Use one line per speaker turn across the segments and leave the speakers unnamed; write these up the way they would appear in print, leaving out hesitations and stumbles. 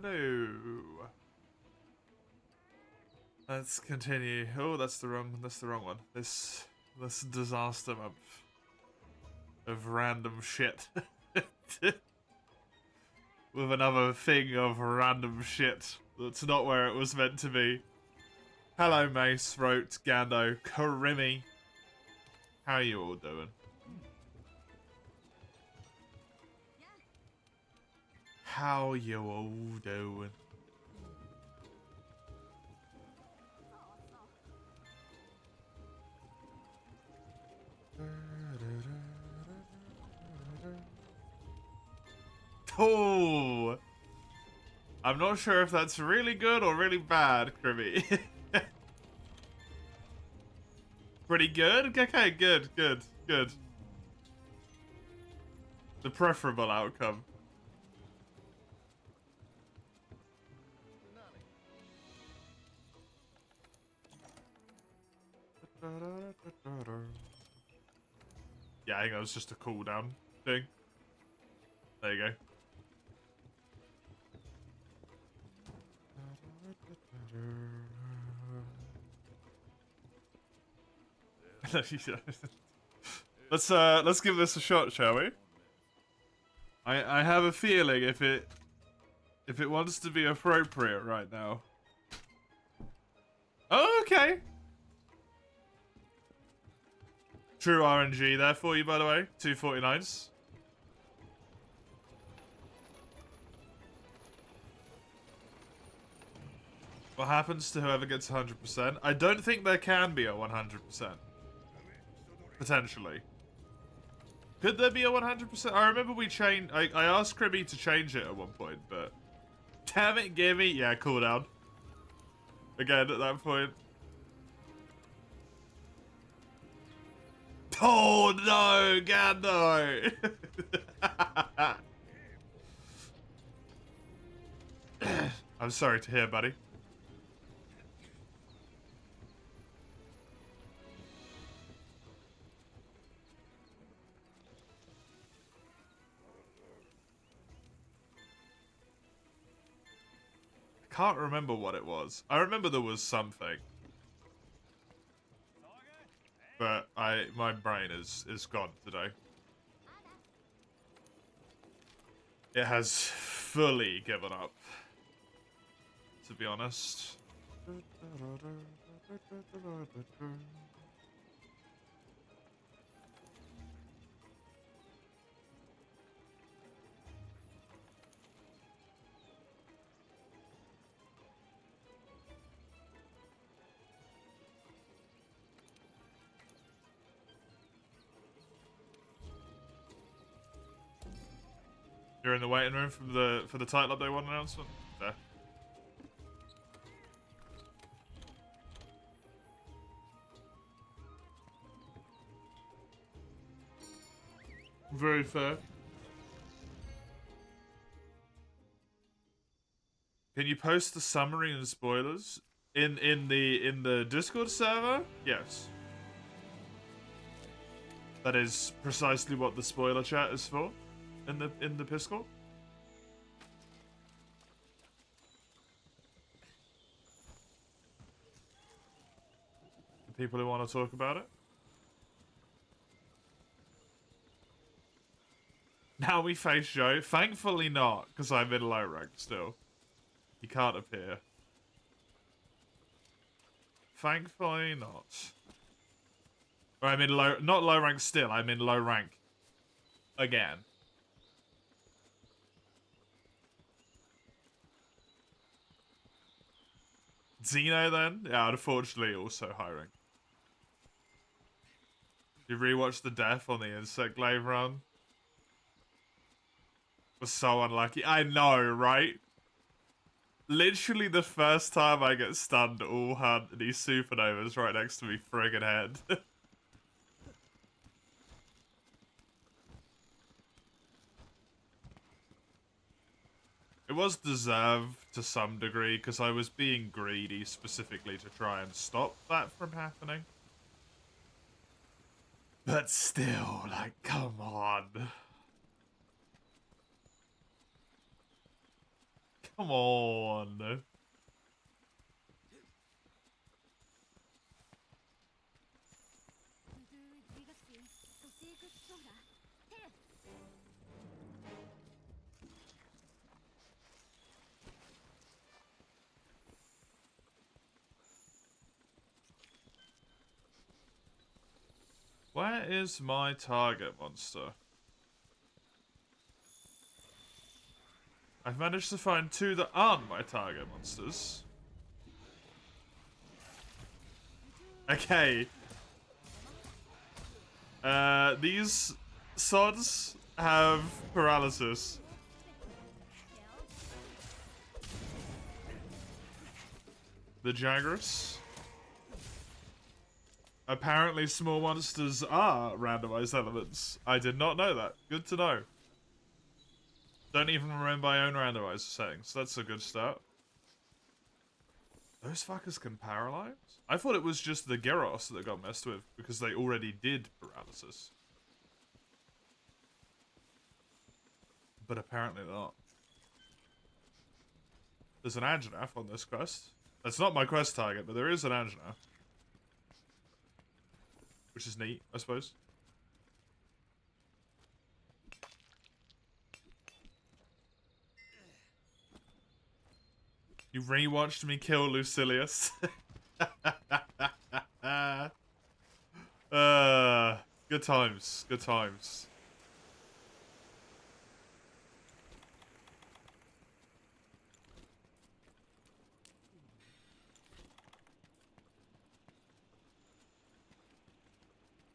Hello. Let's continue. Oh, that's the wrong one. This disaster map of random shit. With another thing of random shit that's not where it was meant to be. Hello, Mace, wrote Gando, Karimi. How are you all doing? How you all doing? Oh! I'm not sure if that's really good or really bad, Kribby. Pretty good? Okay, good. The preferable outcome. Yeah, I think that was just a cooldown thing. There you go. Let's give this a shot, shall we? I have a feeling if it wants to be appropriate right now. Oh, okay. True RNG there for you, by the way. 249s. What happens to whoever gets 100%? I don't think there can be a 100%. Potentially. Could there be a 100%? I remember we changed... I asked Kribby to change it at one point, but... Damn it, gimme! Yeah, cooldown. Again, at that point. Oh no, Gando! I'm sorry to hear, buddy. I can't remember what it was. I remember there was something. But my brain is gone today. It has fully given up, to be honest. You're in the waiting room for the title update 1 announcement? There. Very fair. Can you post the summary and spoilers in the Discord server? Yes. That is precisely what the spoiler chat is for in the Discord. The people who want to talk about it. Now we face Joe. Thankfully not, because I'm in low rank still. He can't appear. Thankfully not. Or I'm in not low rank still, I'm in low rank. Again. Xeno then? Yeah, unfortunately also high rank. You rewatched the death on the Insect Glaive run? Was so unlucky. I know, right? Literally the first time I get stunned, all had these supernovas right next to me friggin' head. It was deserved to some degree, because I was being greedy specifically to try and stop that from happening. But still, like, come on. Come on. Where is my target monster? I've managed to find 2 that aren't my target monsters. Okay. These sods have paralysis. The Jagras. Apparently small monsters are randomized elements. I did not know that. Good to know. Don't even remember my own randomizer settings. That's a good start. Those fuckers can paralyze? I thought it was just the Gyros that got messed with, because they already did paralysis. But apparently not. There's an Anjanath on this quest. That's not my quest target, but there is an Anjanath. Which is neat, I suppose. You rewatched me kill Lucilius. Good times. Good times.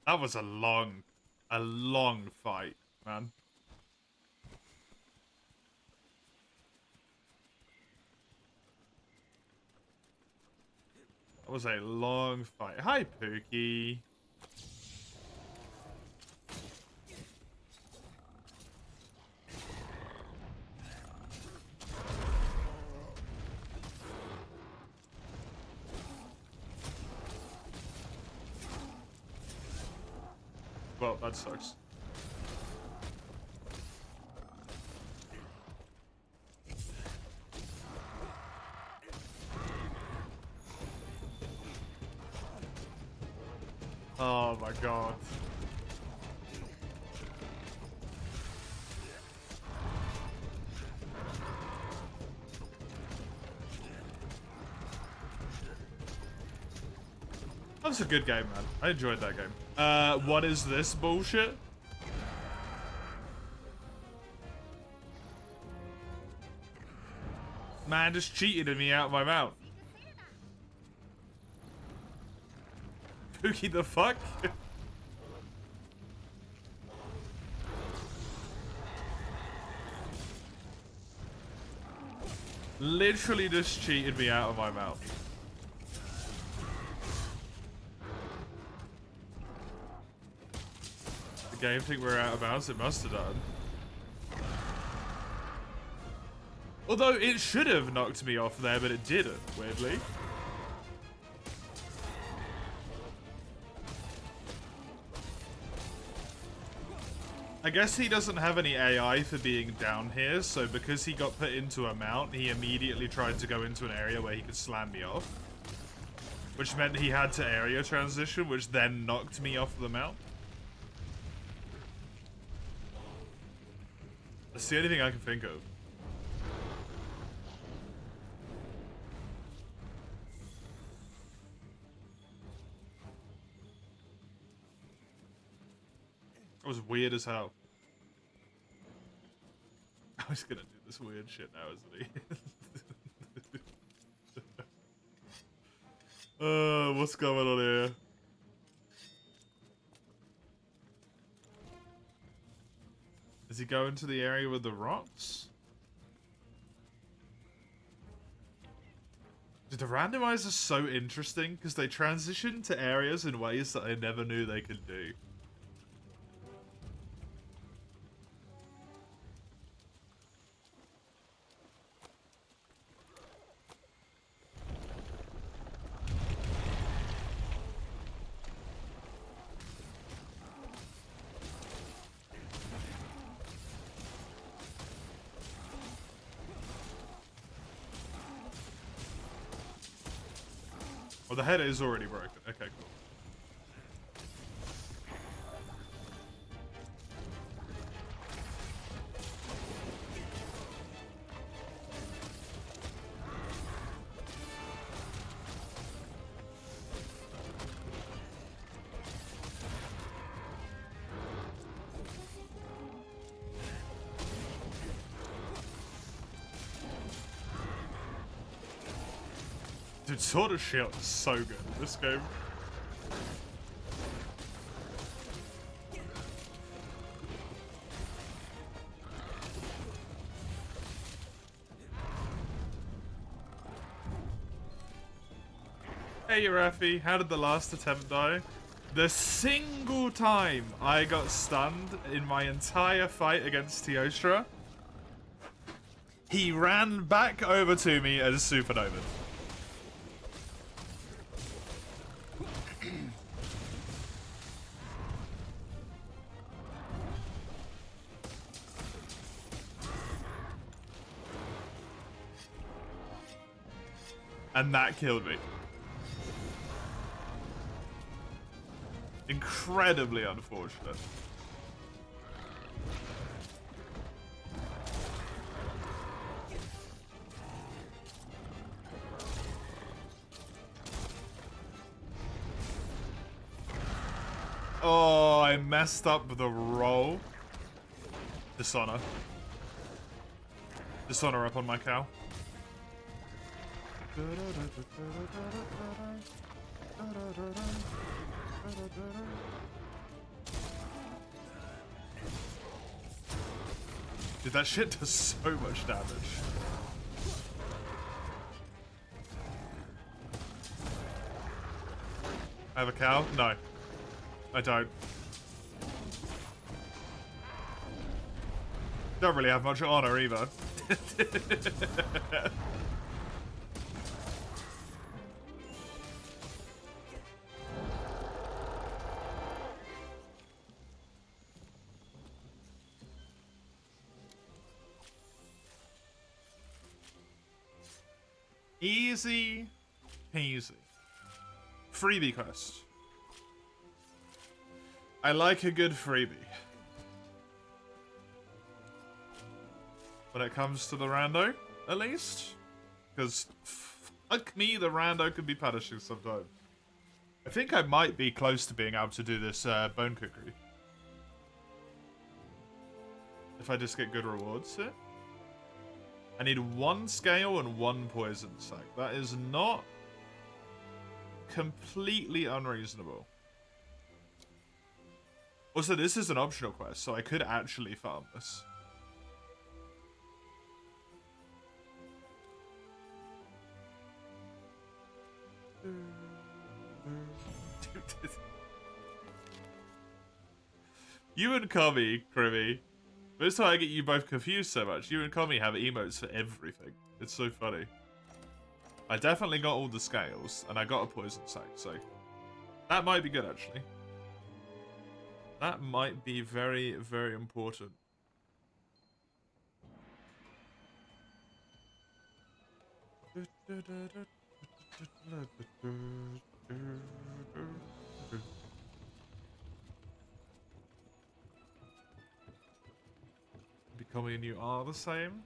That was a long fight, man. That was a long fight. Hi, Pookie. Well, that sucks. Oh my god. That was a good game, man. I enjoyed that game. What is this bullshit? Man just cheated me out of my mount. Pookie the fuck? Literally just cheated me out of my mouth. The game think we're out of bounds? It must have done. Although it should have knocked me off there, but it didn't, weirdly. I guess he doesn't have any AI for being down here, so because he got put into a mount, he immediately tried to go into an area where he could slam me off. Which meant he had to area transition, which then knocked me off the mount. That's the only thing I can think of. That was weird as hell. I was gonna do this weird shit now, isn't he? What's going on here? Is he going to the area with the rocks? Dude, the randomizers are so interesting because they transition to areas in ways that I never knew they could do. Well, the head is already broken. Okay, cool. Dude, Sword of Shield is so good in this game. Hey, Rafi, how did the last attempt die? The single time I got stunned in my entire fight against Teostra, he ran back over to me as Supernova. And that killed me. Incredibly unfortunate. Oh, I messed up the roll. Dishonor. Dishonor up on my cow. Dude, that shit does so much damage. I have a cow? No. I don't. Don't really have much honor either. Easy peasy. Freebie quest. I like a good freebie. When it comes to the rando, at least. Because, fuck me, the rando can be punishing sometimes. I think I might be close to being able to do this bone cookery. If I just get good rewards here. I need 1 scale and 1 poison sac. That is not completely unreasonable. Also, this is an optional quest, so I could actually farm this. You and Kami, Krimi. This is why I get you both confused so much. You and Kami have emotes for everything. It's so funny. I definitely got all the scales, and I got a poison sac, so that might be good, actually. That might be very, very important. Becoming and you are the same?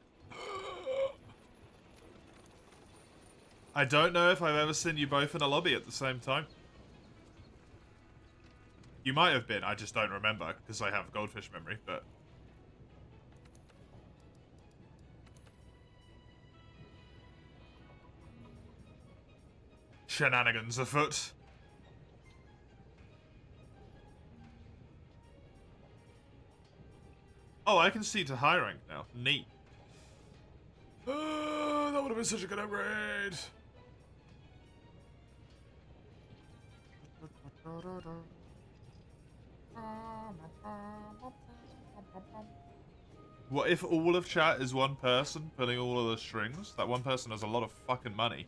I don't know if I've ever seen you both in a lobby at the same time. You might have been, I just don't remember, because I have goldfish memory, but... Shenanigans afoot. Oh, I can see to high rank now. Neat. Oh, that would have been such a good upgrade. What if all of chat is one person pulling all of the strings? That one person has a lot of fucking money.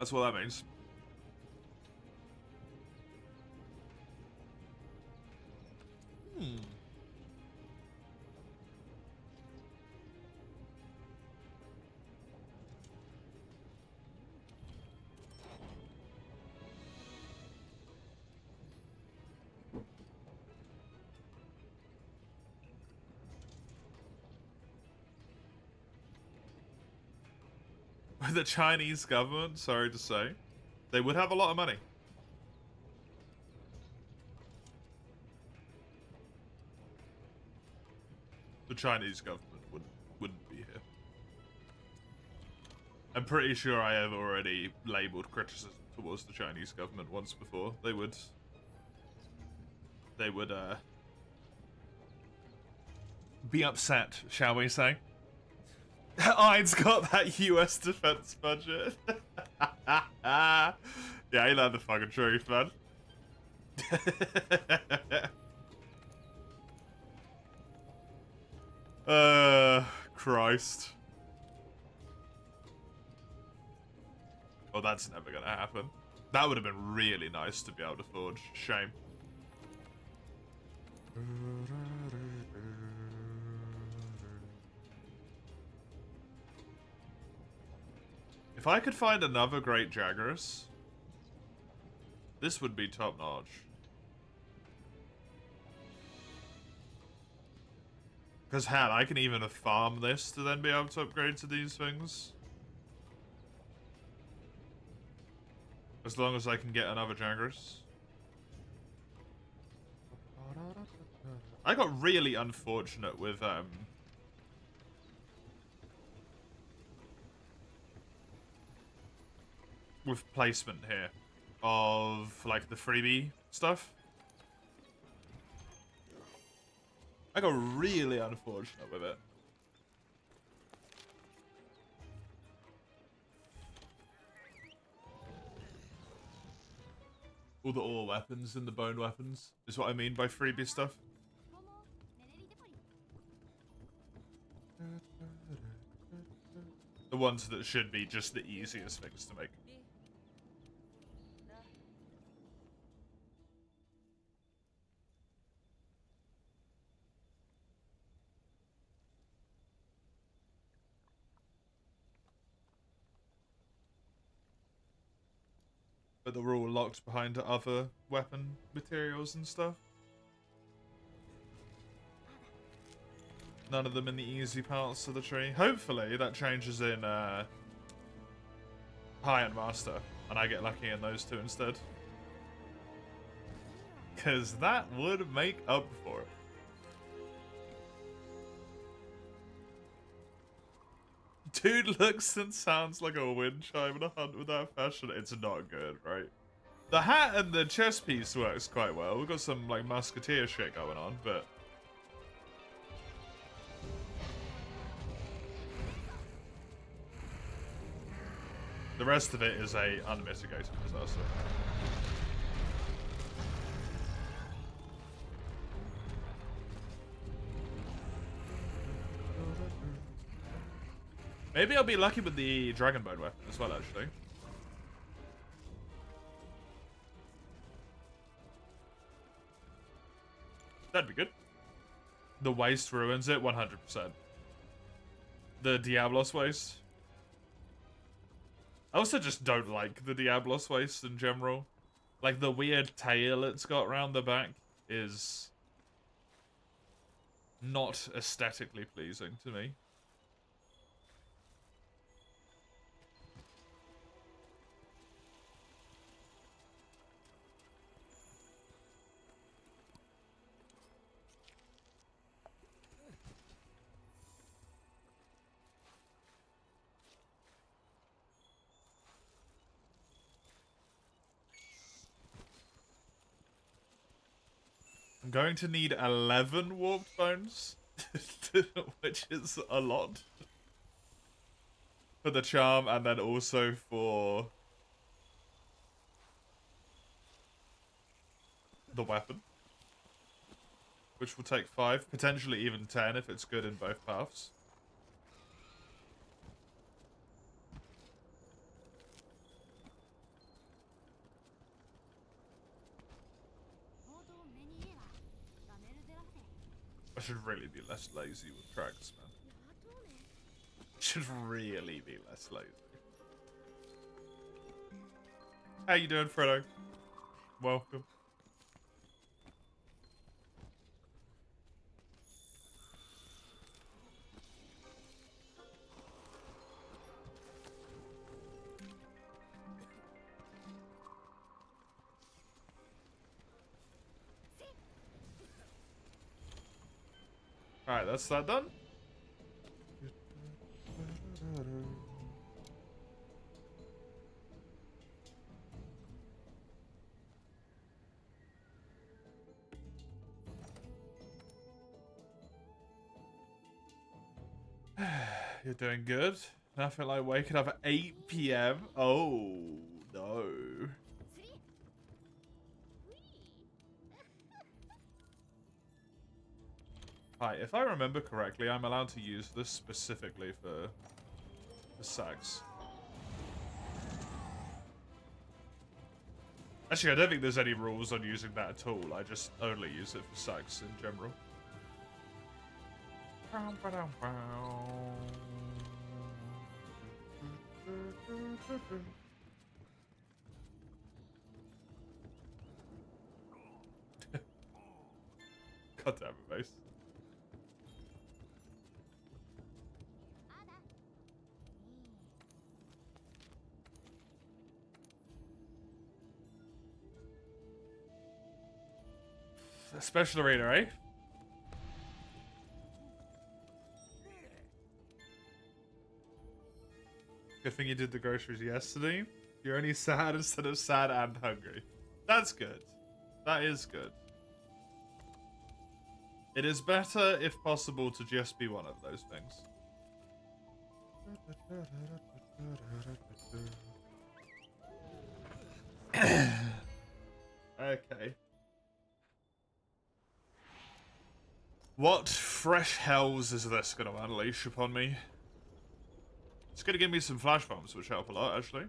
That's what that means. With the Chinese government, sorry to say, they would have a lot of money. The Chinese government wouldn't be here. I'm pretty sure I have already labeled criticism towards the Chinese government once before. They would be upset, shall we say? I'd got that US defense budget. Yeah, ain't that the fucking truth, man? Christ. Oh, that's never gonna happen. That would have been really nice to be able to forge. Shame. If I could find another great Jagras, this would be top notch. Because hell, I can even farm this to then be able to upgrade to these things. As long as I can get another Jagras. I got really unfortunate with placement here of like the freebie stuff. I got really unfortunate with it. All the ore weapons and the bone weapons is what I mean by freebie stuff. The ones that should be just the easiest things to make. But they're all locked behind other weapon materials and stuff. None of them in the easy parts of the tree. Hopefully that changes in High and Master, and I get lucky in those two instead. Because that would make up for it. Dude looks and sounds like a wind chime in a hunt with that fashion. It's not good, right? The hat and the chest piece works quite well. We've got some like musketeer shit going on, but the rest of it is a unmitigated disaster. Maybe I'll be lucky with the Dragonbone weapon as well, actually. That'd be good. The waste ruins it, 100%. The Diablos waste. I also just don't like the Diablos waste in general. Like, the weird tail it's got around the back is not aesthetically pleasing to me. I'm going to need 11 warped bones, which is a lot. For the charm, and then also for the weapon. Which will take 5, potentially even 10 if it's good in both paths. I should really be less lazy with tracks, man. Should really be less lazy. How you doing, Fredo? Welcome. Alright, that's that done. You're doing good. Nothing like waking up at 8 p.m. Oh, no. Hi, if I remember correctly, I'm allowed to use this specifically for the sax. Actually, I don't think there's any rules on using that at all. I just only use it for sax in general. God damn it, Mace. Special arena, eh? Good thing you did the groceries yesterday. You're only sad instead of sad and hungry. That's good. That is good. It is better, if possible, to just be one of those things. Okay. What fresh hells is this going to unleash upon me? It's going to give me some flash bombs, which help a lot, actually.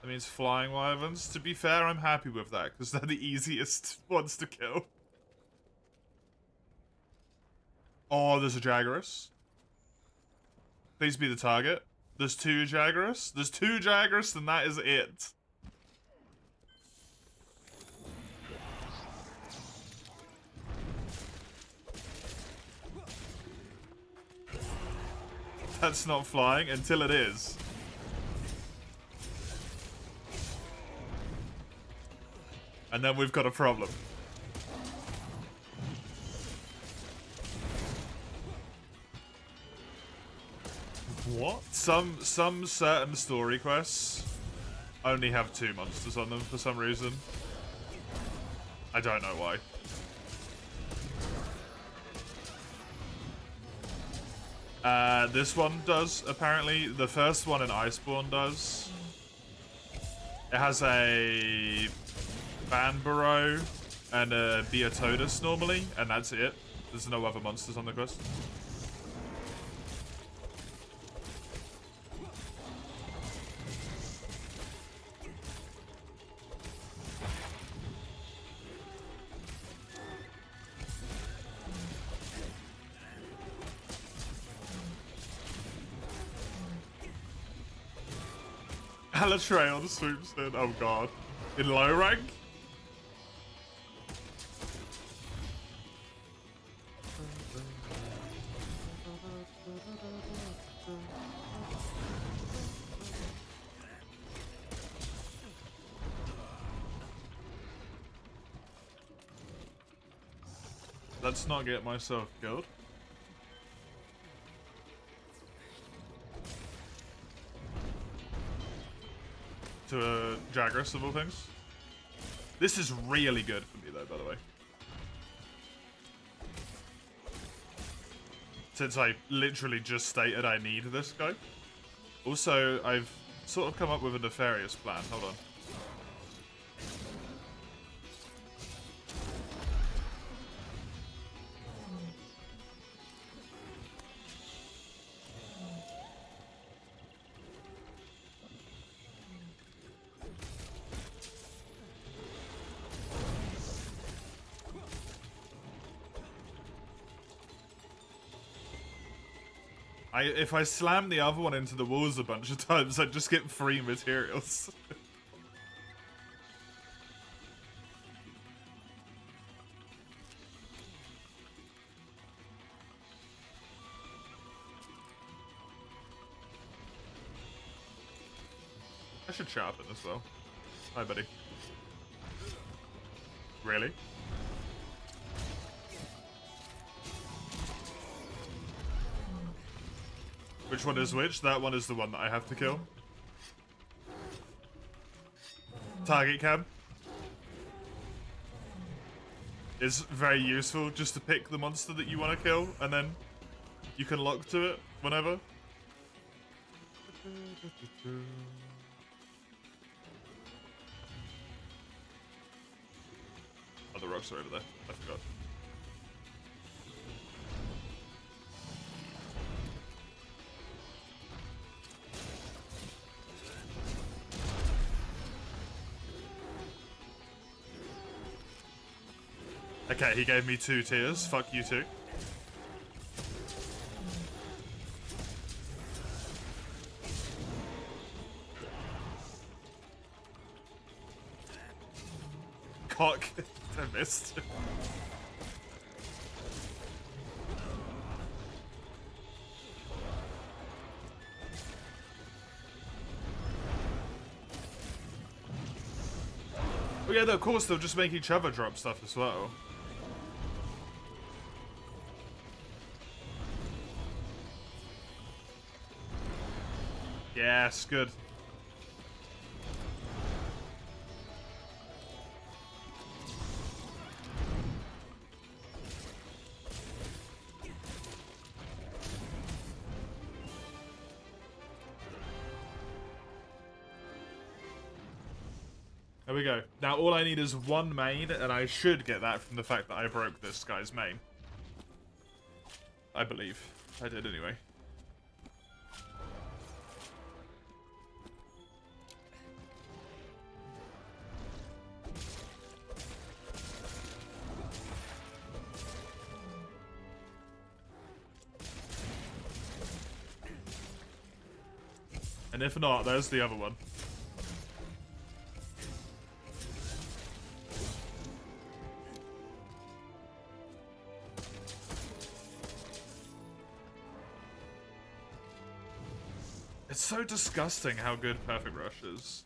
That means flying wyverns. To be fair, I'm happy with that, because they're the easiest ones to kill. Oh, there's a Jagras. Please be the target. There's two Jagras. There's two Jagras, and that is it. That's not flying until it is. And then we've got a problem. What? Some certain story quests only have 2 monsters on them for some reason. I don't know why. This one does, apparently. The first one in Iceborne does. It has a Banbaro and a Beatodus normally, and that's it. There's no other monsters on the quest. Alatreon swoops in. Oh god. In low rank? Let's not get myself killed. To a Jagras of all things. This is really good for me though, by the way. Since I literally just stated I need this guy. Also, I've sort of come up with a nefarious plan. Hold on. If I slam the other one into the walls a bunch of times, I'd just get free materials. I should sharpen as well. Hi, buddy. Really? Which one is which? That one is the one that I have to kill. Target cam is very useful just to pick the monster that you want to kill, and then you can lock to it whenever. Oh, the rocks are over there. I forgot. Okay, he gave me 2 tears. Fuck you too. Cock. I missed. Oh yeah, of course they'll just make each other drop stuff as well. Yes, good. There we go. Now all I need is 1 main, and I should get that from the fact that I broke this guy's main. I believe. I did anyway. And if not, there's the other one. It's so disgusting how good Perfect Rush is.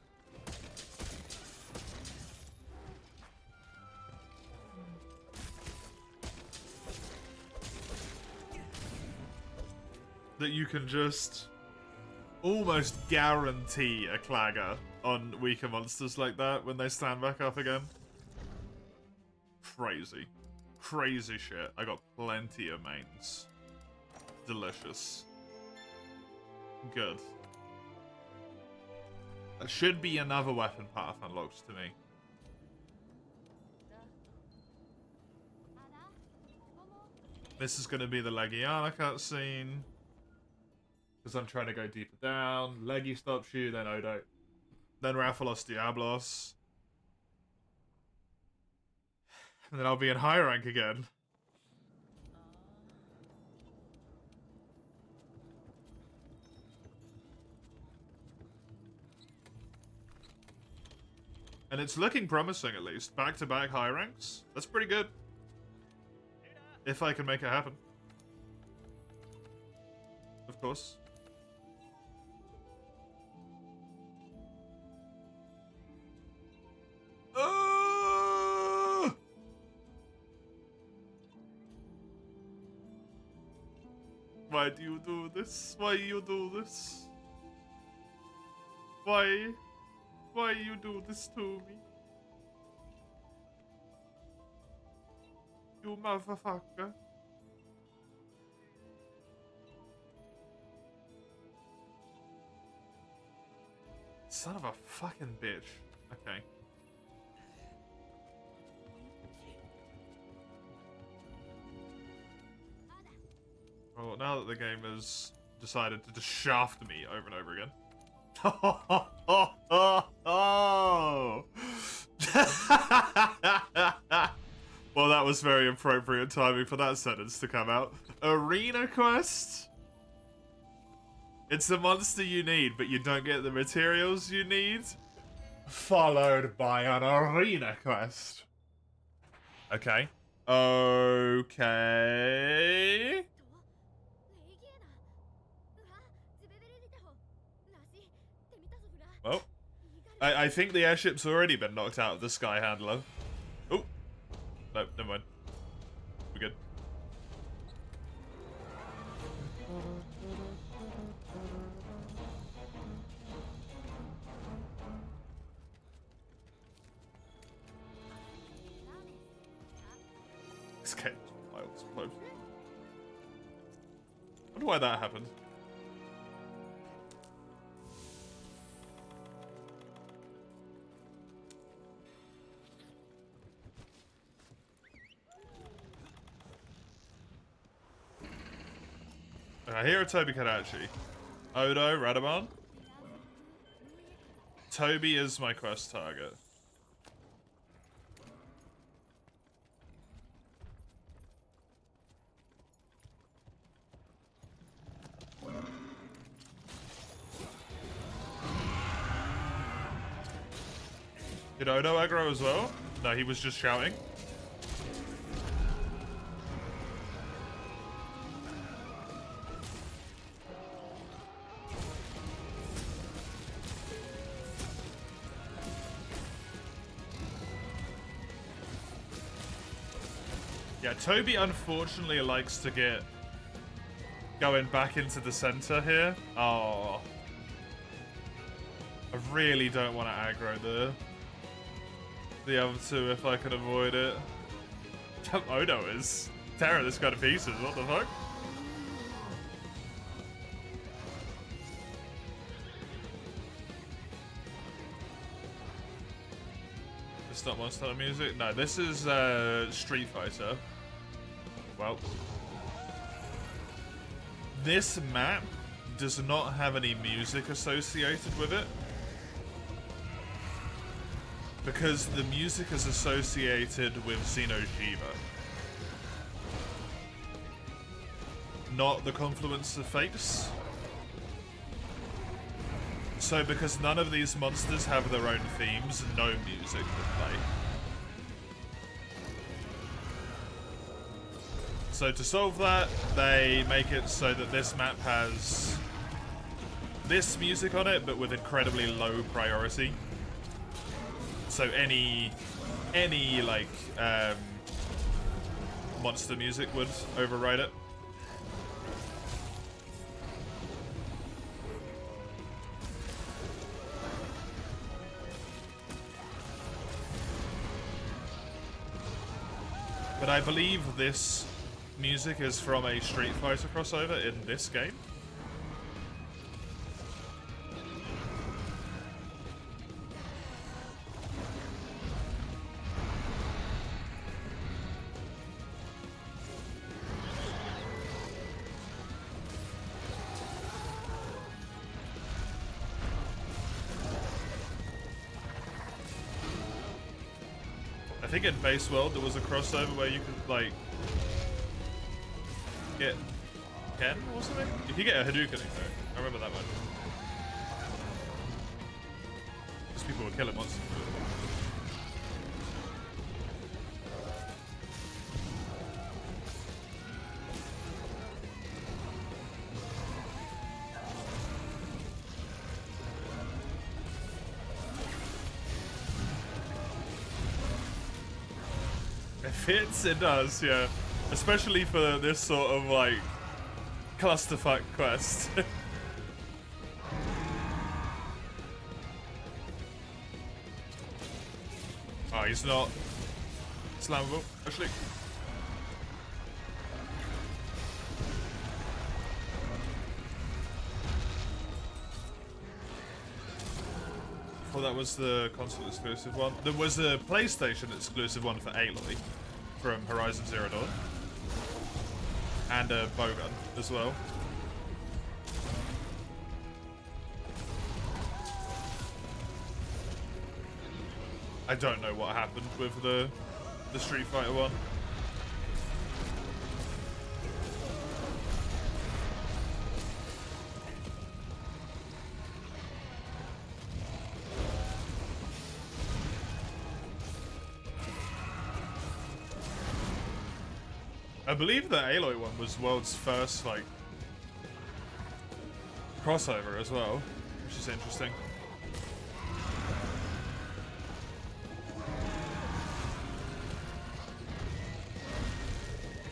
That you can just almost guarantee a clagger on weaker monsters like that when they stand back up again. Crazy. Crazy shit. I got plenty of mains. Delicious. Good. That should be another weapon path unlocked to me. This is going to be the Legiana cutscene. Because I'm trying to go deeper down. Leggy stops you, then Odo. Then Raphalos Diablos. And then I'll be in high rank again. And it's looking promising, at least. Back-to-back high ranks. That's pretty good. If I can make it happen. Of course. Why do you do this? Why you do this? Why? Why you do this to me? You motherfucker. Son of a fucking bitch. Okay. Well, now that the game has decided to just shaft me over and over again. Well, that was very appropriate timing for that sentence to come out. Arena quest? It's the monster you need, but you don't get the materials you need. Followed by an arena quest. Okay. Okay. Well, I think the airship's already been knocked out of the sky handler. Oh. No, never mind. We're good. This game is wild. I wonder why that happened. I hear a Toby Kadachi. Odo, Radaman. Toby is my quest target. Did Odo aggro as well? No, he was just shouting. Yeah, Toby unfortunately likes to get going back into the center here. Oh. I really don't want to aggro the other two if I can avoid it. Odo is tearing this guy to pieces, what the fuck? It's not Monster Hunter music? No, this is Street Fighter. Well, this map does not have any music associated with it. Because the music is associated with Xeno'jiiva. Not the Confluence of Fates. So because none of these monsters have their own themes, no music would play. So to solve that, they make it so that this map has this music on it, but with incredibly low priority. So any like monster music would override it. But I believe this music is from a Street Fighter crossover in this game. I think in Base World there was a crossover where you could like get Ken or something? You could get a Hadouken though. I remember that one. Because people were killing monsters. It fits, it does, yeah. Especially for this sort of, like, clusterfuck quest. Oh, he's not slammable, actually. Well, that was the console exclusive one. There was a PlayStation exclusive one for Aloy from Horizon Zero Dawn. And a bowgun as well. I don't know what happened with the Street Fighter one. I believe the Aloy one was world's first, like, crossover as well, which is interesting.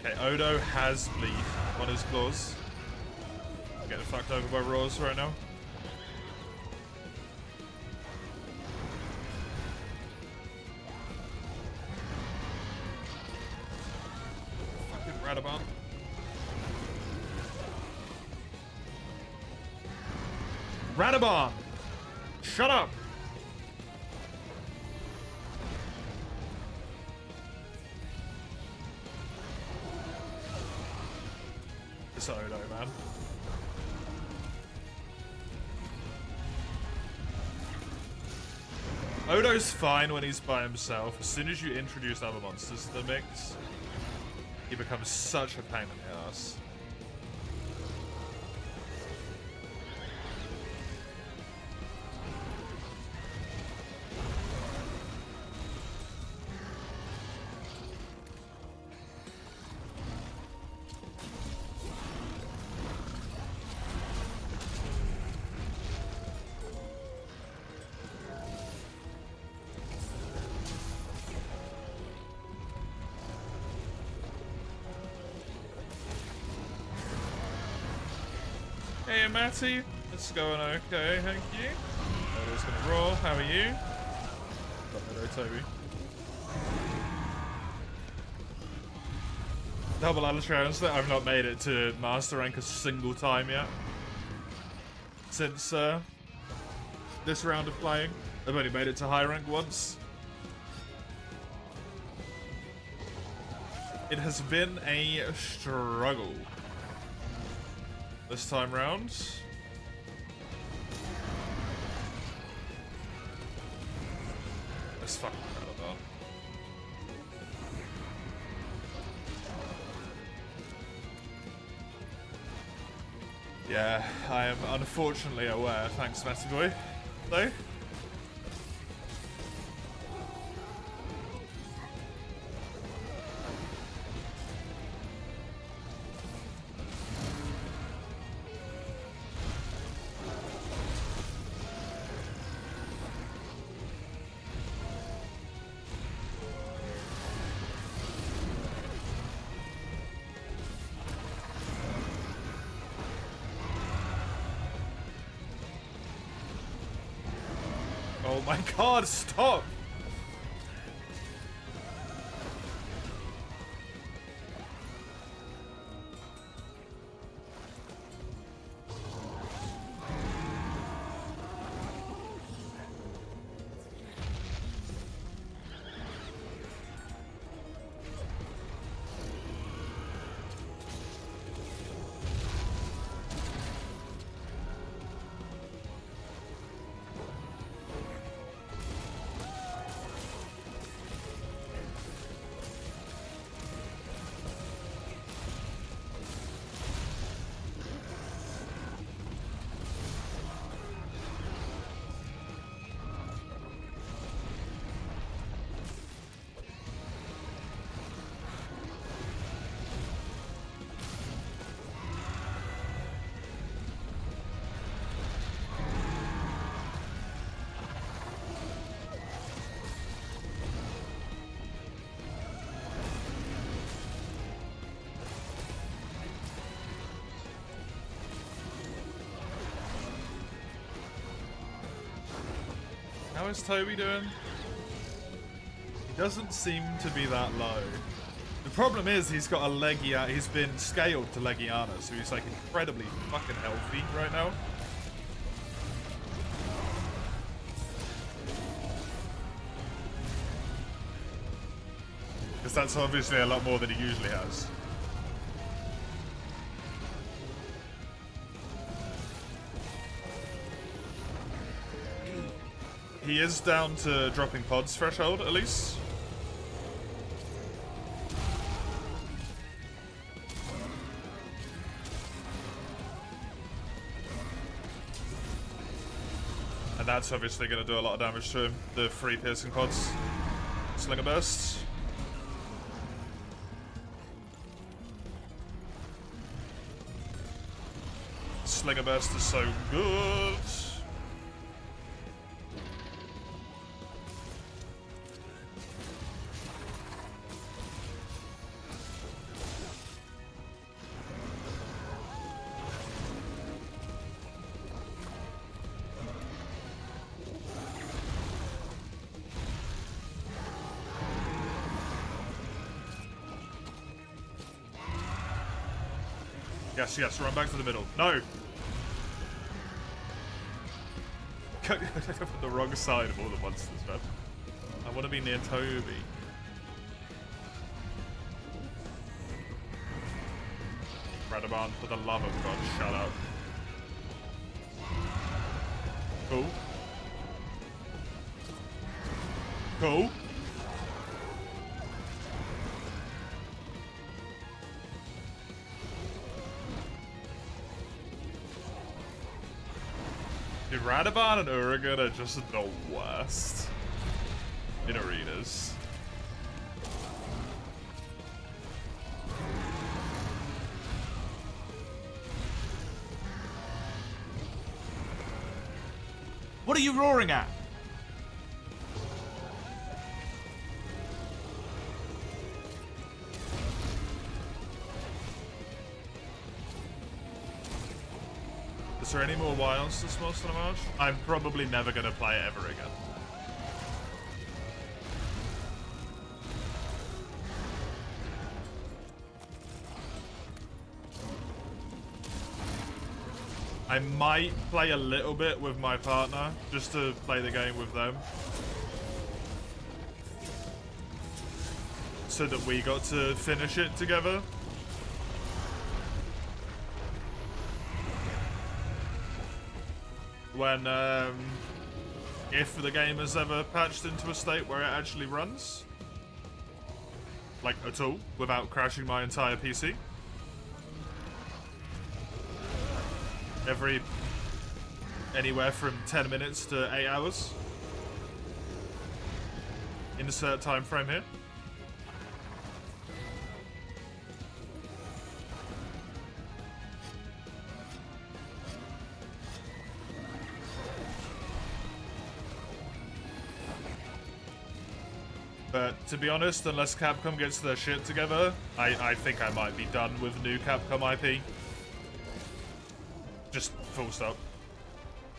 Okay, Odo has bleed on his claws. Getting fucked over by Roars right now. Fucking Radabon. Radabon! Shut up! It's Odo, man. Odo's fine when he's by himself. As soon as you introduce other monsters to the mix, he becomes such a pain in the ass. Hey Matty, it's going okay, thank you. Odo's gonna roar, how are you? Odo, Toby. Double Alatrons that I've not made it to master rank a single time yet. Since this round of playing. I've only made it to high rank once. It has been a struggle this time round. That's fucking incredible. Yeah, I am unfortunately aware. Thanks, Matty Boy. Though. Oh my god, stop! How is Toby doing? He doesn't seem to be that low. The problem is he's got a Legiana, he's been scaled to Legiana, so he's like incredibly fucking healthy right now. Because that's obviously a lot more than he usually has. He is down to dropping pods threshold, at least. And that's obviously going to do a lot of damage to him. The 3 piercing pods. Slinger burst. Slinger burst is so good. Yes, yes, run back to the middle. No! I'm on the wrong side of all the monsters, man. I want to be near Toby. Radaban, for the love of God, shut up. Cool. Cool. Dude, Radaban and Uragan are just the worst in arenas. What are you roaring at? Is there any more wilds to Small Cinemash? I'm probably never going to play it ever again. I might play a little bit with my partner, just to play the game with them. So that we got to finish it together. When, if the game is ever patched into a state where it actually runs. Like, at all, without crashing my entire PC. Anywhere from 10 minutes to 8 hours. Insert time frame here. But to be honest, unless Capcom gets their shit together, I think I might be done with new Capcom IP. Just full stop.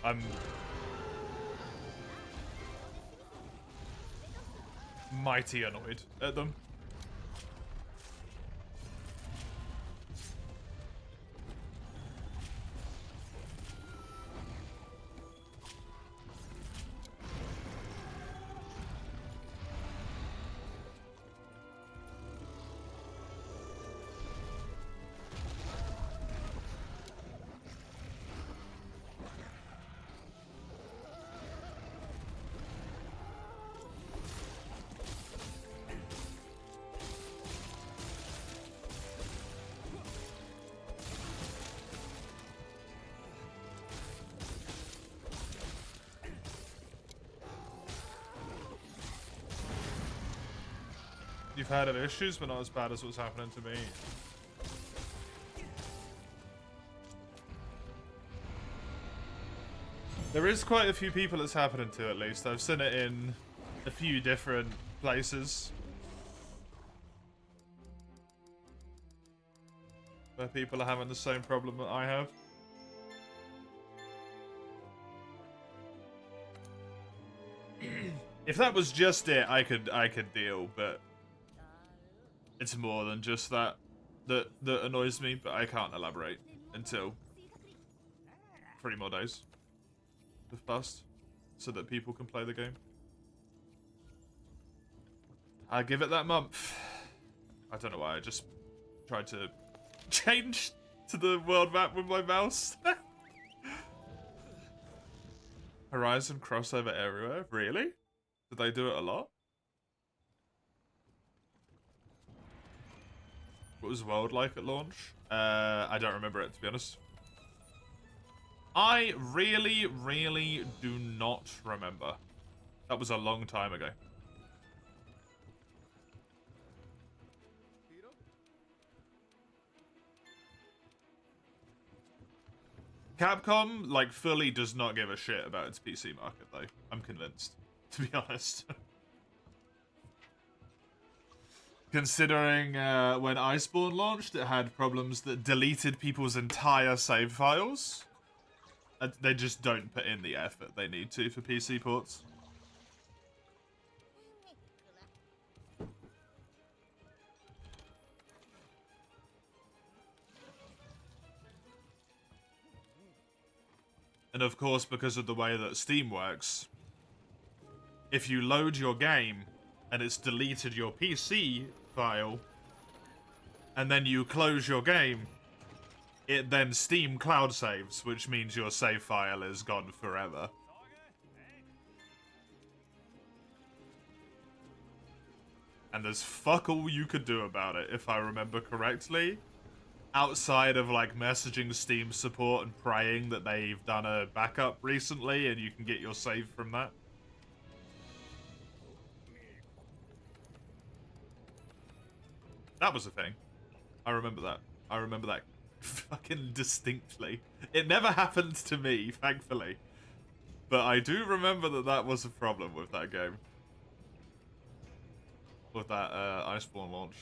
I'm mighty annoyed at them. You've had other issues, but not as bad as what's happening to me. There is quite a few people it's happening to, at least. I've seen it in a few different places. Where people are having the same problem that I have. If that was just it, I could deal, but it's more than just that annoys me, but I can't elaborate until 3 more days have passed so that people can play the game. I give it that month. I don't know why, I just tried to change to the world map with my mouse. Horizon crossover everywhere? Really? Did they do it a lot? What was World like at launch? I don't remember it, to be honest. I really, really do not remember. That was a long time ago. Capcom, like, fully does not give a shit about its PC market, though. I'm convinced, to be honest. Considering when Iceborne launched, it had problems that deleted people's entire save files. They just don't put in the effort they need to for PC ports. And of course, because of the way that Steam works, if you load your game and it's deleted your PC file, and then you close your game, it then Steam cloud saves, which means your save file is gone forever. And there's fuck all you could do about it, if I remember correctly. Outside of, like, messaging Steam support and praying that they've done a backup recently and you can get your save from that. That was a thing. I remember that. I remember that fucking distinctly. It never happened to me, thankfully. But I do remember that that was a problem with that game. With that Iceborne launch.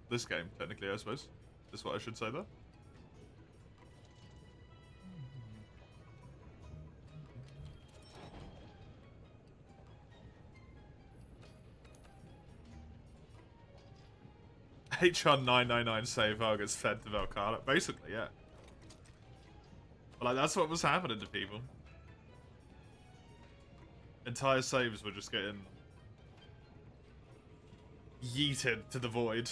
This game, technically, I suppose. Is what I should say there. HR 999 save file gets fed to Valkala. Basically, yeah. But, like, that's what was happening to people. Entire saves were just getting yeeted to the void.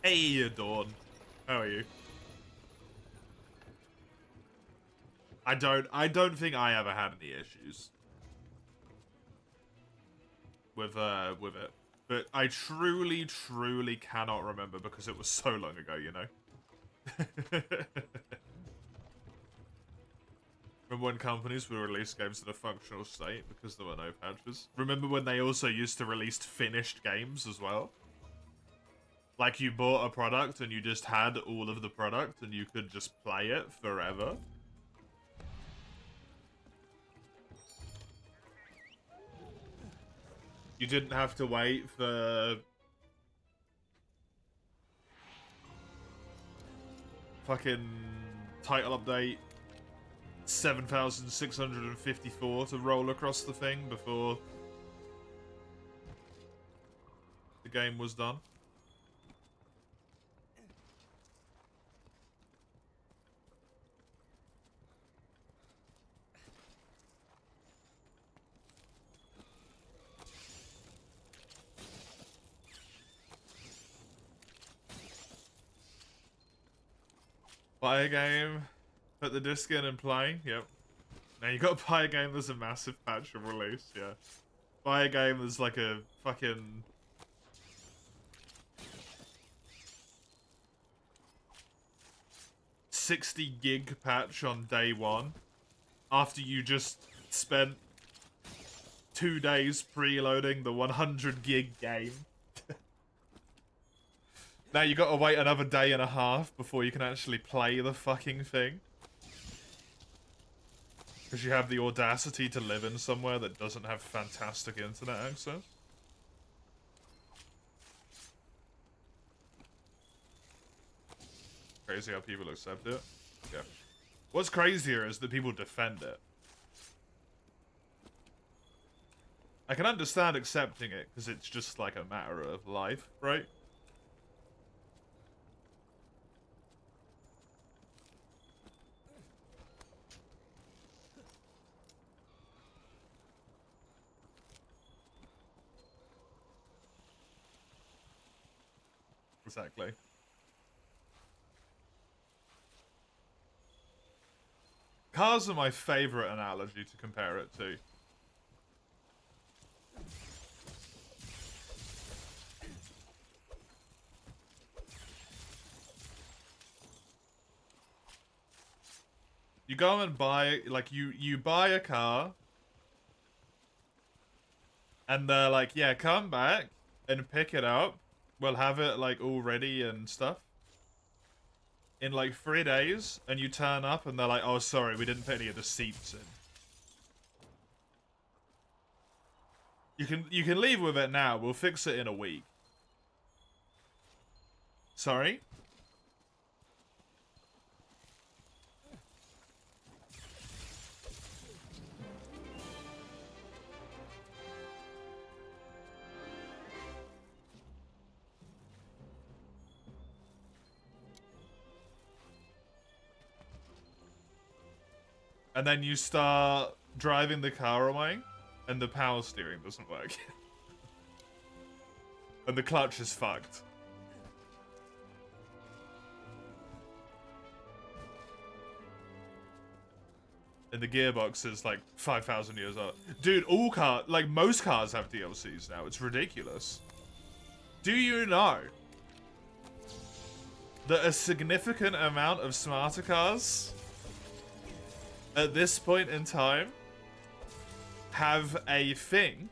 Hey, Dawn. How are you? I don't think I ever had any issues with it. But I truly cannot remember because it was so long ago, you know? Remember when companies would release games in a functional state because there were no patches? Remember when they also used to release finished games as well? Like, you bought a product and you just had all of the product and you could just play it forever? You didn't have to wait for fucking title update 7,654 to roll across the thing before the game was done. Buy a game, put the disc in and play. Yep. Now you gotta buy a game that's a massive patch of release, yeah. Buy a game that's like a fucking 60 gig patch on day one after you just spent 2 days preloading the 100 gig game. Now you gotta wait another day and a half before you can actually play the fucking thing. Because you have the audacity to live in somewhere that doesn't have fantastic internet access. Crazy how people accept it. Yeah. What's crazier is that people defend it. I can understand accepting it, because it's just like a matter of life, right? Exactly. Cars are my favorite analogy to compare it to. You go and buy, like, you buy a car, and they're like, yeah, come back and pick it up. We'll have it, like, all ready and stuff. In, like, 3 days, and you turn up, and they're like, oh, sorry, we didn't put any of the seats in. You can leave with it now. We'll fix it in a week. Sorry? And then you start driving the car away, and the power steering doesn't work. And the clutch is fucked. And the gearbox is like 5,000 years old. Dude, most cars have DLCs now. It's ridiculous. Do you know that a significant amount of smarter cars at this point in time have a thing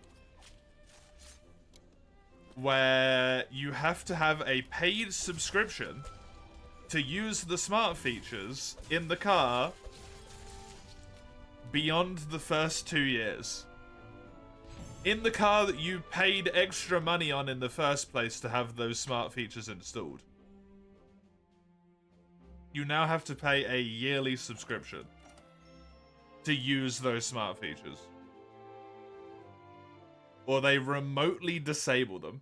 where you have to have a paid subscription to use the smart features in the car beyond the first 2 years? In the car that you paid extra money on in the first place to have those smart features installed, you now have to pay a yearly subscription to use those smart features. Or they remotely disable them.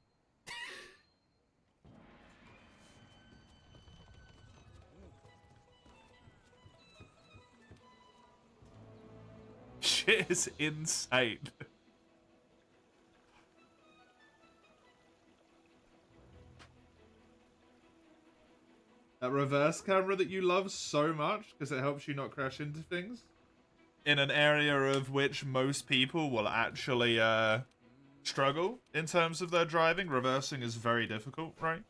Shit is insane. That reverse camera that you love so much because it helps you not crash into things in an area of which most people will actually struggle in terms of their driving. Reversing is very difficult, right?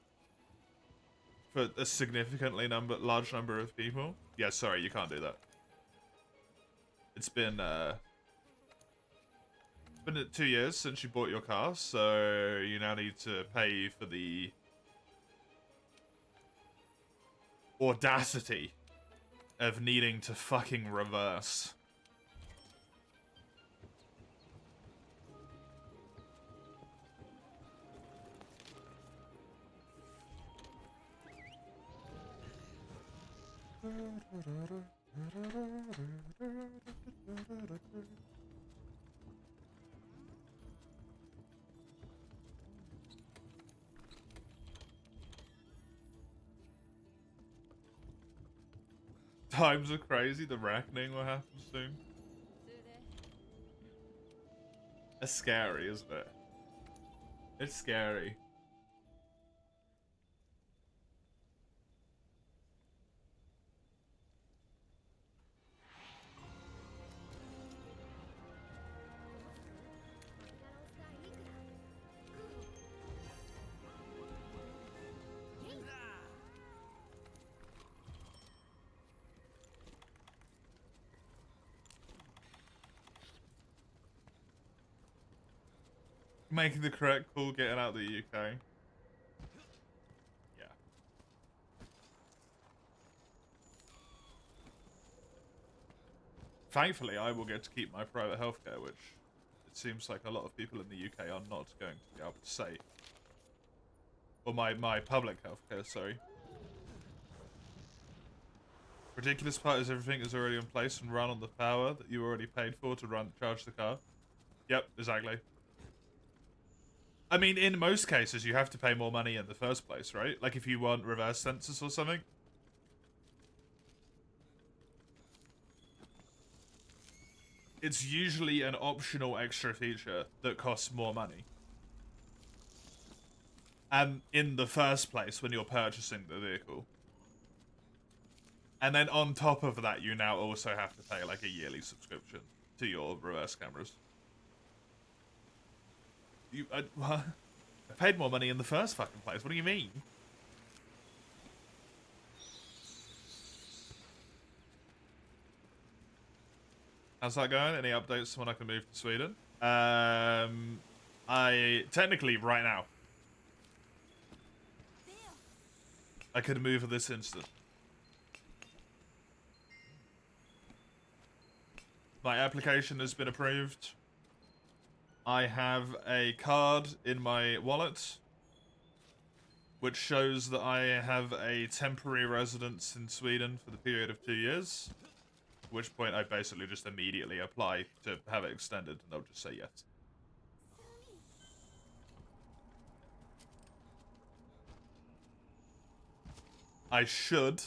For a significantly large number of people. Yeah, sorry, you can't do that. It's been 2 years since you bought your car, so you now need to pay for the audacity of needing to fucking reverse. Times are crazy, the reckoning will happen soon. It's scary, isn't it? It's scary. Making the correct call, getting out of the UK. Yeah. Thankfully, I will get to keep my private healthcare, which it seems like a lot of people in the UK are not going to be able to say. Or my public healthcare, sorry. Ridiculous part is everything is already in place and run on the power that you already paid for to charge the car. Yep, exactly. I mean, in most cases, you have to pay more money in the first place, right? Like if you want reverse sensors or something. It's usually an optional extra feature that costs more money. And in the first place, when you're purchasing the vehicle. And then on top of that, you now also have to pay like a yearly subscription to your reverse cameras. I paid more money in the first fucking place. What do you mean? How's that going? Any updates when I can move to Sweden? I technically right now. I could move at this instant. My application has been approved. I have a card in my wallet which shows that I have a temporary residence in Sweden for the period of 2 years. At which point I basically just immediately apply to have it extended, and they'll just say yes. I should,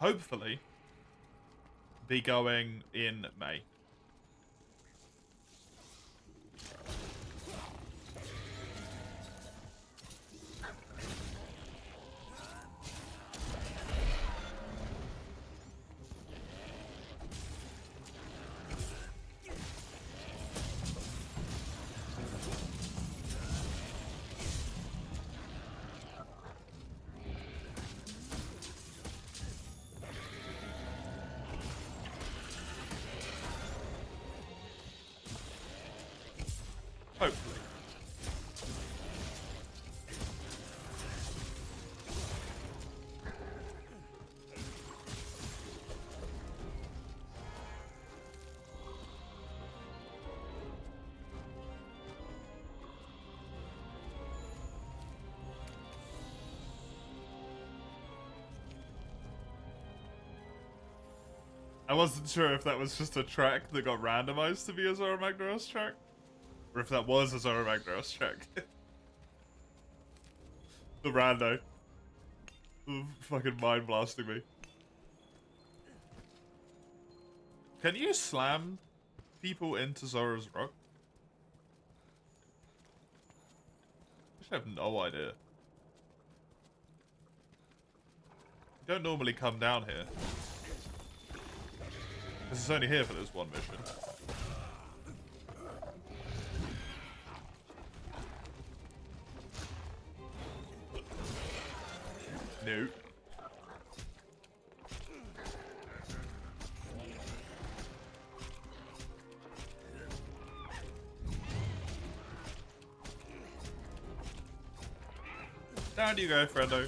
hopefully, be going in May. Hopefully. I wasn't sure if that was just a track that got randomized to be a Zora Magdaros track, or if that was a Zora Magdaros track. The rando. Fucking mind blasting me. Can you slam people into Zora's Rock? I have no idea. You don't normally come down here. Because it's only here for this one mission. No. Down you go, friendo.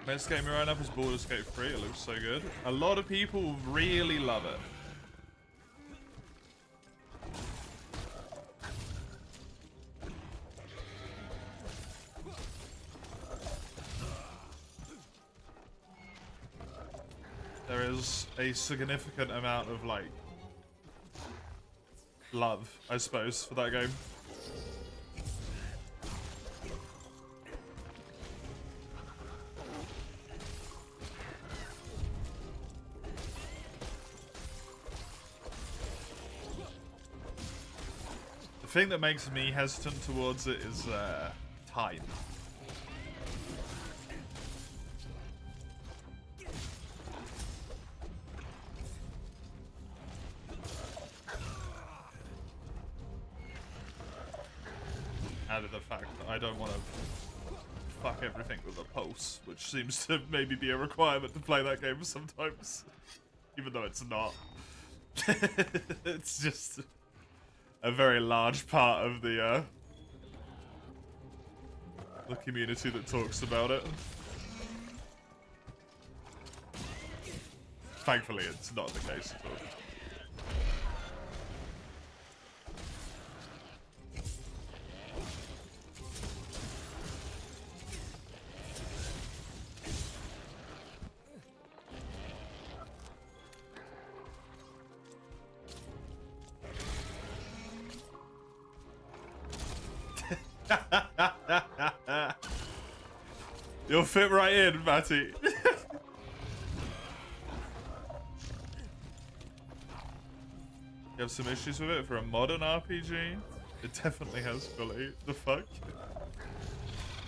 Best game right up is Baldur's Gate 3. It looks so good. A lot of people really love it. There is a significant amount of, like, love, I suppose, for that game. The thing that makes me hesitant towards it is time. Added the fact that I don't want to fuck everything with a pulse, which seems to maybe be a requirement to play that game sometimes, even though it's not. It's just a very large part of the community that talks about it. Thankfully, it's not the case at all. You'll fit right in, Matty. You have some issues with it for a modern RPG? It definitely has, Billy. The fuck?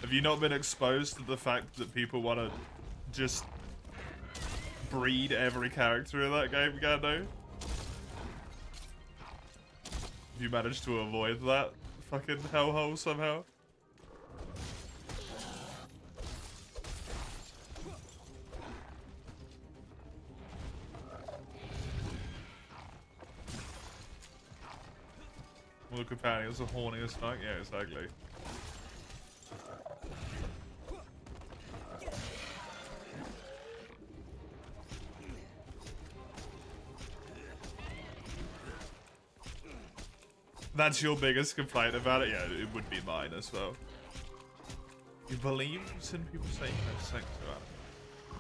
Have you not been exposed to the fact that people want to just breed every character in that game, Gando? You managed to avoid that fucking hellhole somehow. All the companions are horny as fuck. Yeah, exactly. That's your biggest complaint about it? Yeah, it would be mine as well. You believe in people saying no sex about it?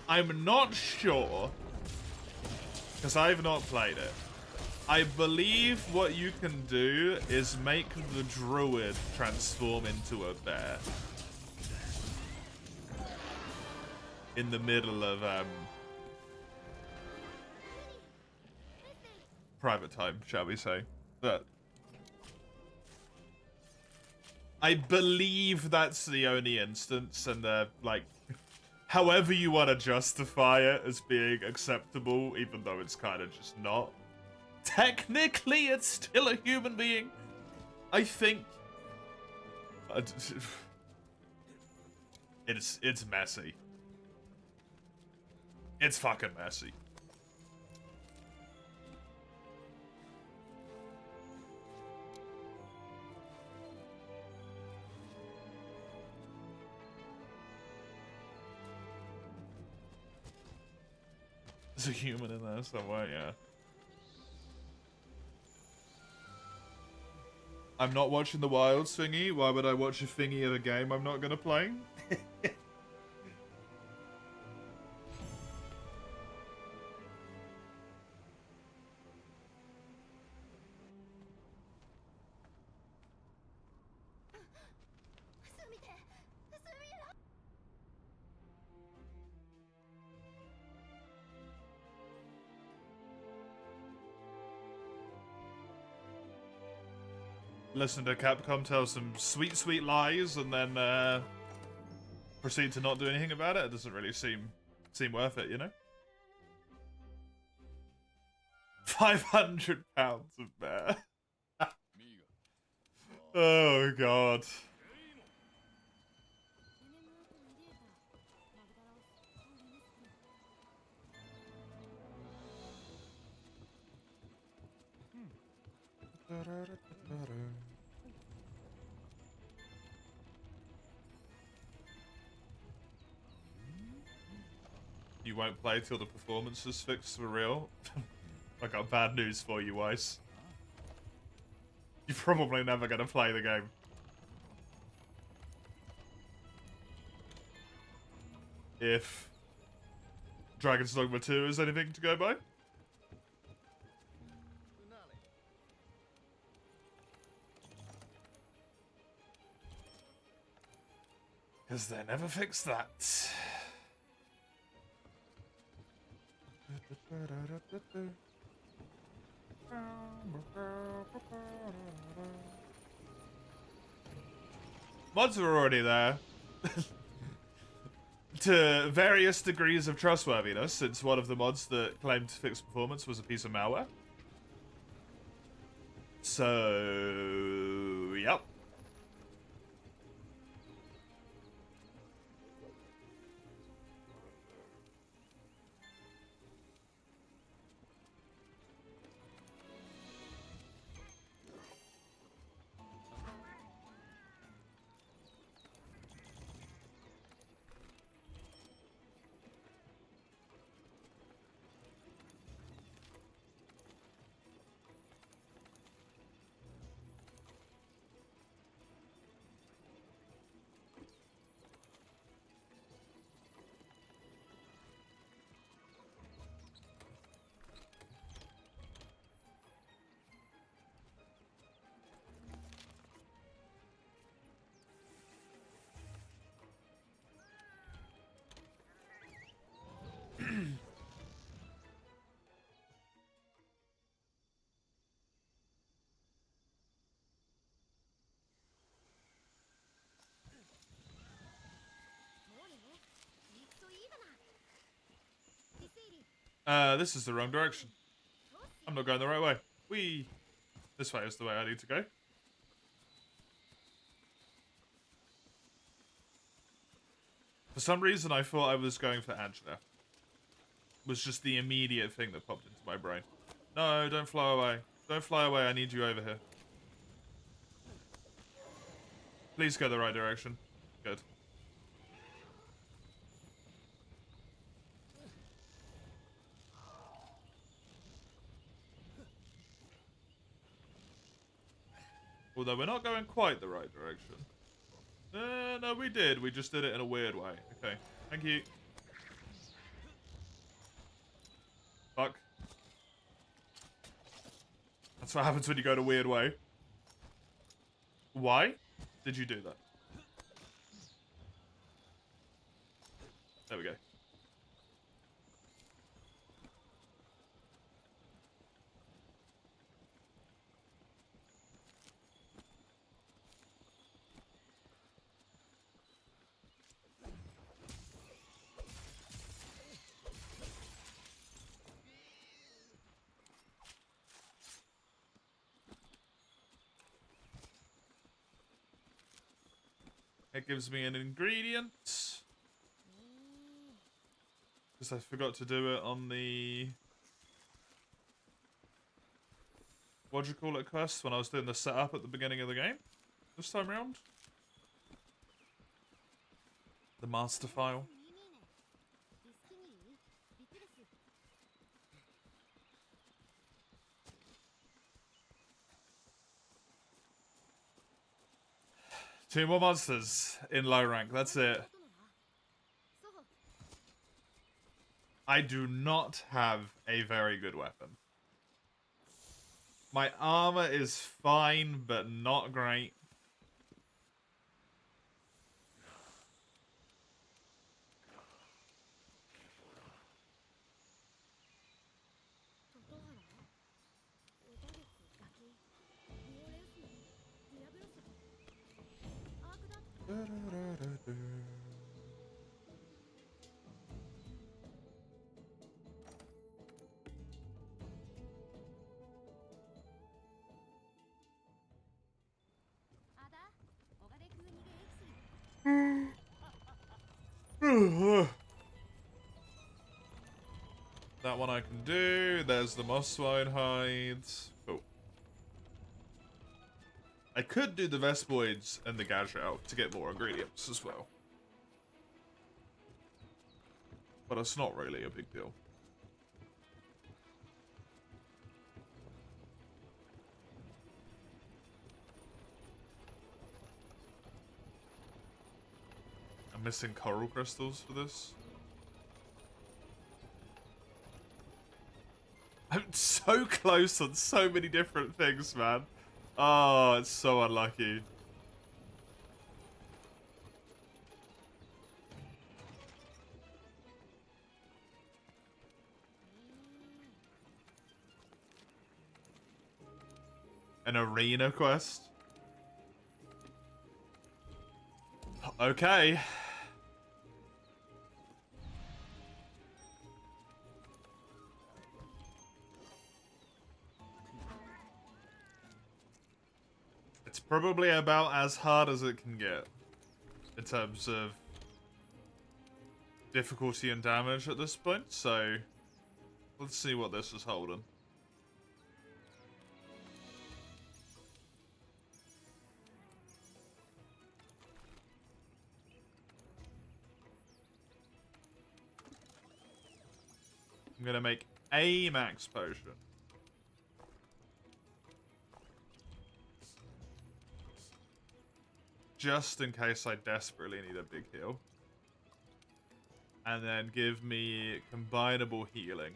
I'm not sure, because I've not played it. I believe what you can do is make the druid transform into a bear. In the middle of, private time, shall we say. But I believe that's the only instance, and like, however you want to justify it as being acceptable, even though it's kind of just not. Technically, it's still a human being. I think it's messy. It's fucking messy. There's a human in there somewhere, yeah. I'm not watching the Wilds thingy. Why would I watch a thingy of a game I'm not gonna play? Listen to Capcom tell some sweet, sweet lies and then proceed to not do anything about it. It doesn't really seem worth it, you know? 500 pounds of bear. Oh god. You won't play till the performance is fixed for real? I got bad news for you, Weiss. You're probably never gonna play the game. If Dragon's Dogma 2 is anything to go by. Because they never fixed that. Mods are already there. To various degrees of trustworthiness, since one of the mods that claimed to fix performance was a piece of malware. So, yep. This is the wrong direction. I'm not going the right way. Whee! This way is the way I need to go. For some reason, I thought I was going for Angela. Was just the immediate thing that popped into my brain. No, don't fly away. Don't fly away, I need you over here. Please go the right direction. Good. Although we're not going quite the right direction. No, we did. We just did it in a weird way. Okay. Thank you. Fuck. That's what happens when you go in a weird way. Why did you do that? There we go. It gives me an ingredient. Because I forgot to do it on the... What do you call it, quest? When I was doing the setup at the beginning of the game. This time around. The master file. Two more monsters in low rank, that's it. I do not have a very good weapon. My armor is fine, but not great. That one I can do. There's the moss swine hides. Cool. I could do the Vespoids and the Gajou to get more ingredients as well. But it's not really a big deal. I'm missing coral crystals for this. I'm so close on so many different things, man. Oh, it's so unlucky. An arena quest? Okay. It's probably about as hard as it can get in terms of difficulty and damage at this point, so let's see what this is holding. I'm gonna make a max potion. Just in case I desperately need a big heal. And then give me combinable healing.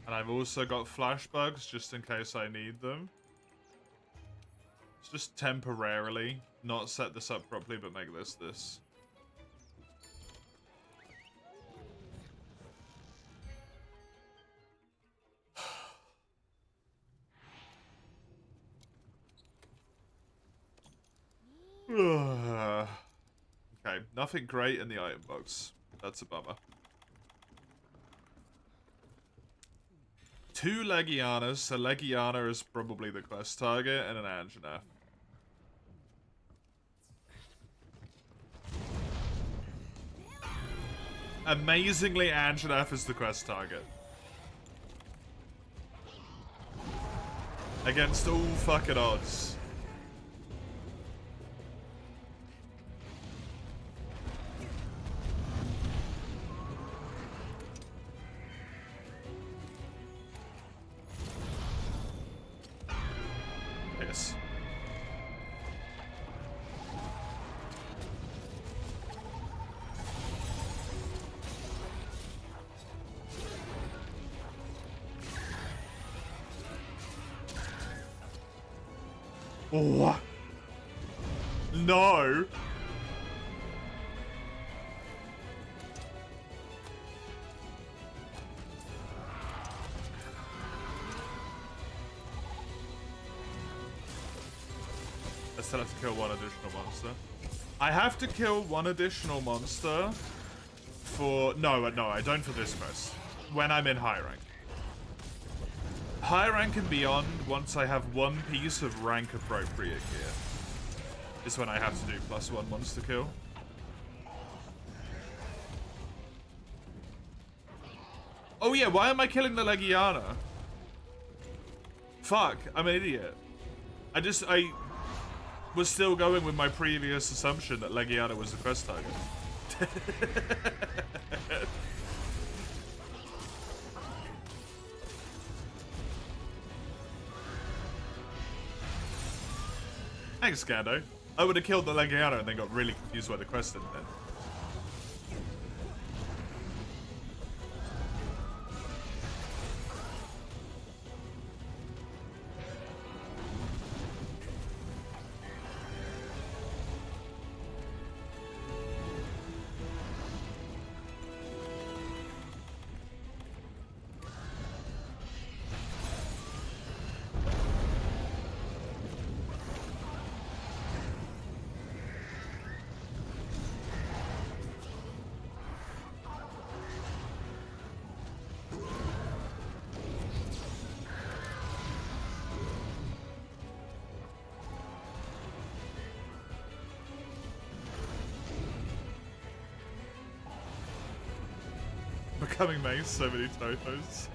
And I've also got flashbugs just in case I need them. It's just temporarily not set this up properly, but make this. Okay, nothing great in the item box. That's a bummer. 2 Legianas, so Legiana is probably the quest target, and an Anjanath. Amazingly, Anjanath is the quest target. Against all fucking odds. Yes. Oh. No. I still have to kill one additional monster. I have to kill one additional monster for... No, I don't for this quest. When I'm in high rank. High rank and beyond, once I have one piece of rank appropriate gear, is when I have to do +1 monster kill. Oh yeah, why am I killing the Legiana? Fuck, I'm an idiot. I was still going with my previous assumption that Legiana was the quest target. Thanks, Gando. I would have killed the Legiana and then got really confused by the quest in then. Becoming mace, so many typos.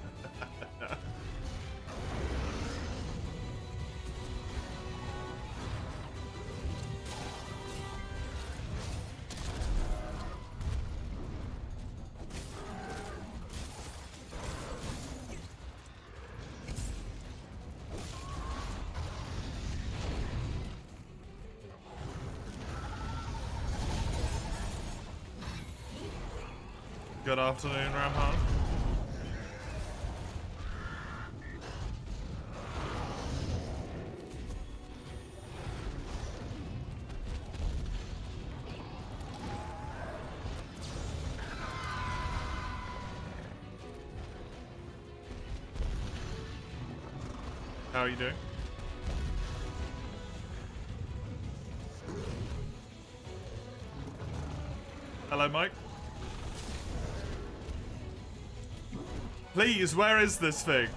Good afternoon, Ramhan. How are you doing? Hello, Mike. Please, where is this thing?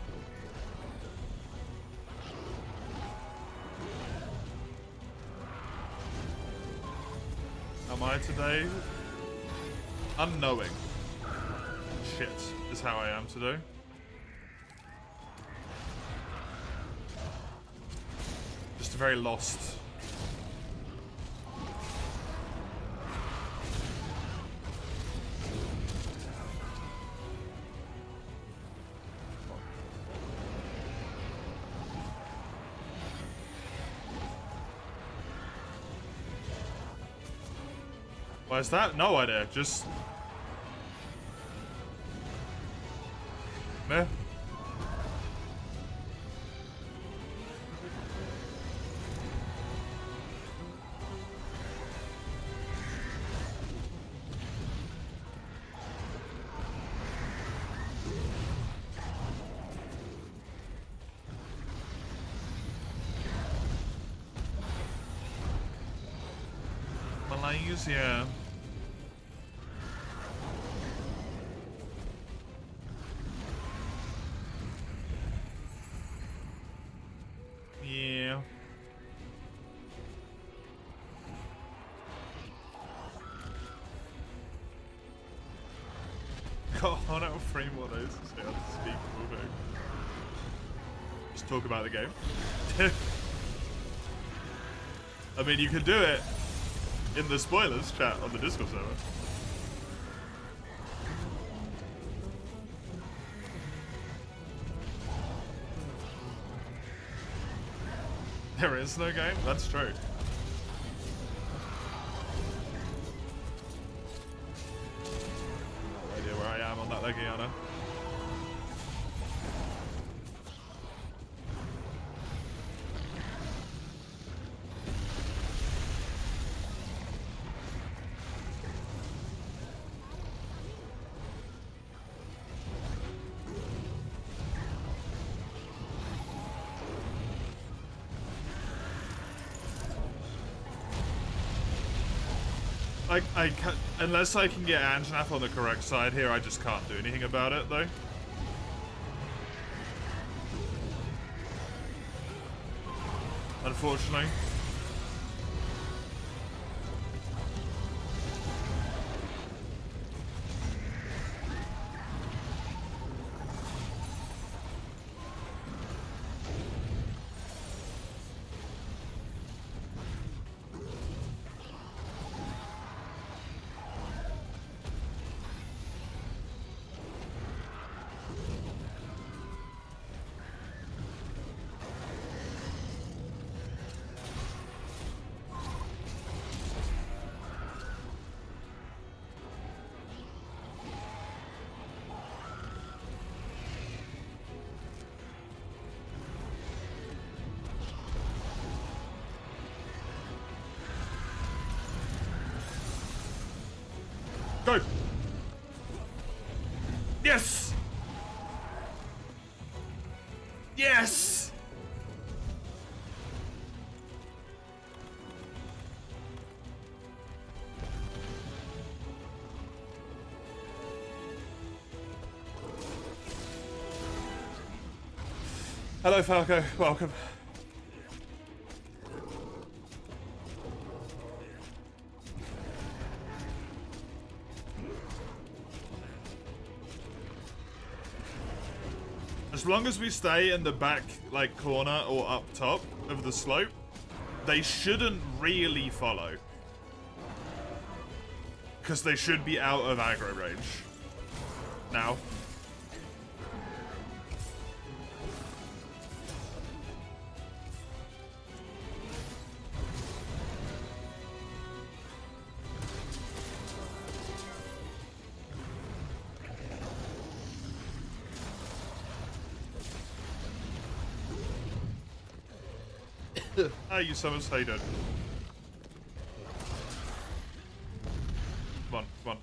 Am I today? Unknowing. Shit, is how I am today. Just very lost. Why is that? No idea. Just... meh. Malaysia. frame one is to say how to speak moving. Just talk about the game. I mean, you can do it in the spoilers chat on the Discord server. There is no game? That's true. No idea where I am on that Legiana. I can't, unless I can get Anjanath on the correct side here, I just can't do anything about it, though. Unfortunately. Go! Yes! Yes! Hello, Falco. Welcome. As long as we stay in the back, like, corner or up top of the slope, they shouldn't really follow. Because they should be out of aggro range. Now. Hey, you summons, how you doing? Come on, come on.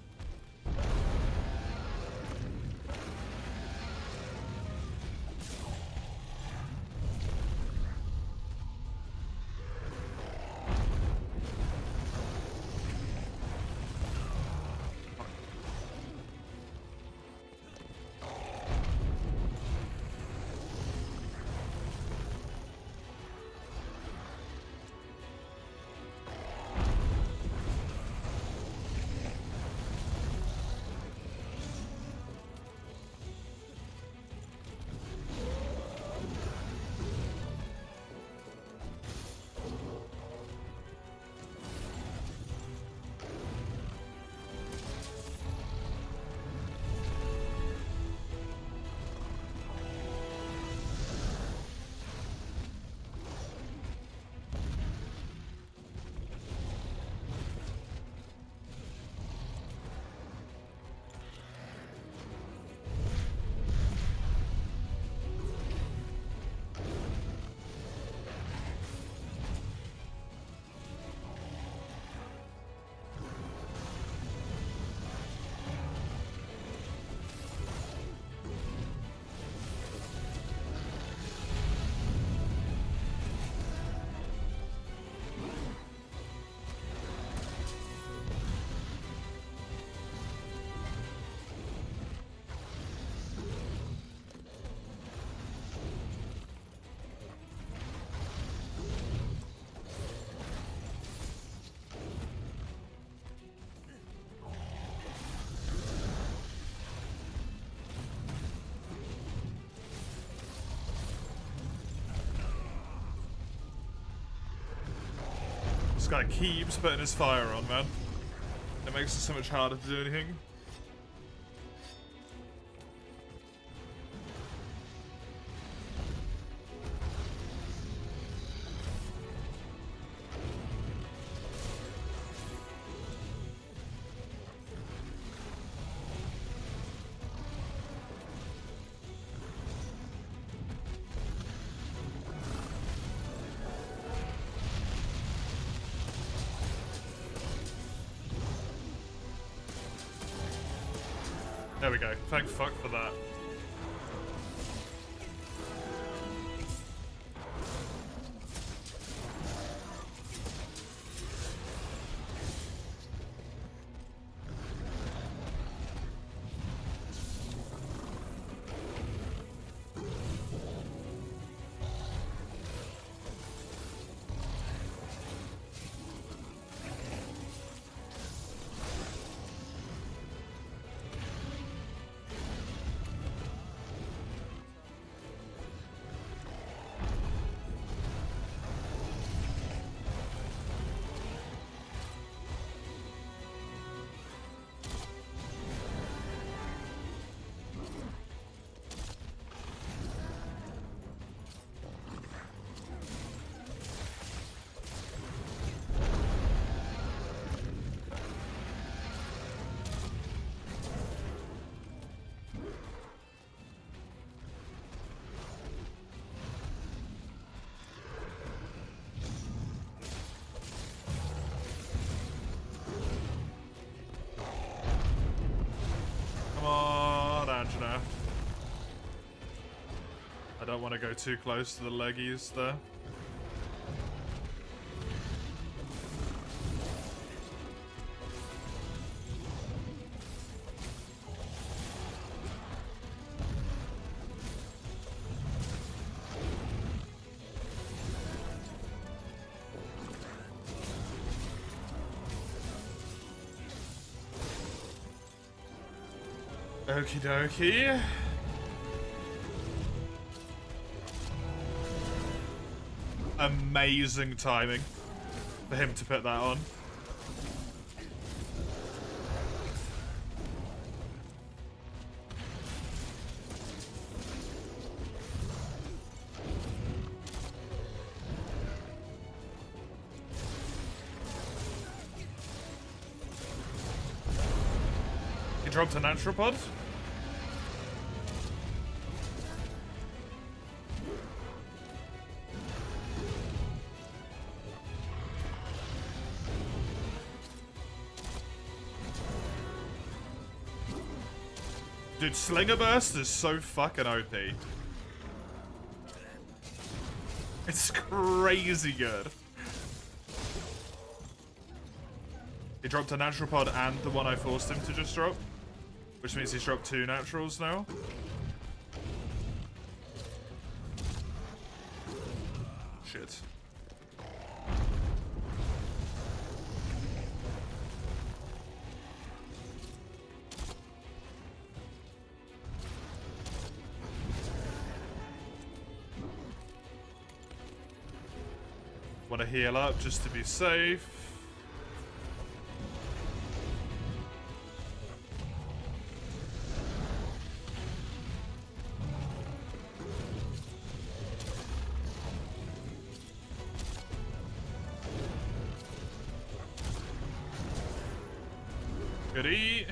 This guy keeps putting his fire on, man. It makes it so much harder to do anything. There we go. Thank fuck for that. I don't want to go too close to the leggies there. Okie dokie. Amazing timing for him to put that on. He dropped an Antropod. Dude, Slinger Burst is so fucking OP. It's crazy good. He dropped a natural pod and the one I forced him to just drop. Which means he's dropped 2 naturals now. Shit. Want to heal up just to be safe. Goodie.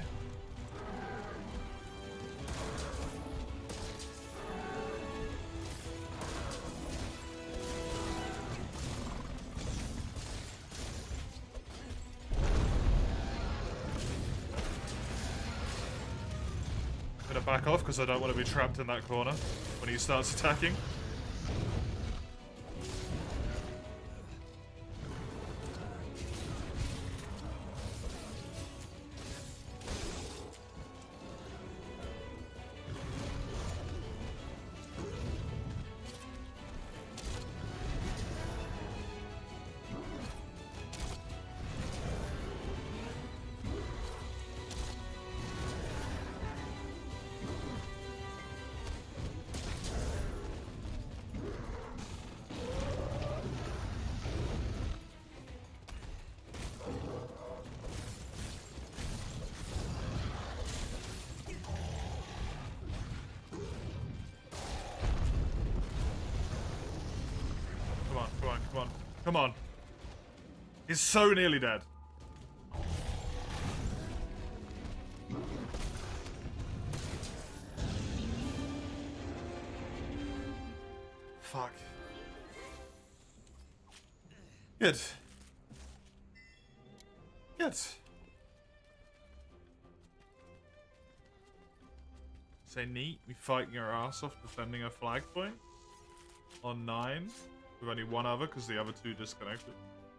Gonna back off because I don't want to be trapped in that corner when he starts attacking. Come on. He's so nearly dead. Fuck. Good. Good. Say neat, we fighting our ass off defending a flag point. On 9. With only one other, because the other 2 disconnected.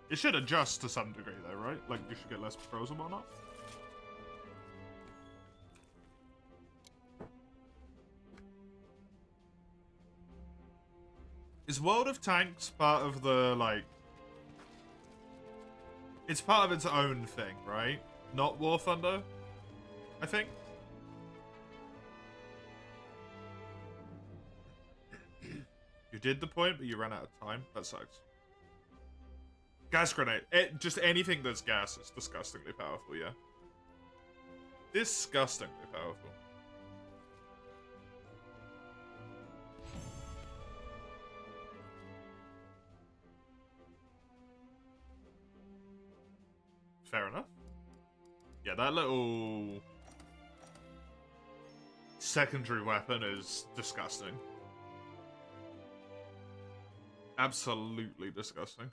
It should adjust to some degree though, right? Like, you should get less patrols and whatnot. Is World of Tanks part of the, like... It's part of its own thing, right? Not War Thunder, I think. You did the point, but you ran out of time. That sucks. Gas grenade. Just anything that's gas is disgustingly powerful, yeah. Disgustingly powerful. Fair enough. Yeah, that little secondary weapon is disgusting. Absolutely disgusting.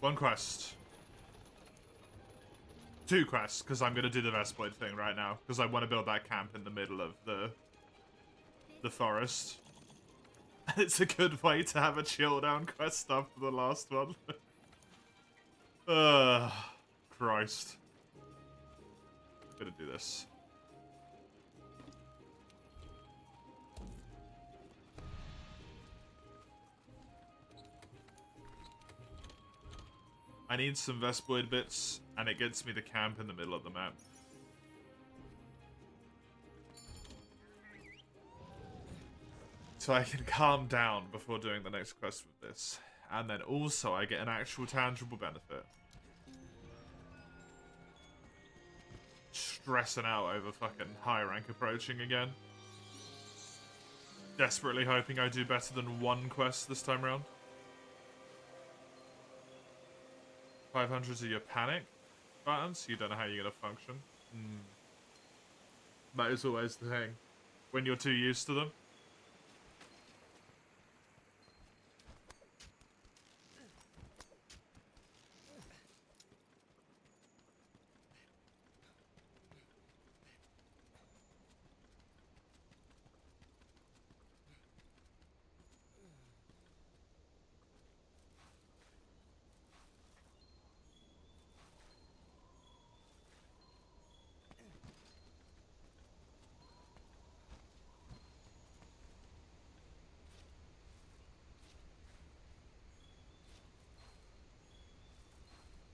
One quest. 2 quests, because I'm going to do the Vespoid thing right now. Because I want to build that camp in the middle of the forest. It's a good way to have a chill down quest after the last one. Christ. I'm going to do this. I need some Vespoid bits, and it gets me the camp in the middle of the map. So I can calm down before doing the next quest with this. And then also I get an actual tangible benefit. Stressing out over fucking high rank approaching again. Desperately hoping I do better than 1 quest this time around. 500s are your panic buttons, so you don't know how you're going to function. That is always the thing. When you're too used to them.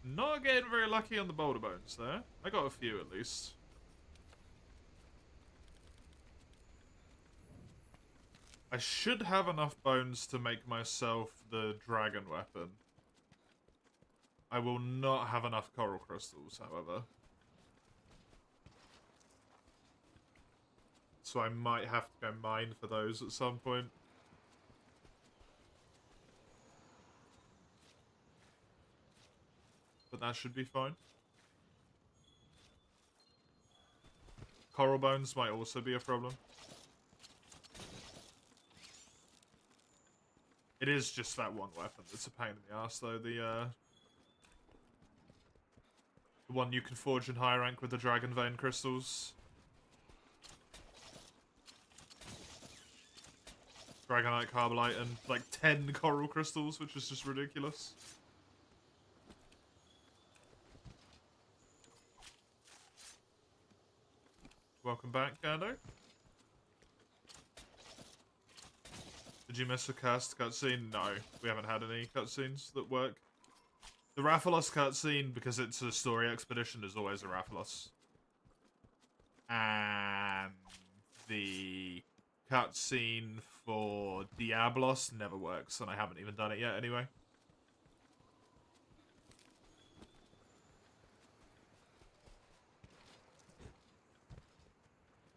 Not getting very lucky on the boulder bones there. I got a few at least. I should have enough bones to make myself the dragon weapon. I will not have enough coral crystals, however. So I might have to go mine for those at some point. But that should be fine. Coral bones might also be a problem. It is just that one weapon that's a pain in the ass, though. The one you can forge in high rank with the dragon vein crystals. Dragonite, Carbolite, and like 10 coral crystals, which is just ridiculous. Welcome back, Gando. Did you miss a cast cutscene? No, we haven't had any cutscenes that work. The Rathalos cutscene, because it's a story expedition, is always a Rathalos. And the cutscene for Diablos never works, and I haven't even done it yet anyway.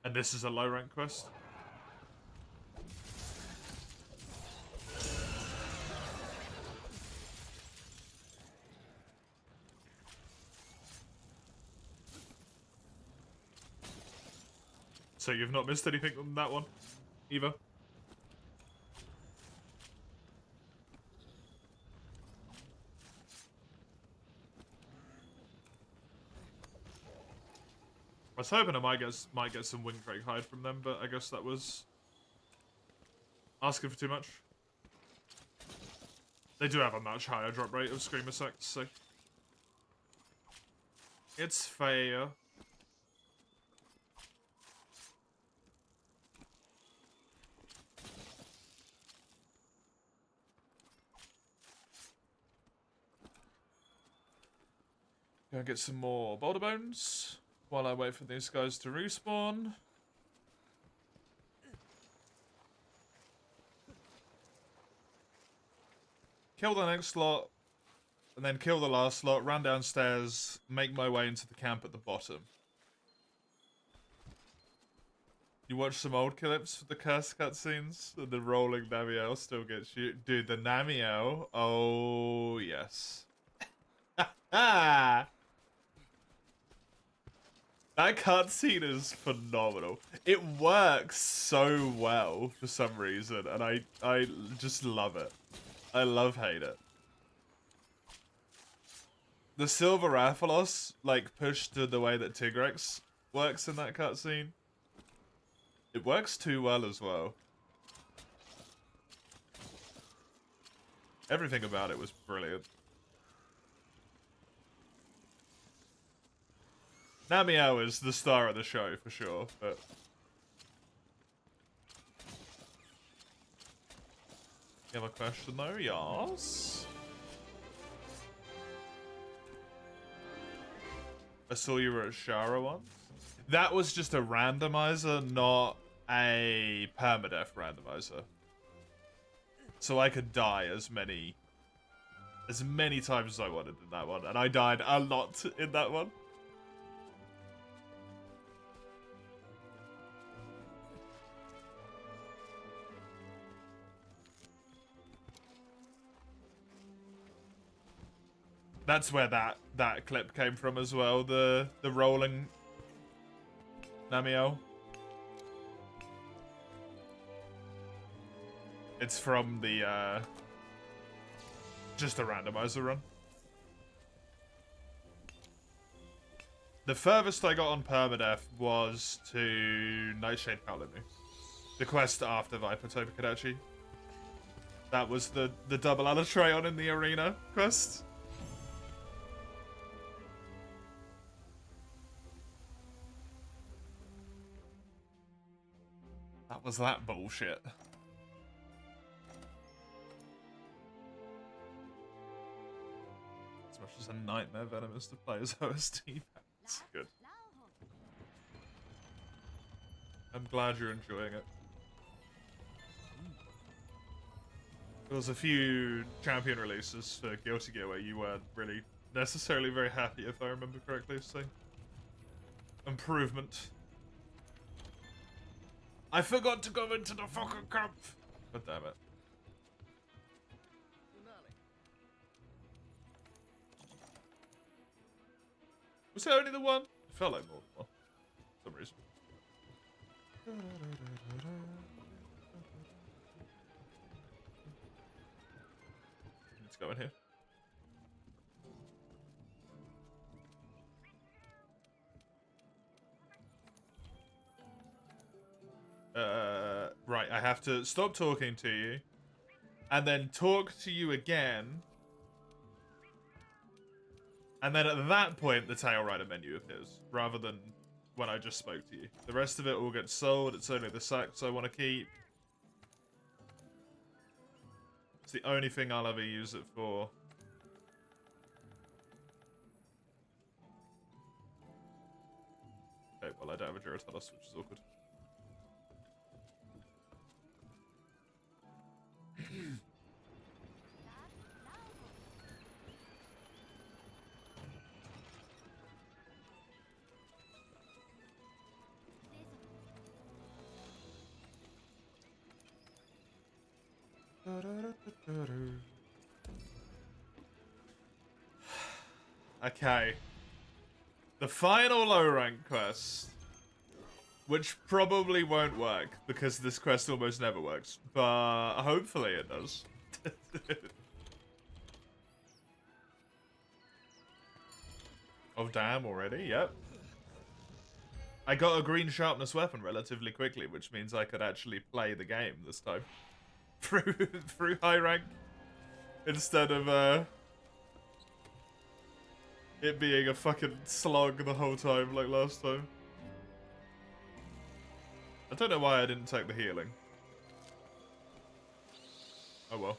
And this is a low rank quest. So you've not missed anything on that one, either? I was hoping I might get some Windcrake hide from them, but I guess that was asking for too much. They do have a much higher drop rate of Screamer Sects, so it's fair. Go get some more boulder bones while I wait for these guys to respawn. Kill the next slot, and then kill the last slot, run downstairs, make my way into the camp at the bottom. You watch some old clips for the curse cutscenes? The rolling Namiel still gets you. Dude, the Namiel, oh yes. Ah! That cutscene is phenomenal. It works so well for some reason, and I just love it. I hate it. The Silver Rathalos, like, pushed to the way that Tigrex works in that cutscene. It works too well as well. Everything about it was brilliant. Namiel is the star of the show, for sure, but... You have a question, though? Yes? I saw you were at Shara once. That was just a randomizer, not a permadeath randomizer. So I could die as many times as I wanted in that one, and I died a lot in that one. That's where that clip came from as well, the rolling Namiel. It's from the just a randomizer run. The furthest I got on permadeath was to Nightshade Paladin. The quest after Viper Tobakadachi. That was the double Alatreon in the arena quest. That was that bullshit. As much as a nightmare Venom is to play as OST, that's good. I'm glad you're enjoying it. There was a few champion releases for Guilty Gear where you weren't really necessarily very happy, if I remember correctly, so... Improvement. I forgot to go into the fucking camp! God damn it. Was there only the one? It felt like more than one. For some reason. Let's go in here. Right, I have to stop talking to you, and then talk to you again, and then at that point the Tail Rider menu appears, rather than when I just spoke to you. The rest of it all gets sold. It's only the sacks I want to keep. It's the only thing I'll ever use it for. Okay, well, I don't have a Giratonis, which is awkward. Okay. The final low rank quest. Which probably won't work, because this quest almost never works. But hopefully it does. Oh, damn, already? Yep. I got a green sharpness weapon relatively quickly, which means I could actually play the game this time. through high rank. Instead of, it being a fucking slog the whole time like last time. I don't know why I didn't take the healing. Oh well.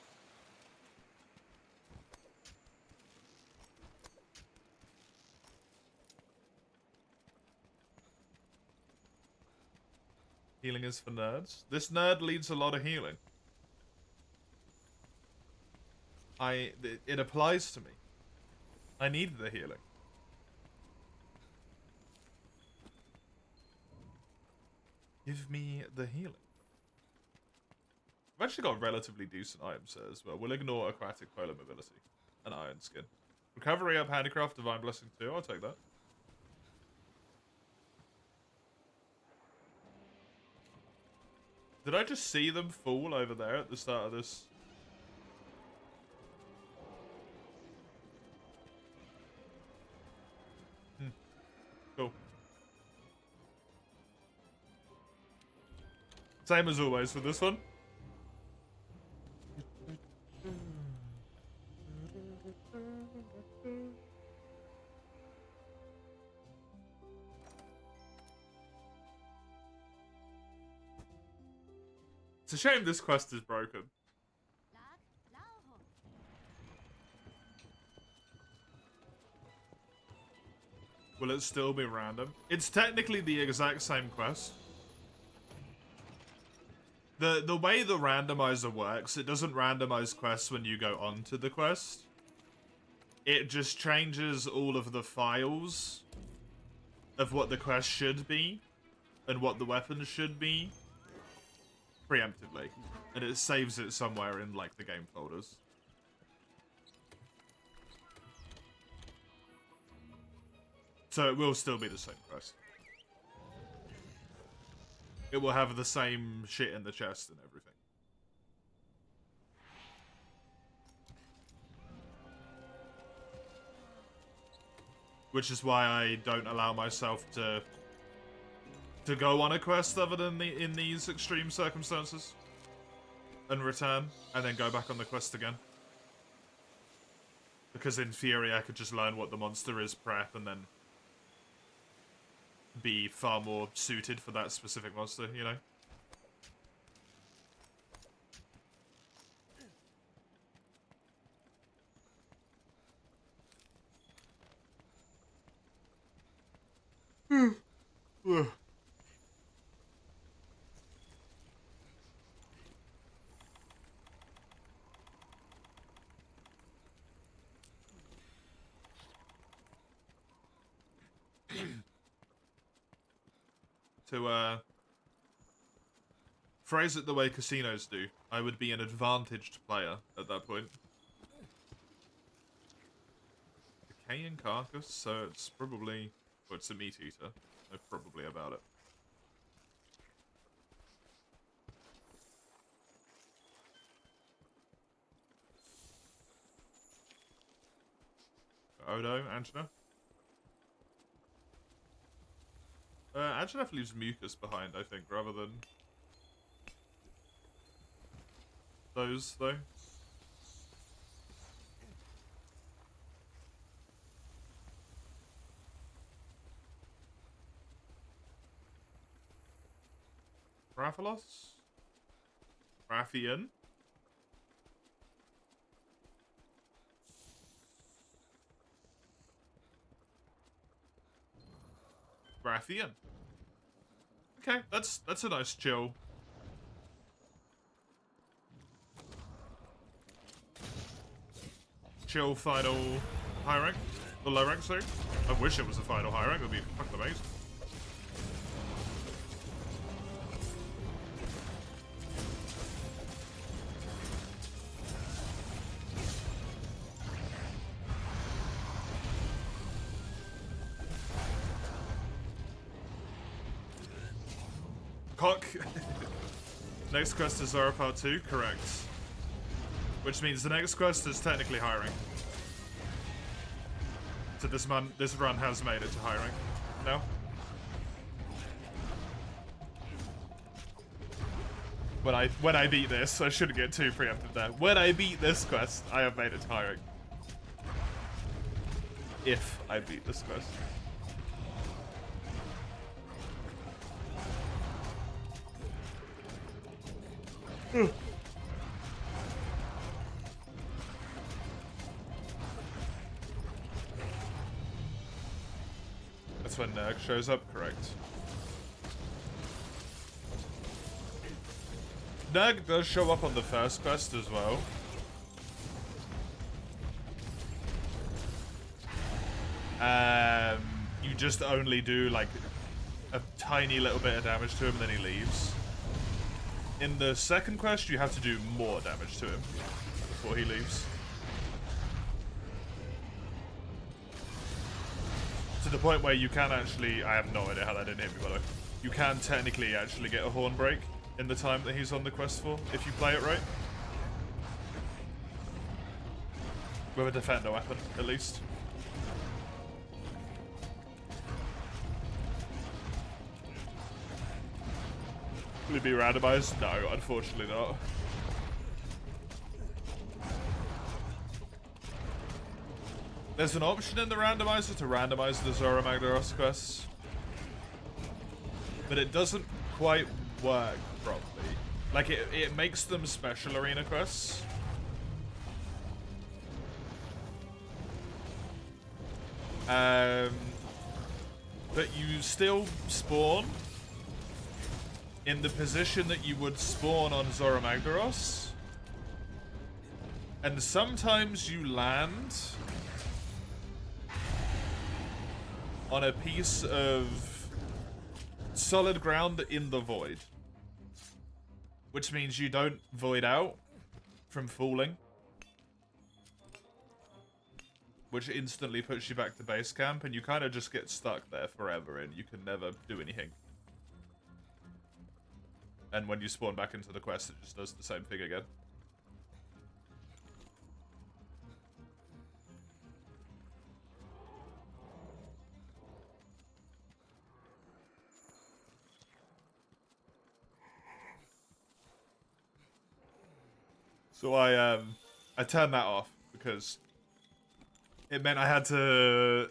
Healing is for nerds. This nerd leads a lot of healing. It applies to me. I need the healing. Give me the healing. I've actually got relatively decent items here as well. We'll ignore aquatic polar mobility and iron skin. Recovery up, handicraft, divine blessing 2. I'll take that. Did I just see them fall over there at the start of this? Cool. Same as always for this one. It's a shame this quest is broken. Will it still be random? It's technically the exact same quest. The way the randomizer works, it doesn't randomize quests when you go onto the quest. It just changes all of the files of what the quest should be and what the weapons should be preemptively. And it saves it somewhere in, like, the game folders. So it will still be the same quest. It will have the same shit in the chest and everything. Which is why I don't allow myself to go on a quest other than in these extreme circumstances. And return, and then go back on the quest again. Because in theory I could just learn what the monster is, prep, and then be far more suited for that specific monster, you know? To, phrase it the way casinos do, I would be an advantaged player at that point. Decaying carcass, so it's probably... Well, it's a meat eater. So probably about it. Odo, Angela? Anjanath leaves mucus behind, I think, rather than those, though. Raphalos? Raphian? Raphian. Okay, that's a nice chill. Chill final high rank. The low rank, sorry. I wish it was a final high rank, it would be fucking amazing. Cock. Next quest is Zora Part 2, correct. Which means the next quest is technically high rank. So this run has made it to high rank. No? When I beat this, I shouldn't get too preemptive there. When I beat this quest, I have made it to high rank. If I beat this quest. That's when Nerg shows up, correct. Nerg does show up on the first quest as well. You just only do like a tiny little bit of damage to him and then he leaves. In the second quest, you have to do more damage to him before he leaves. To the point where you can actually... I have no idea how that didn't hit me, by the way. You can technically actually get a horn break in the time that he's on the quest for, if you play it right. With a defender weapon, at least. Will it be randomized? No, unfortunately not. There's an option in the randomizer to randomize the Zora Magdaros quests, but it doesn't quite work properly. Like, it makes them special arena quests. But you still spawn in the position that you would spawn on Zora Magdaros. And sometimes you land on a piece of solid ground in the void. Which means you don't void out from falling. Which instantly puts you back to base camp, and you kind of just get stuck there forever, and you can never do anything. And when you spawn back into the quest, it just does the same thing again. So I turned that off because it meant I had to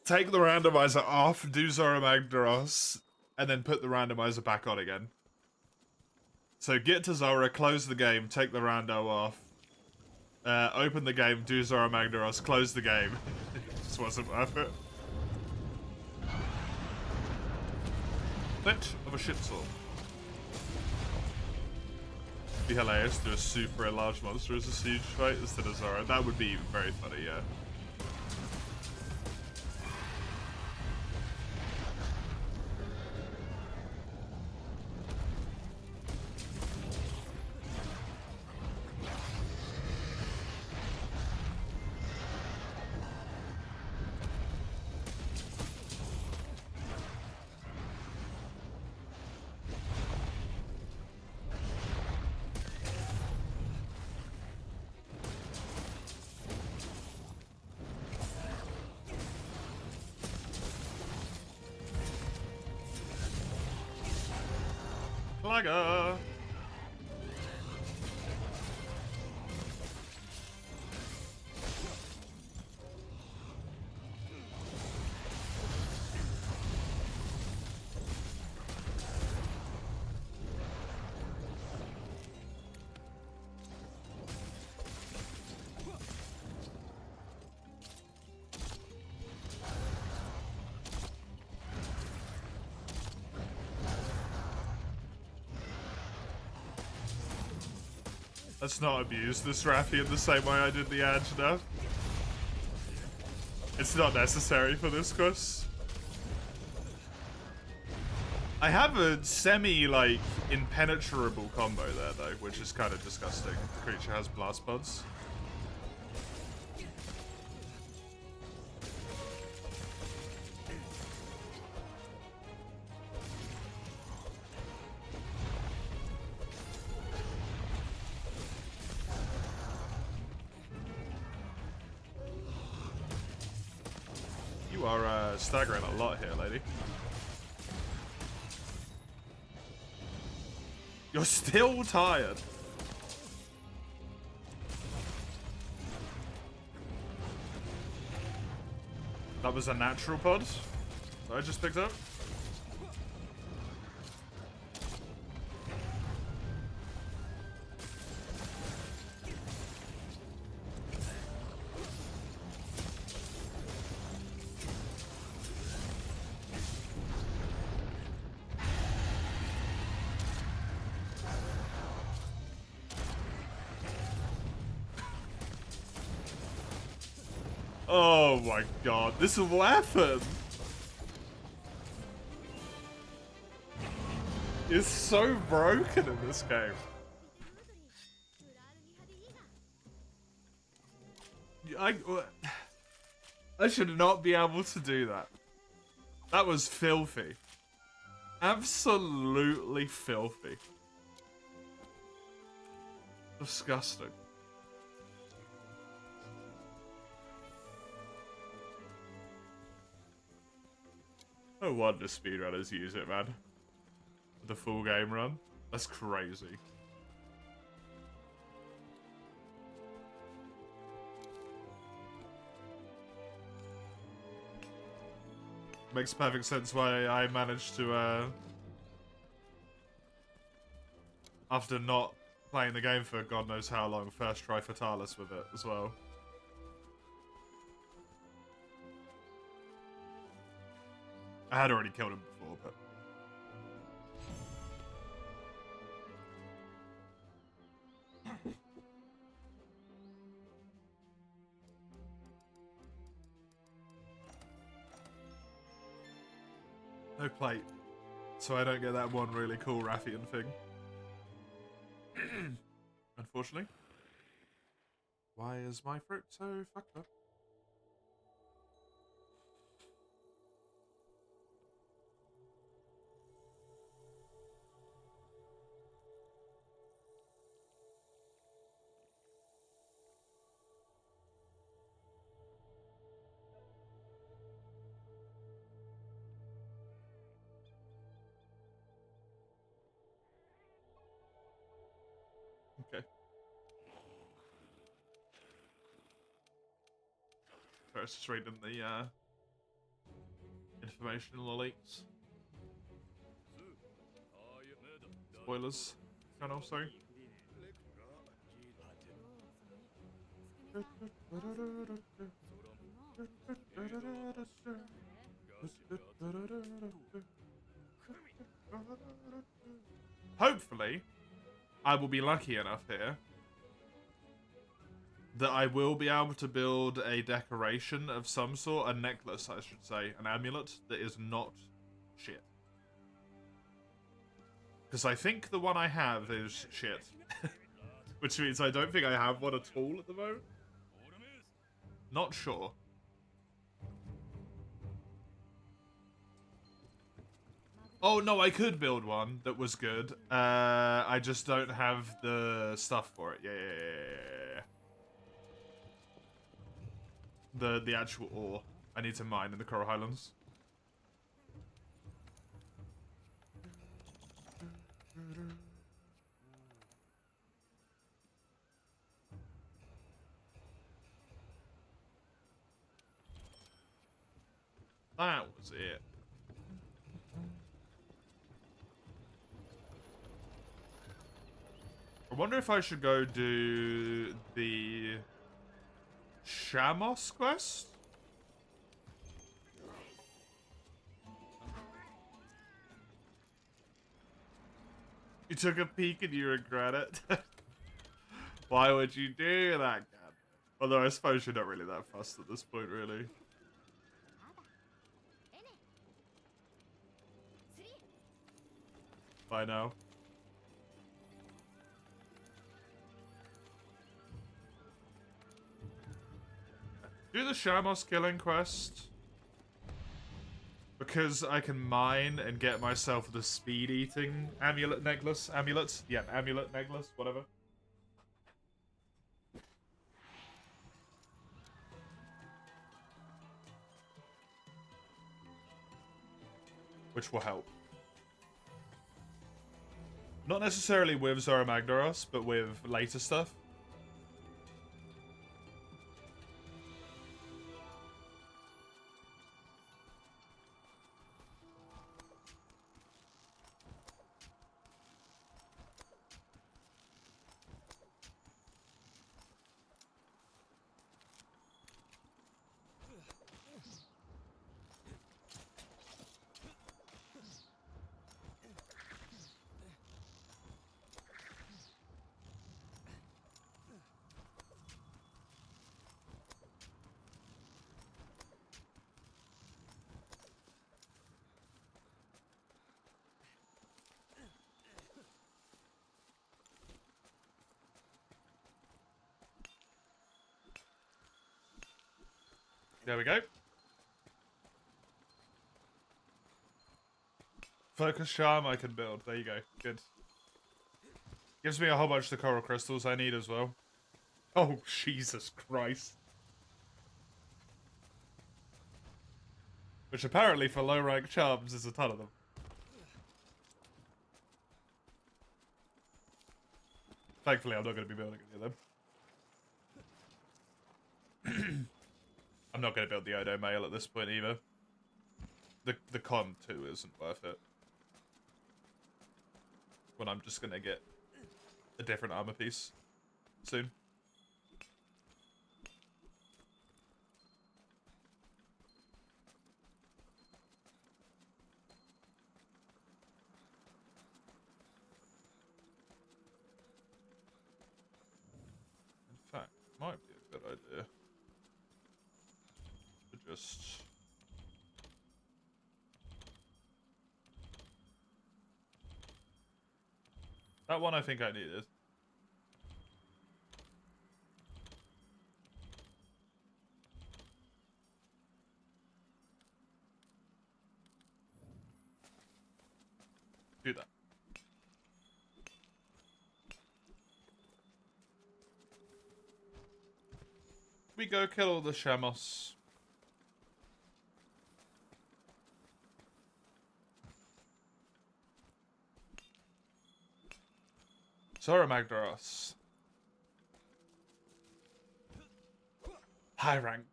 take the randomizer off, do Zora Magdaros, and then put the randomizer back on again. So get to Zora, close the game, take the rando off, open the game, do Zora Magdaros, close the game. It just wasn't worth it. Bit of a shitstorm. Be hilarious to do a super large monster as a siege fight instead of Zora. That would be very funny, yeah. Flagger! Let's not abuse this Raffi in the same way I did the Anjanath. It's not necessary for this quest. I have a semi, impenetrable combo there, though, which is kind of disgusting. The creature has blast buds. You are staggering a lot here, lady. You're still tired. That was a natural pod that I just picked up. Oh my god, this weapon is so broken in this game. I should not be able to do that. That was filthy. Absolutely filthy. Disgusting. No wonder speedrunners use it, man. The full game run. That's crazy. Makes perfect sense why I managed to, after not playing the game for God knows how long, first try Fatalis with it as well. I had already killed him before, but... No plate. So I don't get that one really cool Raffian thing. Unfortunately. Why is my fruit so fucked up? Okay. First, just reading the informational leaks. Spoilers. Channel, sorry. Hopefully, I will be lucky enough here that I will be able to build a decoration of some sort, a necklace, I should say, an amulet that is not shit. Because I think the one I have is shit. Which means I don't think I have one at all at the moment. Not sure. Oh, no, I could build one that was good. I just don't have the stuff for it. Yeah. The actual ore. I need to mine in the Coral Highlands. That was it. I wonder if I should go do the Shamos quest? You took a peek and you regret it? Why would you do that, Gab? Although I suppose you're not really that fussed at this point, really. By now. Do the Shamos killing quest. Because I can mine and get myself the speed eating amulet necklace. Amulet? Yeah, amulet necklace, whatever. Which will help. Not necessarily with Zora Magdaros, but with later stuff. There we go. Focus charm I can build. There you go. Good. Gives me a whole bunch of the coral crystals I need as well. Oh, Jesus Christ. Which apparently for low rank charms is a ton of them. Thankfully I'm not going to be building any of them. I'm not going to build the Odo Mail at this point either. The con 2 isn't worth it. When I'm just going to get a different armor piece soon. In fact, it might be a good idea to just... That one I think I needed. Do that. We go kill all the Shamos. Zora Magdaros. High rank.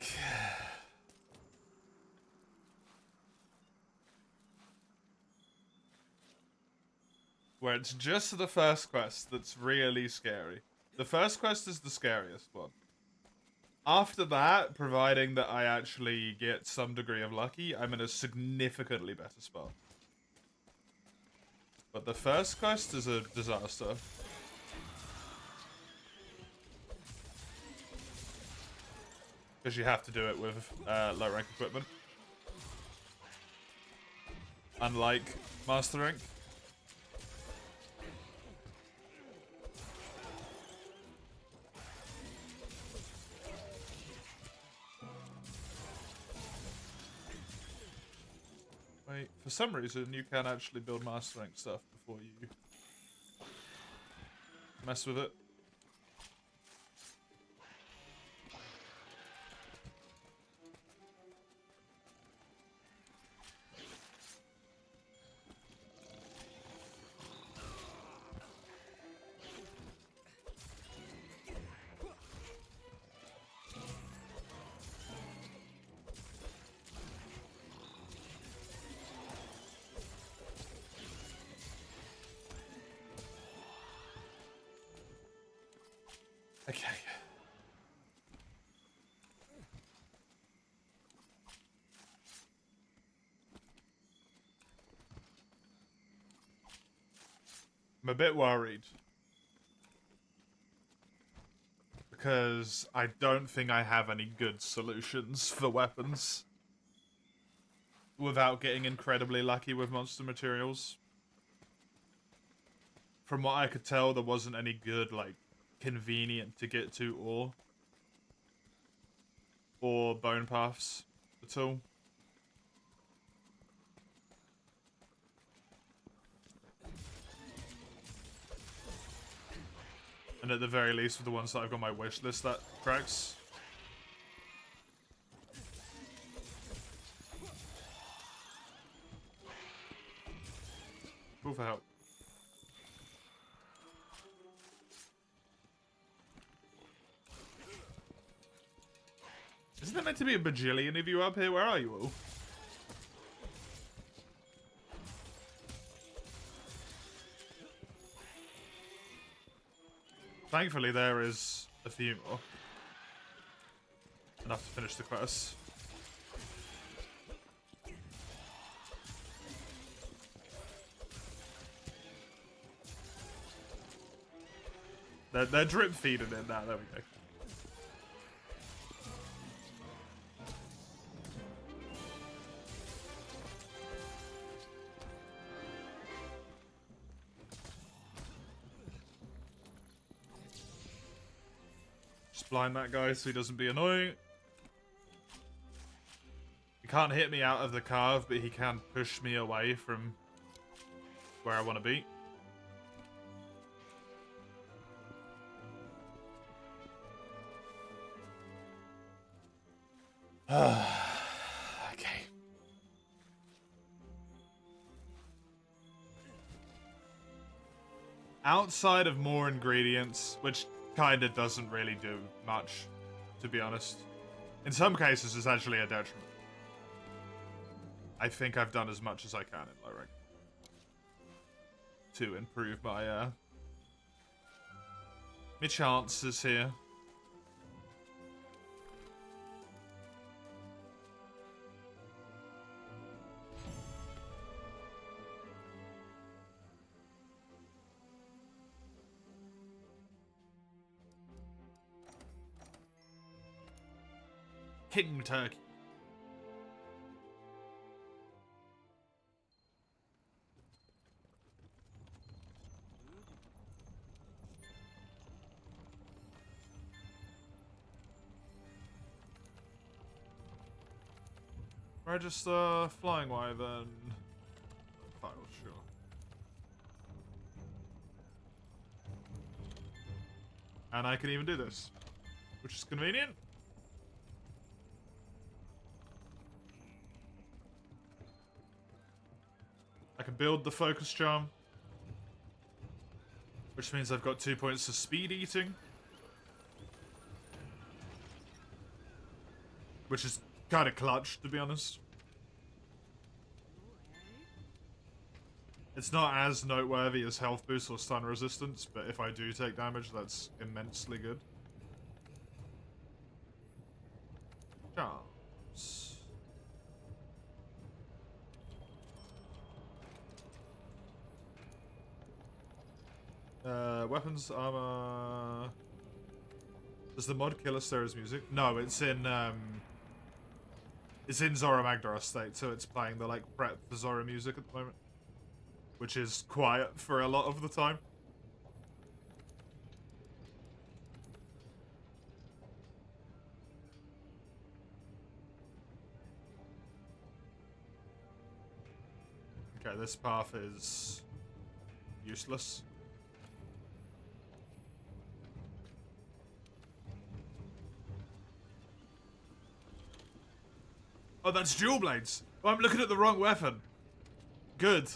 Where it's just the first quest that's really scary. The first quest is the scariest one. After that, providing that I actually get some degree of lucky, I'm in a significantly better spot. But the first quest is a disaster. Because you have to do it with low rank equipment. Unlike Master Rank. Wait, for some reason you can actually build Master Rank stuff before you mess with it. Okay. I'm a bit worried. Because I don't think I have any good solutions for weapons. Without getting incredibly lucky with monster materials. From what I could tell, there wasn't any good, like, convenient to get to or bone paths at all. And at the very least, with the ones that I've got on my wish list, that tracks. Cool for help. Isn't there meant to be a bajillion of you up here? Where are you all? Thankfully, there is a few more. Enough to finish the quest. They're drip feeding it now. There we go. Just blind that guy so he doesn't be annoying. He can't hit me out of the carve, but he can push me away from where I want to be. Okay. Outside of more ingredients, which kind of doesn't really do much, to be honest. In some cases, it's actually a detriment. I think I've done as much as I can in low rank to improve my chances here. King Turkey. Register flying wyvern. File, sure. And I can even do this, which is convenient. I can build the focus charm, which means I've got 2 points of speed eating, which is kind of clutch, to be honest. It's not as noteworthy as health boost or stun resistance, but if I do take damage, that's immensely good. Charms. Weapons, armor. Does the mod kill Asteria's music? No, it's in Zora Magdaros state, so it's playing the like prep for Zora music at the moment, which is quiet for a lot of the time. Okay, this path is useless. Oh, that's dual blades. Oh, I'm looking at the wrong weapon. Good.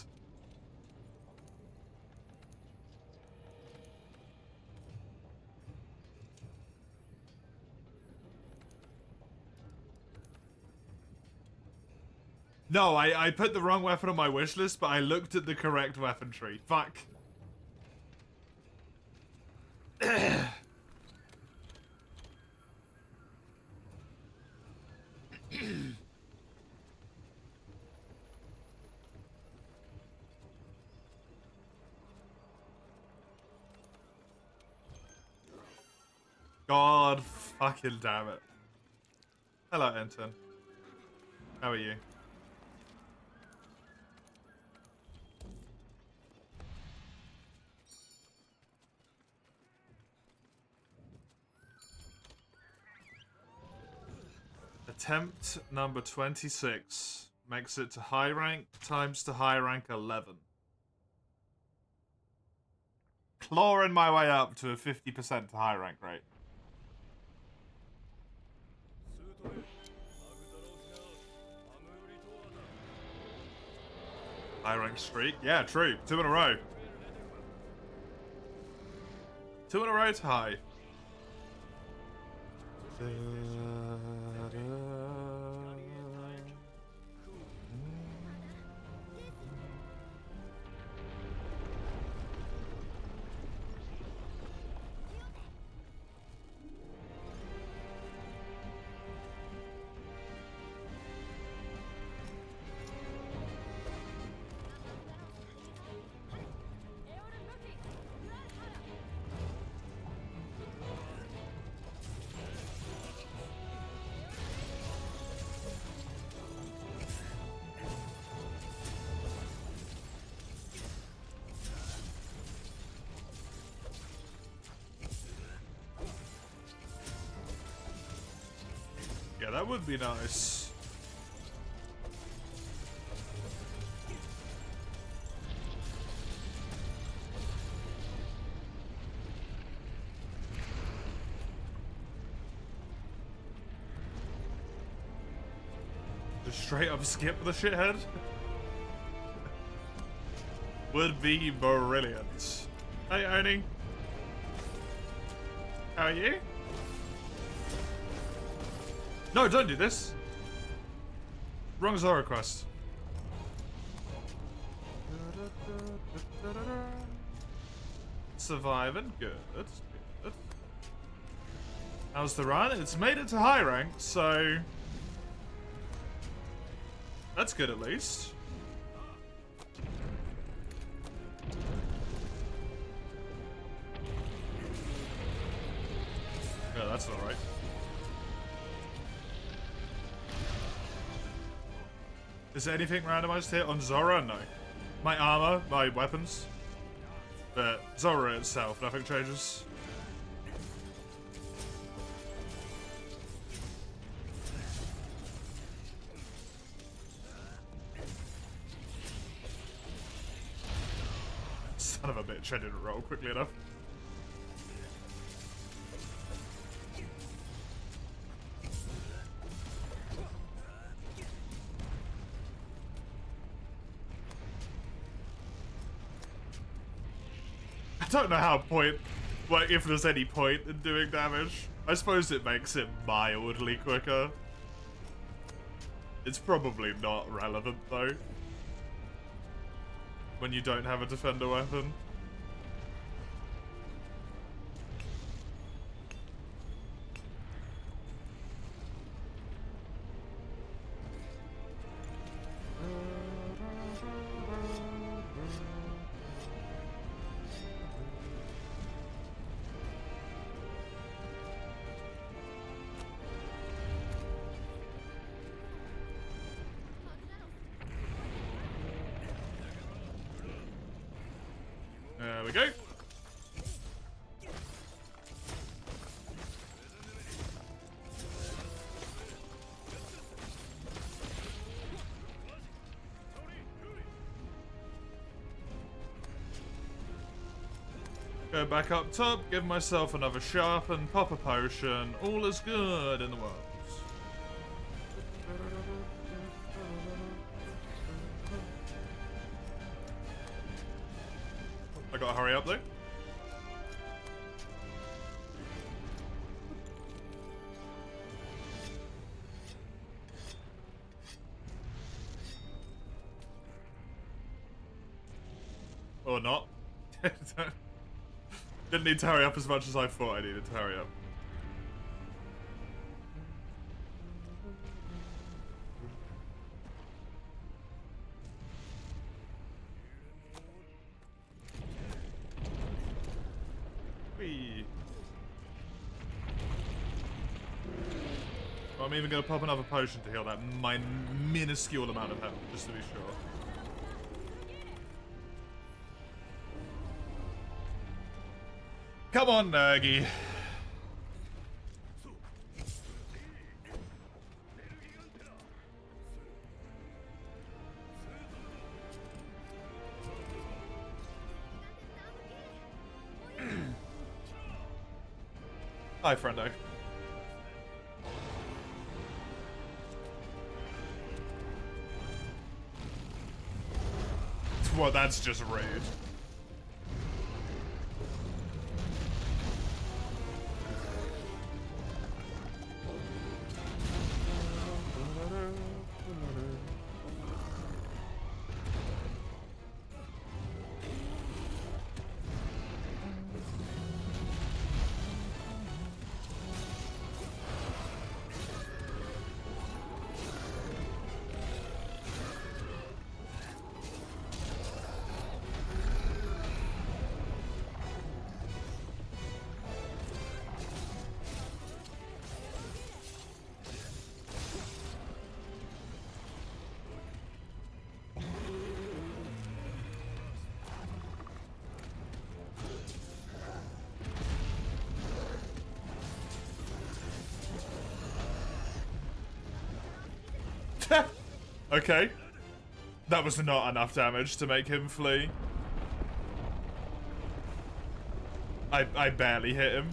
No, I put the wrong weapon on my wish list, but I looked at the correct weapon tree. Fuck. God fucking damn it. Hello, Anton. How are you? Attempt number 26 makes it to high rank times to high rank 11. Clawing my way up to a 50% to high rank rate. High rank streak? Yeah, true. 2 in a row. 2 in a row to high. Yeah, that would be nice. Just straight up skip the shithead? Would be brilliant. Hey, Oni. How are you? No, don't do this. Wrong Zora quest. Surviving, good. Good. How's the run? It's made it to high rank, so that's good at least. Yeah, that's not right. Is there anything randomized here on Zora? No. My armor, my weapons. But Zora itself, nothing changes. Son of a bitch, I didn't roll quickly enough. I don't know how if there's any point in doing damage. I suppose it makes it mildly quicker. It's probably not relevant though. When you don't have a defender weapon. There we go. Go back up top, give myself another sharpen, pop a potion. All is good in the world. I gotta hurry up though. Or not. Didn't need to hurry up as much as I thought I needed to hurry up. Whee. I'm even gonna pop another potion to heal that minuscule amount of health, just to be sure. Come on, Nergy. Hi, friendo. Well, that's just rude. Okay. That was not enough damage to make him flee. I barely hit him.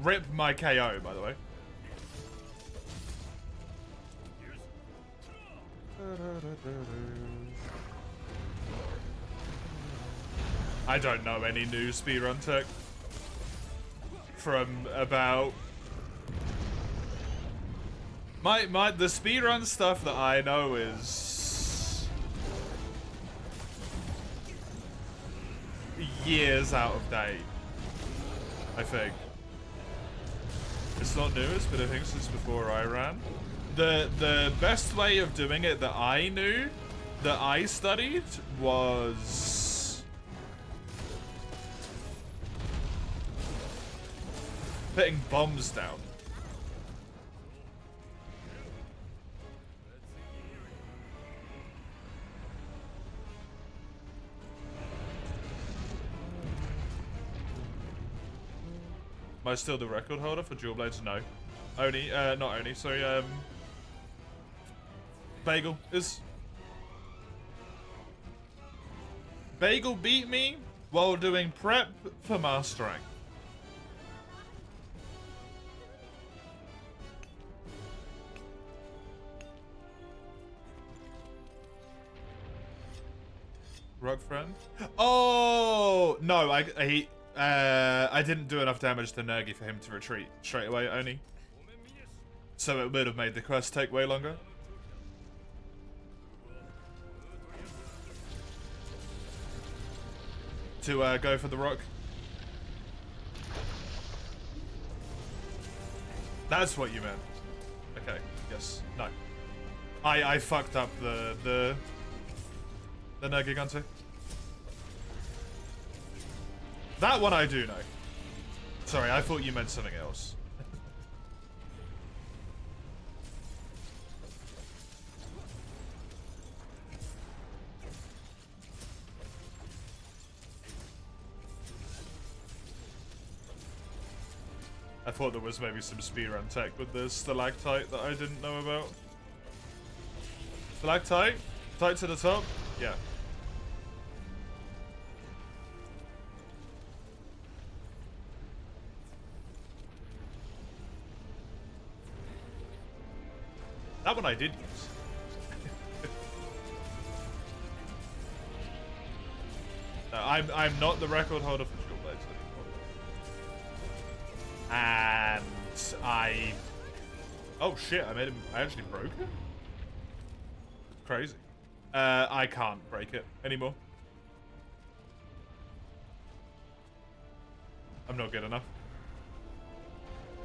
Rip my KO, by the way. I don't know any new speedrun tech from about the speedrun stuff that I know is years out of date, I think. It's not new, it's been a thing since before I ran. The best way of doing it that I knew, that I studied, was putting bombs down. Am I still the record holder for dual blades? No. Oni, not Oni, sorry, Bagel is. Bagel beat me while doing prep for mastering. Rug friend? Oh no! I didn't do enough damage to Nergy for him to retreat straight away, Oni. So it would have made the quest take way longer. To go for the rock. That's what you meant. Okay. Yes. No. I fucked up the Nergy Gunter. That one I do know. Sorry, I thought you meant something else. I thought there was maybe some speedrun tech with the stalactite that I didn't know about. Stalactite? Tight to the top? Yeah. That one I did use. No, I'm not the record holder for dual blades anymore. And I... Oh shit, I actually broke it? Crazy. I can't break it anymore. I'm not good enough.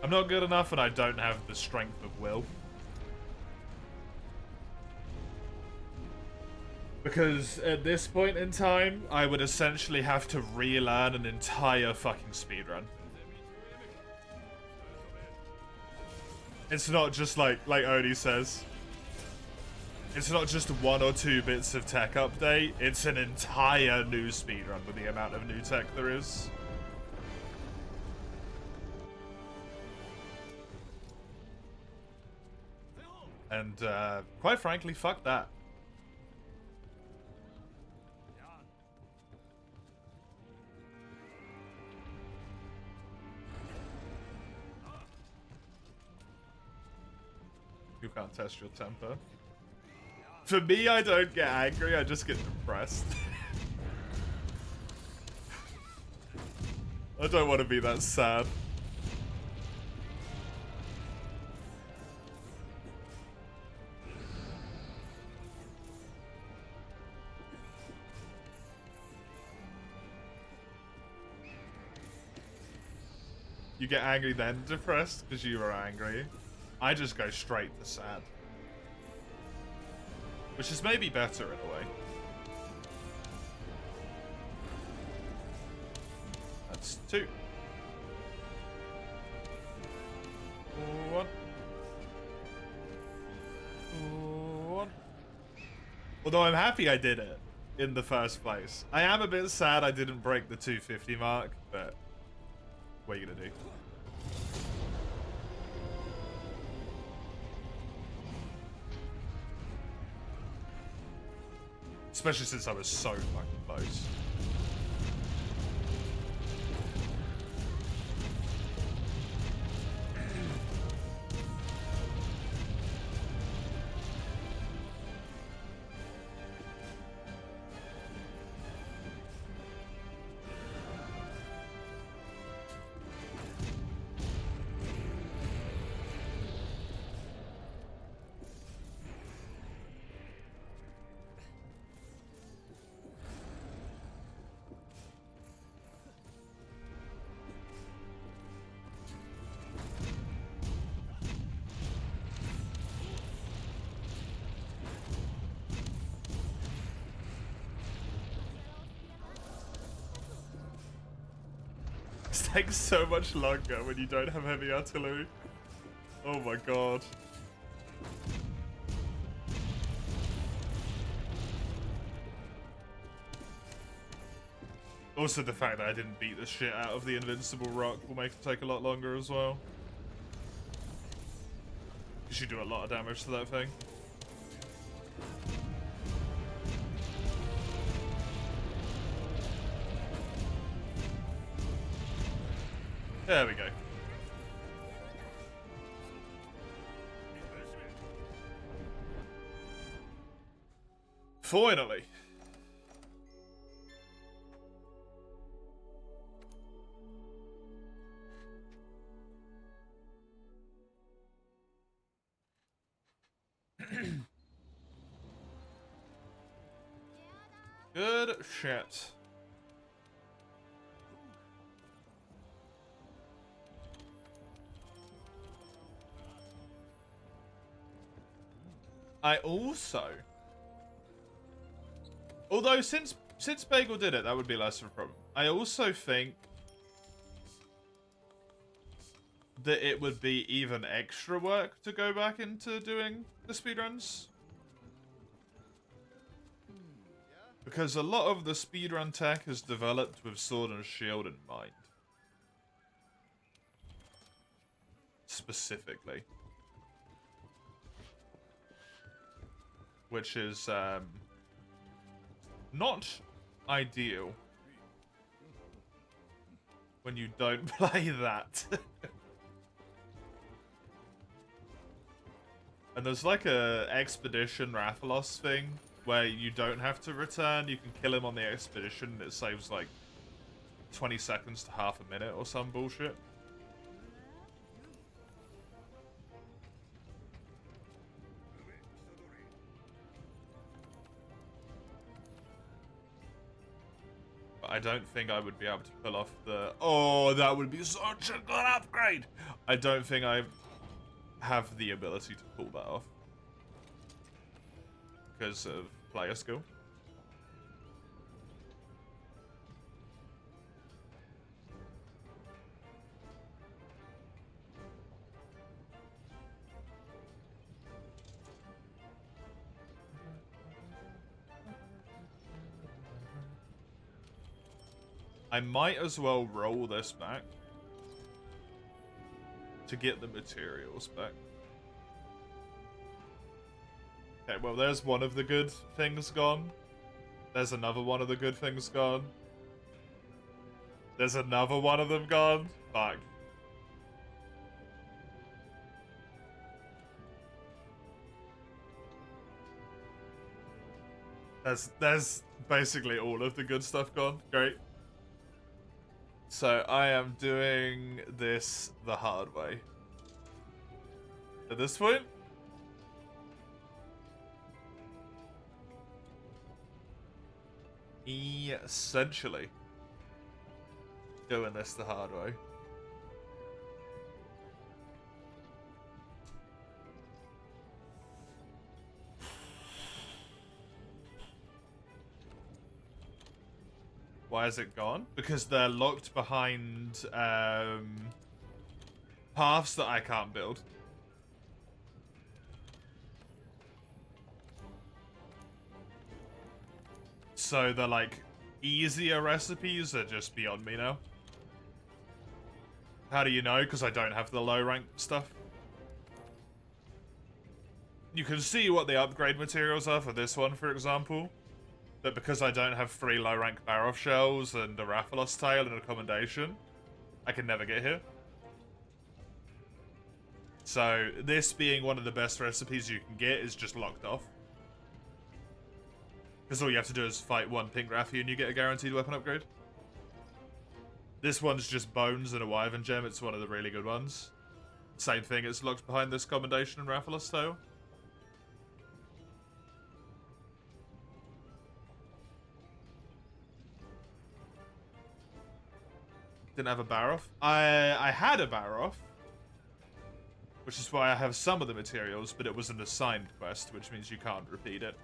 I'm not good enough and I don't have the strength of will. Because at this point in time, I would essentially have to relearn an entire fucking speedrun. It's not just like Odie says. It's not just 1 or 2 bits of tech update, it's an entire new speedrun with the amount of new tech there is. And, quite frankly, fuck that. You can't test your temper. For me, I don't get angry, I just get depressed. I don't want to be that sad. You get angry then depressed because you were angry. I just go straight to sad. Which is maybe better in a way. That's 2. 1. 1. Although I'm happy I did it in the first place. I am a bit sad I didn't break the 250 mark, but what are you gonna do? Especially since I was so fucking close. It takes so much longer when you don't have heavy artillery. Oh my god. Also the fact that I didn't beat the shit out of the invincible rock will make it take a lot longer as well. Because you do a lot of damage to that thing. There we go. Finally. Good shit. I also, although since Bagel did it, that would be less of a problem. I also think that it would be even extra work to go back into doing the speedruns. Because a lot of the speedrun tech is developed with Sword and Shield in mind. Specifically. Which is, not ideal when you don't play that. And there's like a Expedition Rathalos thing where you don't have to return, you can kill him on the expedition and it saves like 20 seconds to half a minute or some bullshit. But I don't think I would be able to pull off the... Oh, that would be such a good upgrade! I don't think I have the ability to pull that off. Because of player skill. I might as well roll this back to get the materials back. Okay, well, there's one of the good things gone. There's another one of the good things gone. There's another one of them gone. Fuck. There's basically all of the good stuff gone. Great. So I am doing this the hard way. At this point, essentially doing this the hard way. Why is it gone? Because they're locked behind paths that I can't build. So the like easier recipes are just beyond me now. How do you know? Because I don't have the low rank stuff. You can see what the upgrade materials are for this one, for example. But because I don't have 3 low rank Baroth shells and a Rathalos tail and a commendation, I can never get here. So this being one of the best recipes you can get is just locked off. Because all you have to do is fight 1 pink Raffi and you get a guaranteed weapon upgrade. This one's just bones and a wyvern gem. It's one of the really good ones. Same thing, it's locked behind this commendation and Rathalos tail. Didn't have a Baroth. I had a Baroth, which is why I have some of the materials, but it was an assigned quest, which means you can't repeat it.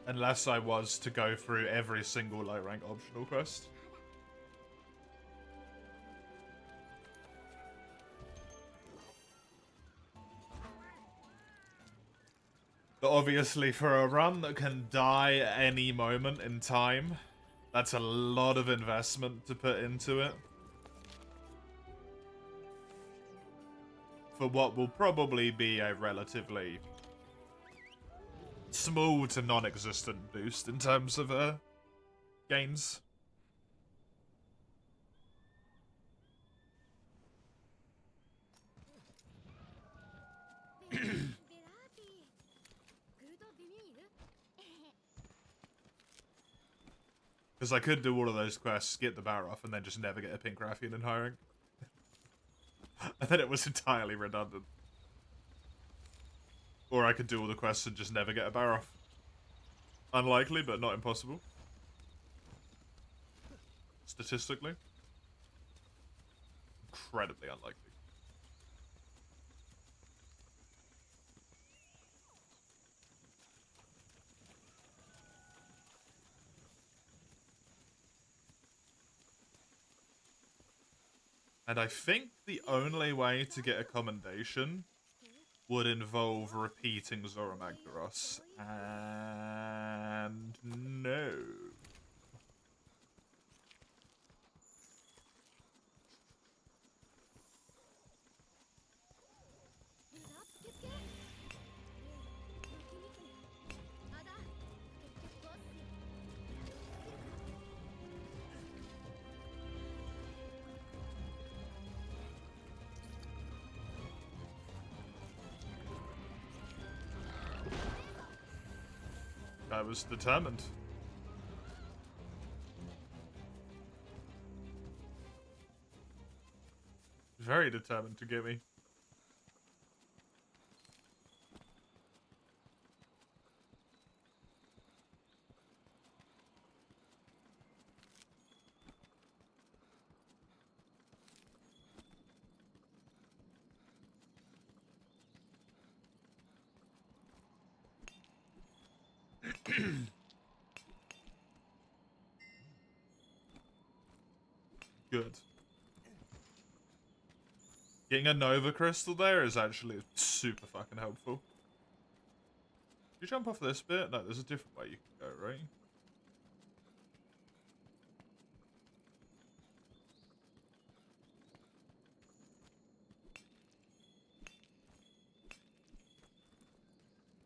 Unless I was to go through every single low rank optional quest. But obviously for a run that can die at any moment in time, that's a lot of investment to put into it. For what will probably be a relatively small to non-existent boost in terms of gains. Because I could do all of those quests, get the Baroth, and then just never get a pink Rathian in high rank. And then it was entirely redundant. Or I could do all the quests and just never get a Baroth. Unlikely, but not impossible. Statistically. Incredibly unlikely. And I think the only way to get a commendation would involve repeating Zora Magdaros. And no. I was determined. Very determined to get me. good. Getting a Nova Crystal there is actually super fucking helpful. Did you jump off this bit? No, there's a different way you can go, right?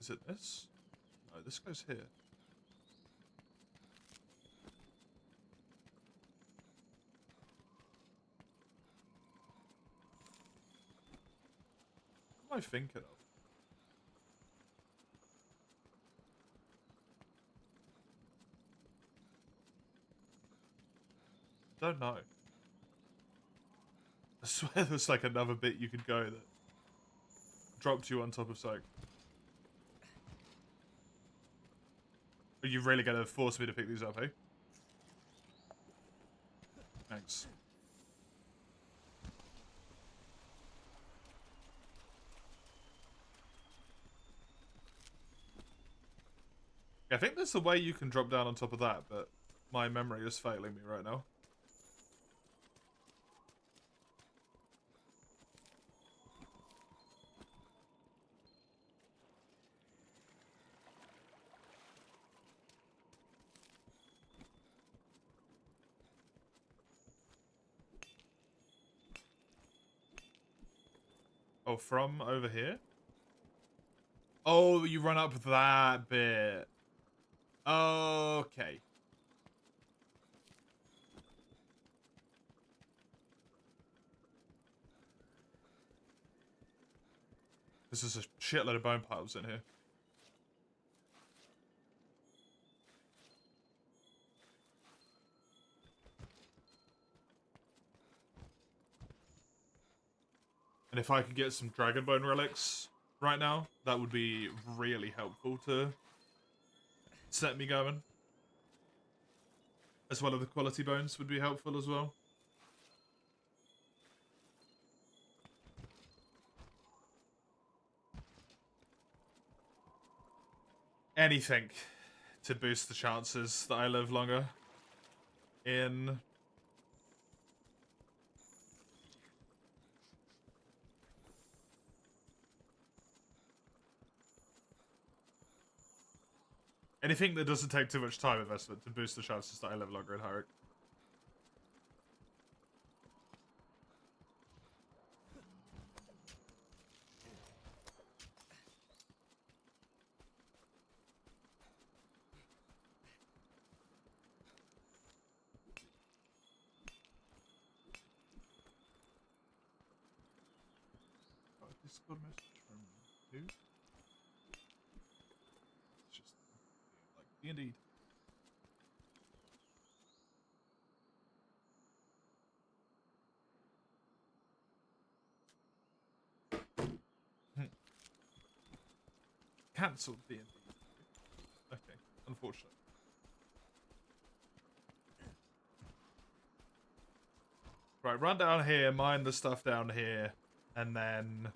Is it this? No, this goes here. What am I thinking of? Don't know. I swear there's like another bit you could go that dropped you on top of something. Are you really gonna force me to pick these up, hey? Thanks. I think there's a way you can drop down on top of that, but my memory is failing me right now. Oh, from over here? Oh, you run up that bit. Okay. This is a shitload of bone piles in here. And if I could get some dragon bone relics right now, that would be really helpful to set me going. As well as the quality bones would be helpful as well. Anything to boost the chances that I live longer in anything that doesn't take too much time investment to boost the chances that I live longer in Hyric. Got a Discord message from who? It's just like indeed. Cancelled D&D. Okay, unfortunate. Right, run down here, mine the stuff down here, and then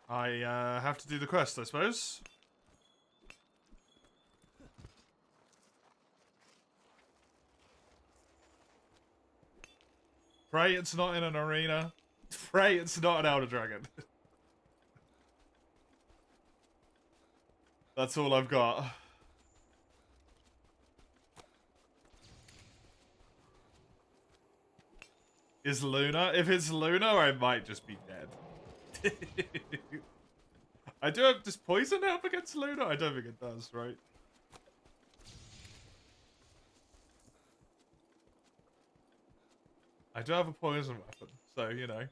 I have to do the quest, I suppose. Pray it's not in an arena. Pray it's not an Elder Dragon. That's all I've got. Is Luna? If it's Luna, I might just be dead. I do have... Does poison help against Luna? I don't think it does, right? I do have a poison weapon, so, you know.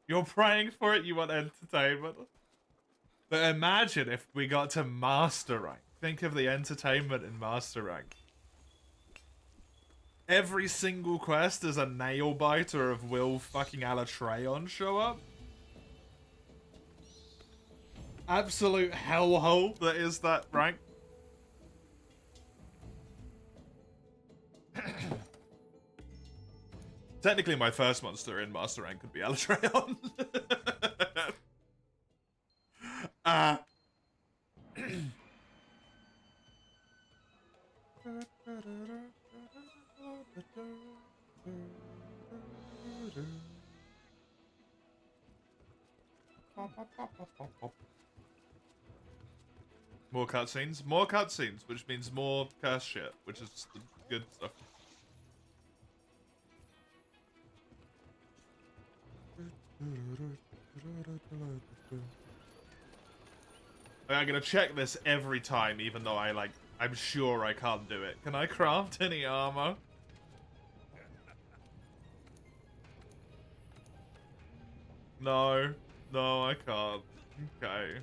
You're praying for it, you want entertainment. But imagine if we got to Master Rank. Think of the entertainment in Master Rank. Every single quest is a nail biter of will fucking Alatreon show up. Absolute hellhole that is that rank. Technically, my first monster in Master Rank could be Alatreon. More cutscenes? More cutscenes, which means more curse shit, which is the good stuff. I'm gonna check this every time, even though I'm sure I can't do it. Can I craft any armor? No. No, I can't. Okay.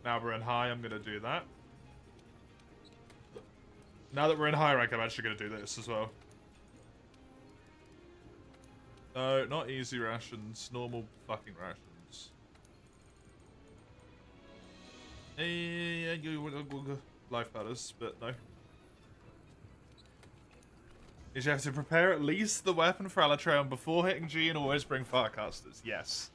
Now we're in high, I'm gonna do that. Now that we're in high rank, I'm actually gonna do this as well. No, not easy rations. Normal fucking rations. Life matters, but no. Is you have to prepare at least the weapon for Alatreon before hitting G and always bring Farcasters. Yes.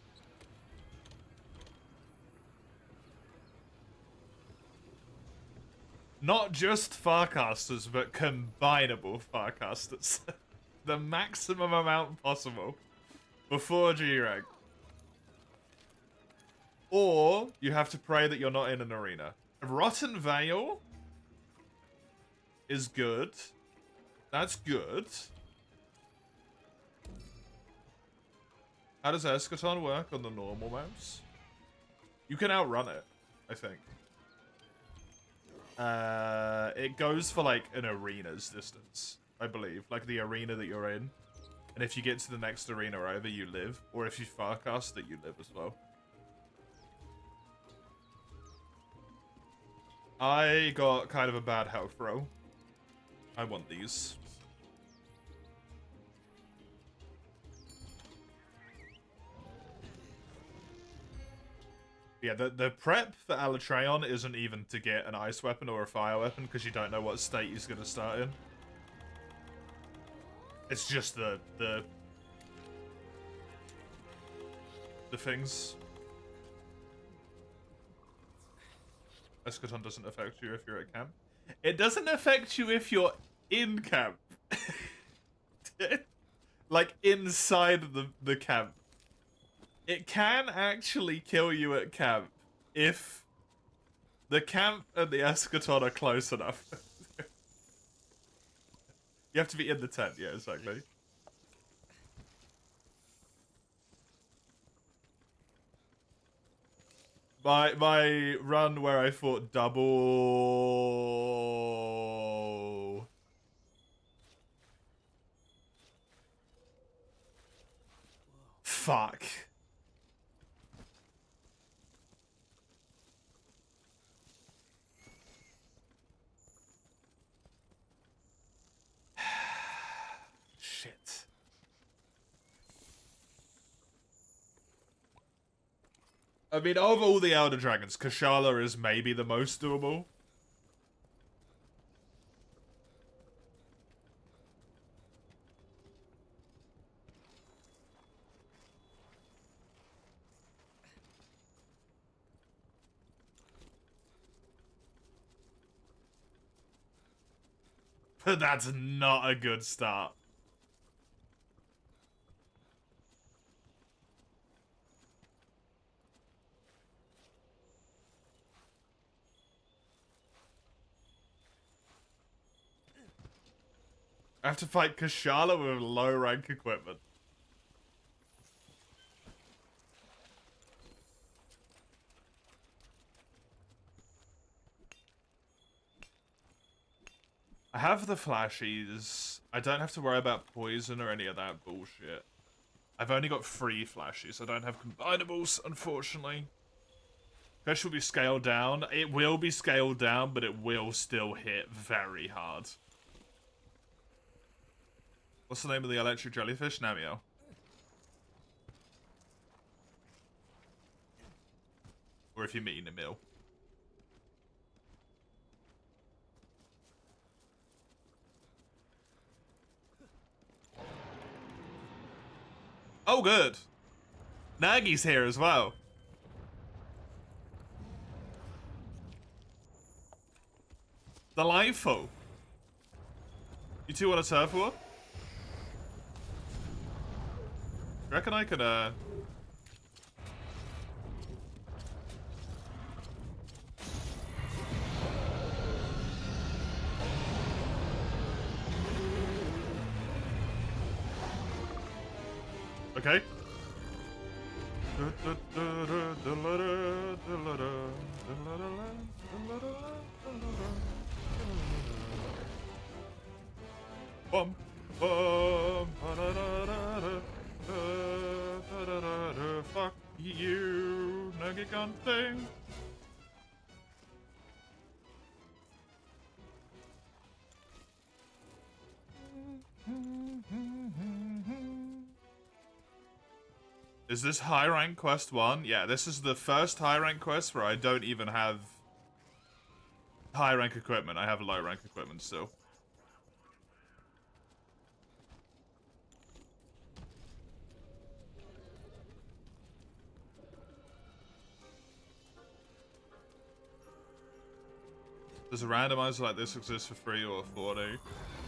Not just Farcasters, but combinable Farcasters. The maximum amount possible before G rank. Or you have to pray that you're not in an arena. Rotten Veil is good. That's good. How does Eschaton work on the normal maps? You can outrun it, I think. It goes for like an arena's distance, I believe. Like the arena that you're in. And if you get to the next arena over, you live. Or if you Farcast it, you live as well. I got kind of a bad health roll. I want these. Yeah, the prep for Alatreon isn't even to get an ice weapon or a fire weapon, because you don't know what state he's going to start in. It's just the things. Eschaton doesn't affect you if you're at camp. It doesn't affect you if you're in camp. Like, inside the camp. It can actually kill you at camp if the camp and the Eschaton are close enough. You have to be in the tent, yeah, exactly. My run where I fought double... Fuck. Shit. I mean, of all the Elder Dragons, Kashala is maybe the most doable. But that's not a good start. I have to fight Kashala with low rank equipment. I have the flashies. I don't have to worry about poison or any of that bullshit. I've only got 3 flashies. I don't have combinables, unfortunately. This will be scaled down. It will be scaled down, but it will still hit very hard. What's the name of the electric jellyfish? Namio. Or if you mean Emil. Oh, good. Nagi's here as well. Delightful. You two want a turf war? You reckon I could, Okay. Bum, bum, fuck you, nugget gun thing. Is this high rank quest 1? Yeah, this is the first high rank quest where I don't even have high rank equipment. I have low rank equipment still. Does a randomizer like this exist for free or 40?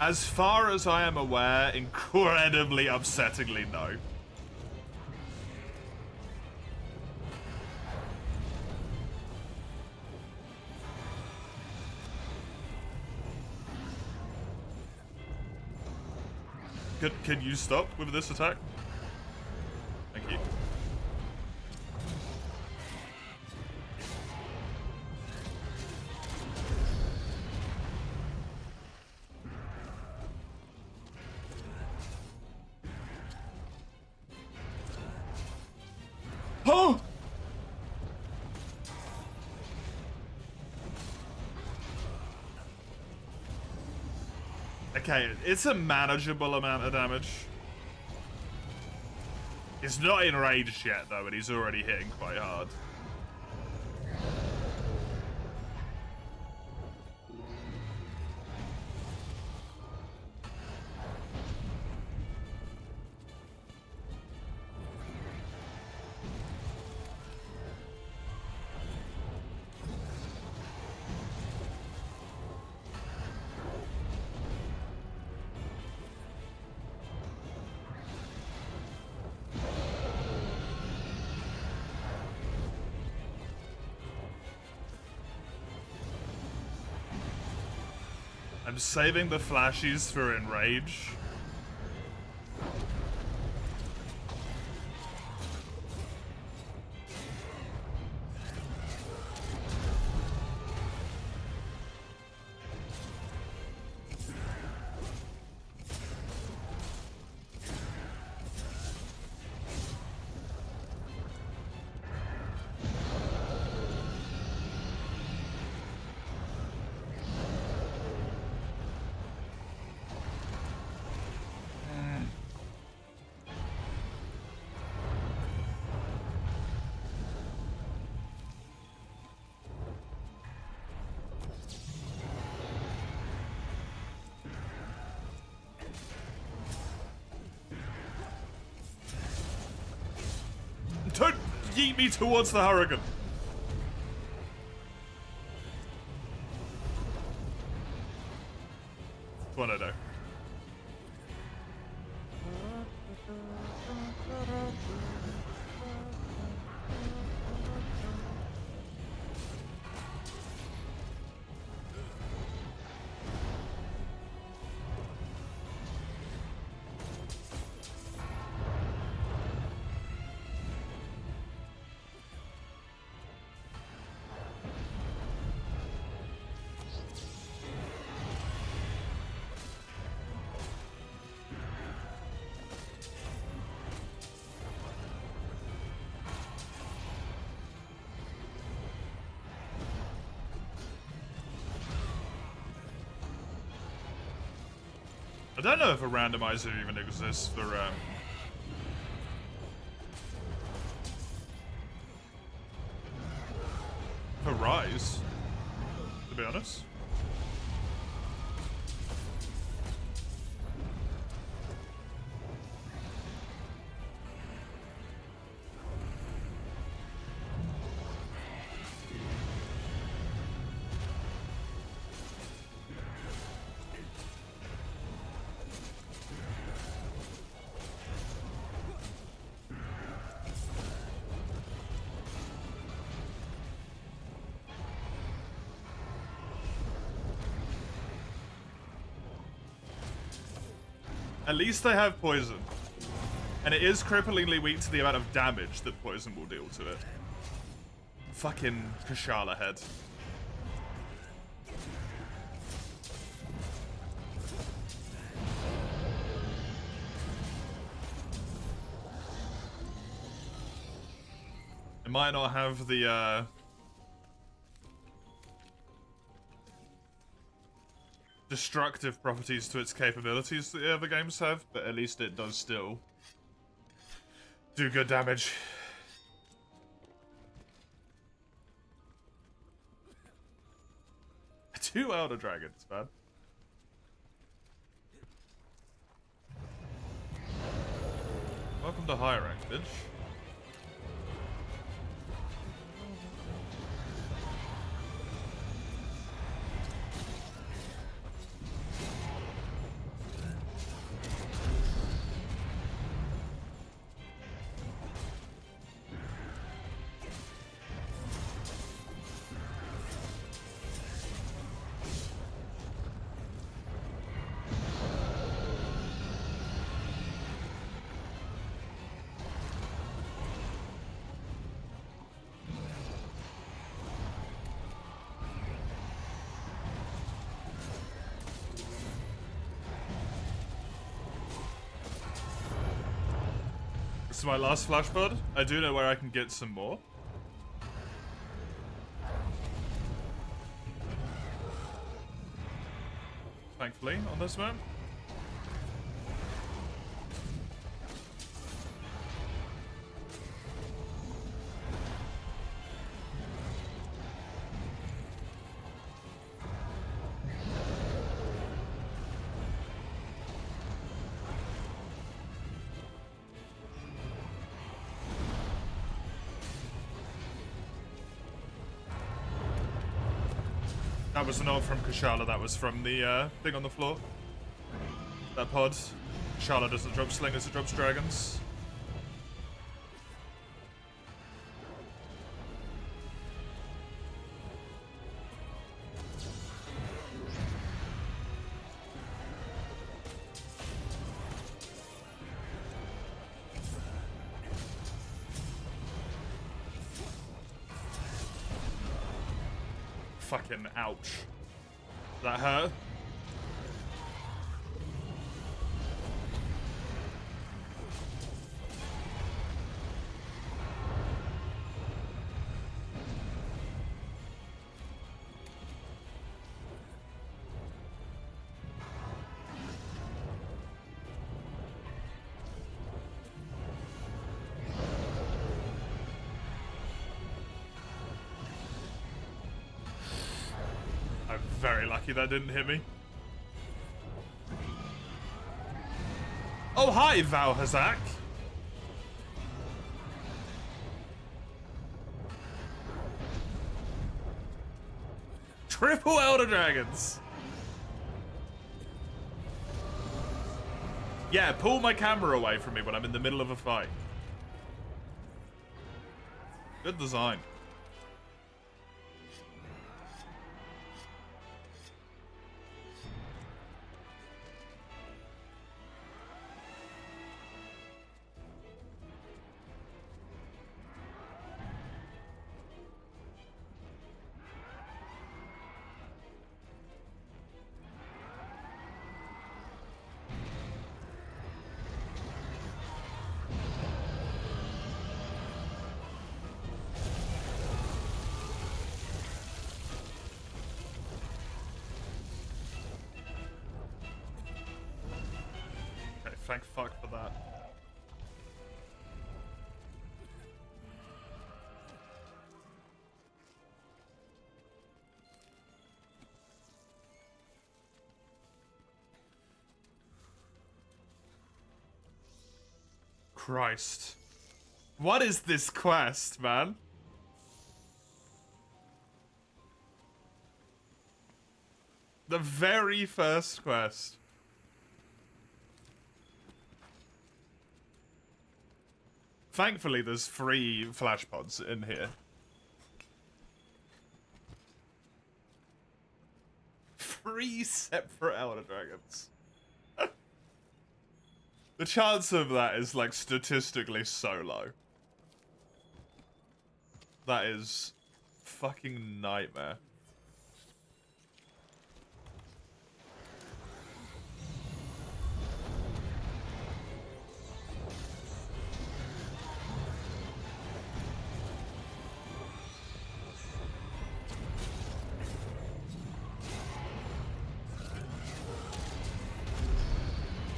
As far as I am aware, incredibly upsettingly no. Can you stop with this attack? Thank you. Oh! Okay, it's a manageable amount of damage. He's not enraged yet, though, but he's already hitting quite hard. I'm saving the flashies for enrage. Don't yeet me towards the hurricane. That's what I know. I don't know if a randomizer even exists for Rise, to be honest. At least they have poison. And it is cripplingly weak to the amount of damage that poison will deal to it. Fucking Kashala head. It might not have the, destructive properties to its capabilities that the other games have, but at least it does still do good damage. Two Elder Dragons, man. Welcome to high rank, bitch. This is my last flash pod. I do know where I can get some more. Thankfully, on this map. That was not from Kashala, that was from the thing on the floor. That pod. Kashala doesn't drop slingers, it drops dragons. Fucking ouch. That hurt. I'm very lucky that didn't hit me. Oh, hi, Val Hazak. Triple Elder Dragons. Yeah, pull my camera away from me when I'm in the middle of a fight. Good design. Thank fuck for that. Christ. What is this quest, man? The very first quest. Thankfully, there's 3 flash pods in here. 3 separate Elder Dragons. The chance of that is, like, statistically so low. That is fucking nightmare.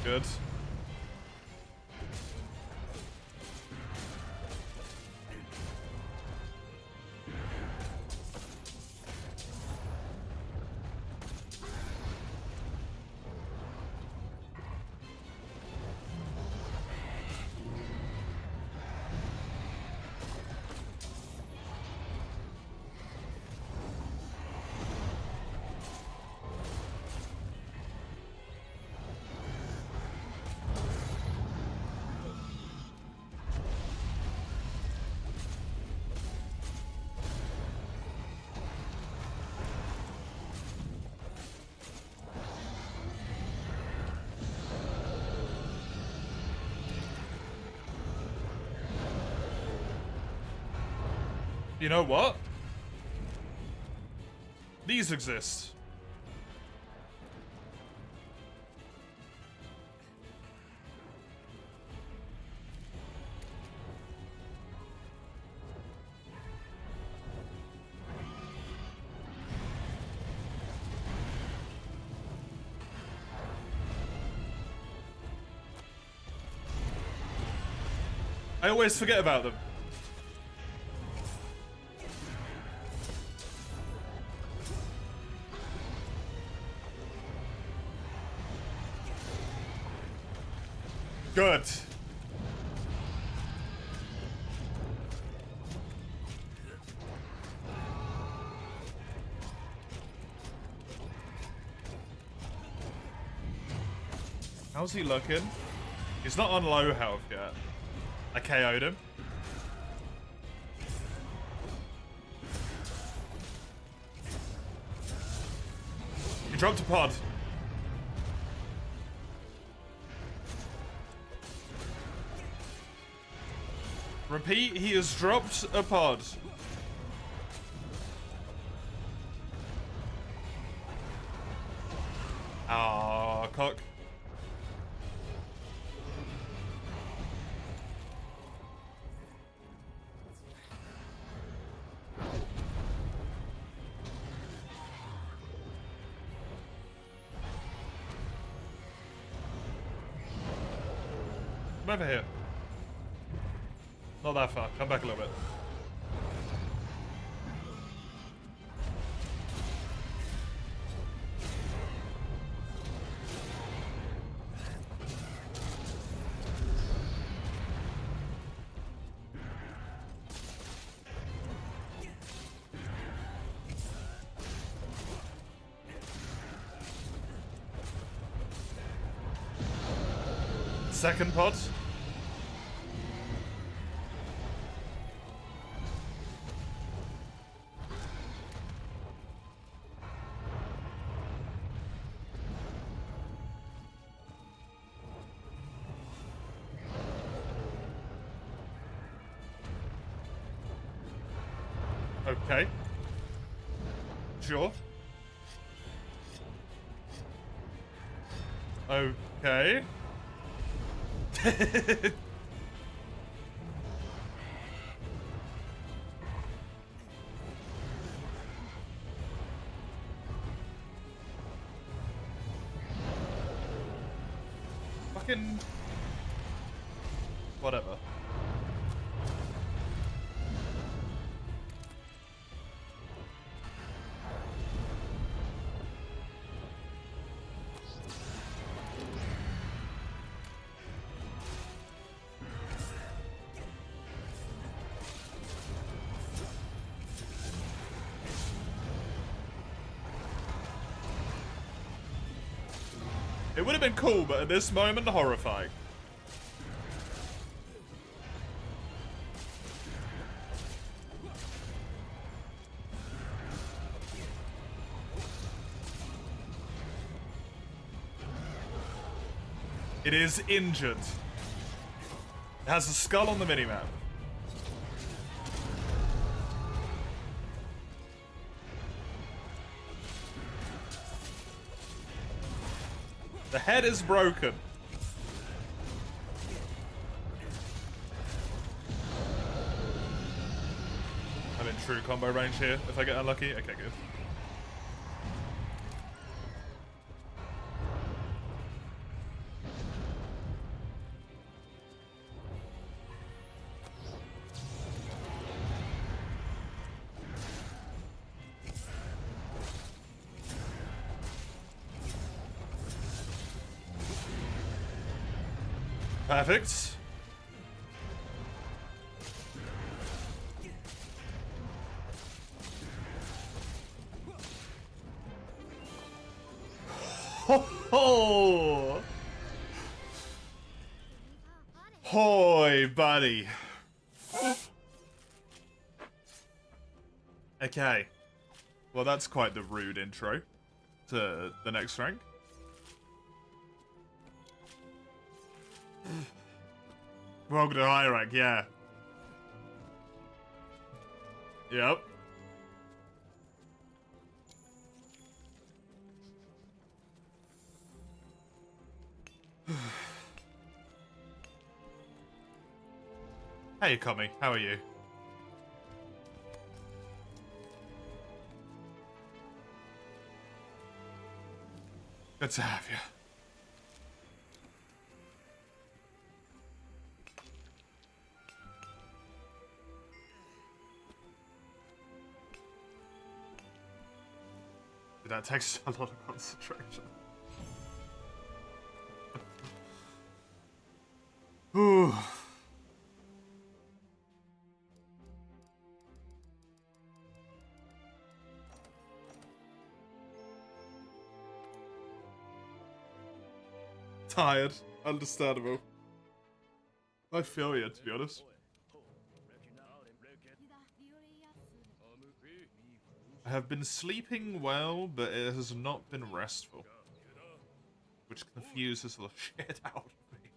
Good. You know what? These exist. I always forget about them. Good. How's he looking? He's not on low health yet. I KO'd him. He dropped a pod. Repeat, he has dropped a pod. Ah, cock. I'm over here. Not that far. Come back a little bit. Second pod. Okay. Sure. Okay. fucking... Whatever. It would have been cool, but at this moment, horrifying. It is injured. It has a skull on the minimap. The head is broken. I'm in true combo range here if I get unlucky. Okay, good. Perfect. Ho ho! Hoi, buddy. Okay. Well, that's quite the rude intro to the next rank. Welcome to high rank, yeah. Yep. Hey, Kami, how are you? Good to have you. That takes a lot of concentration. Ooh. Tired. Understandable. I feel you, to be honest. I have been sleeping well, but it has not been restful. Which confuses the shit out of me.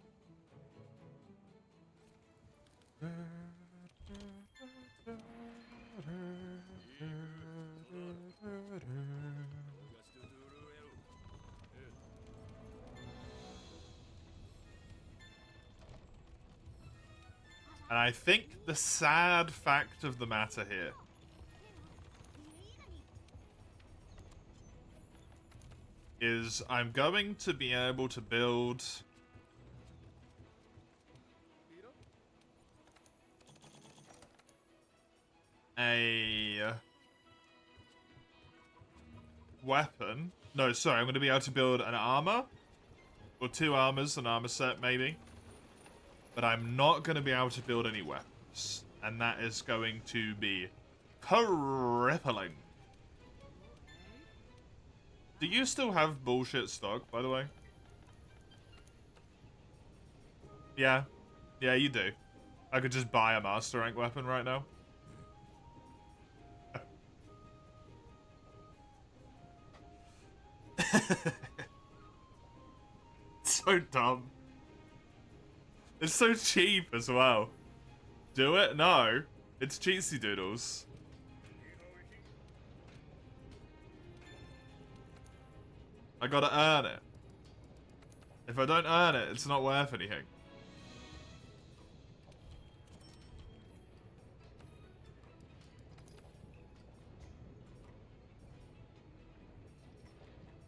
And I think the sad fact of the matter here is I'm going to be able to build a weapon. No, sorry, I'm going to be able to build an armor. Or 2 armors, an armor set maybe. But I'm not going to be able to build any weapons. And that is going to be crippling. Do you still have bullshit stock, by the way? Yeah. Yeah, you do. I could just buy a master rank weapon right now. So dumb. It's so cheap as well. Do it? No. It's cheesy doodles. I gotta earn it. If I don't earn it, it's not worth anything.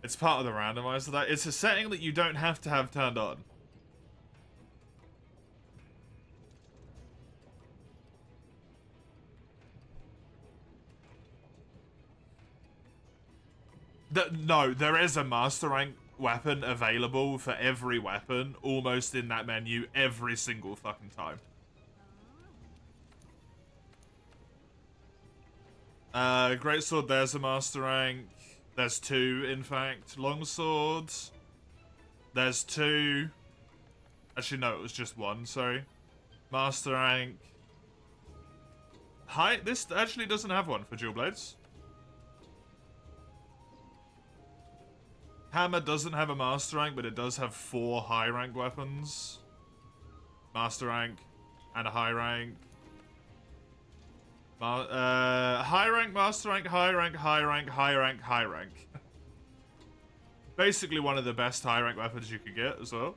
It's part of the randomizer. That it's a setting that you don't have to have turned on. No, there is a master rank weapon available for every weapon, almost in that menu every single fucking time. Greatsword, there's a master rank. There's 2, in fact. Longsword, there's 2. Actually, no, it was just 1, sorry. Master rank. This actually doesn't have one for dual blades. Hammer doesn't have a master rank, but it does have 4 high rank weapons. Master rank and a high rank. High rank, master rank, high rank, high rank, high rank, high rank. Basically one of the best high rank weapons you could get as well.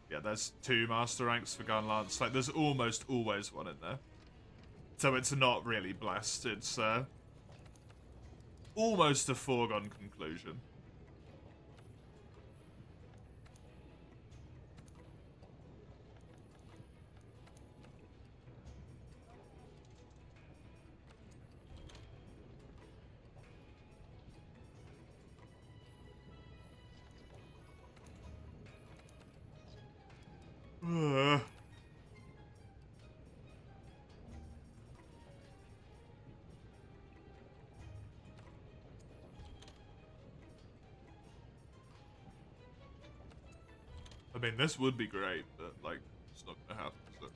Yeah, there's 2 master ranks for gun lance. Like, there's almost always one in there. So it's not really blessed. It's almost a foregone conclusion. I mean, this would be great, but, like, it's not gonna happen, so.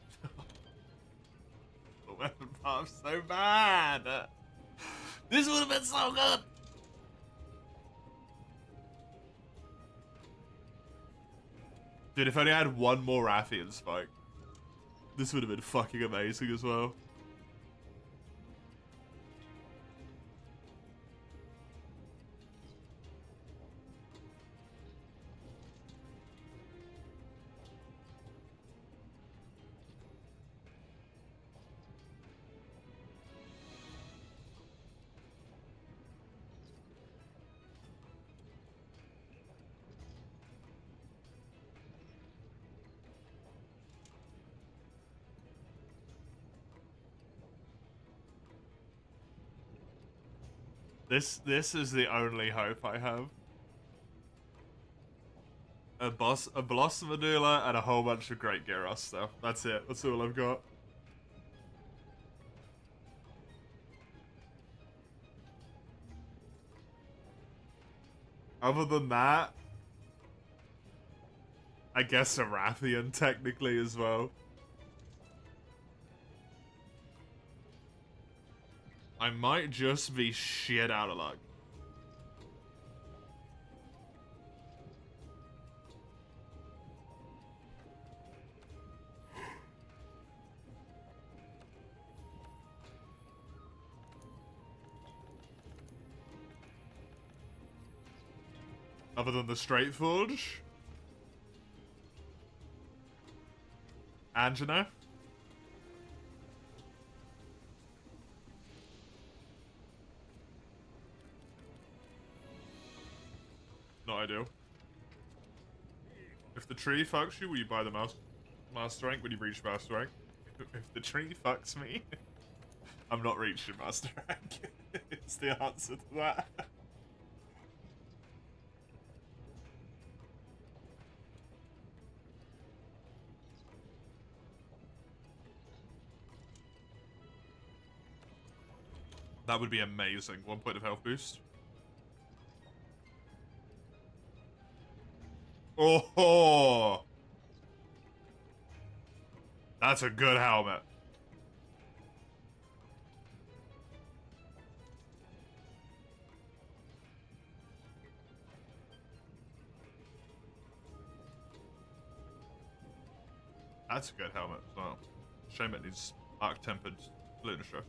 The weapon path's so bad! This would have been so good! Dude, if I only had one more Rathian spike, this would have been fucking amazing as well. This is the only hope I have. A Blossom Medulla and a whole bunch of Great Gyros stuff. That's it. That's all I've got. Other than that, I guess a Rathian technically as well. I might just be shit out of luck. Other than the Straight Forge. Angina. Not ideal. If the tree fucks you, will you buy the master rank when you reach master rank? If the tree fucks me, I'm not reaching master rank. It's the answer to that. That would be amazing. 1 point of health boost. Oh, that's a good helmet. That's a good helmet as well. Shame it needs arc-tempered Lunature.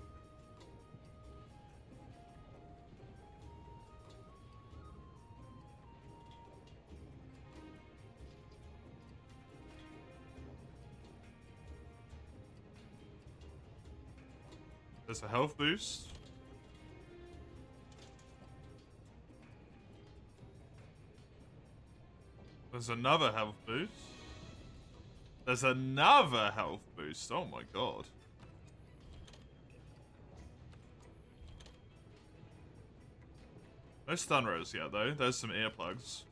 There's a health boost. There's another health boost. There's another health boost. Oh my god. No stun rose yet, though. There's some earplugs.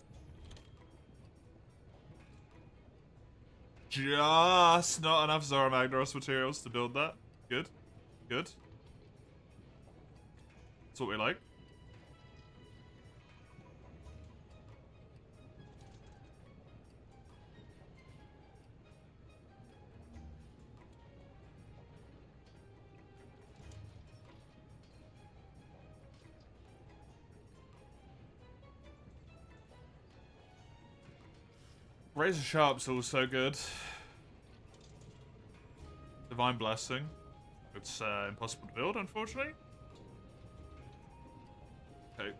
Just not enough Zora Magdaros materials to build that. Good. Good. That's what we like. Razor Sharp's also good. Divine Blessing. It's impossible to build, unfortunately. Okay.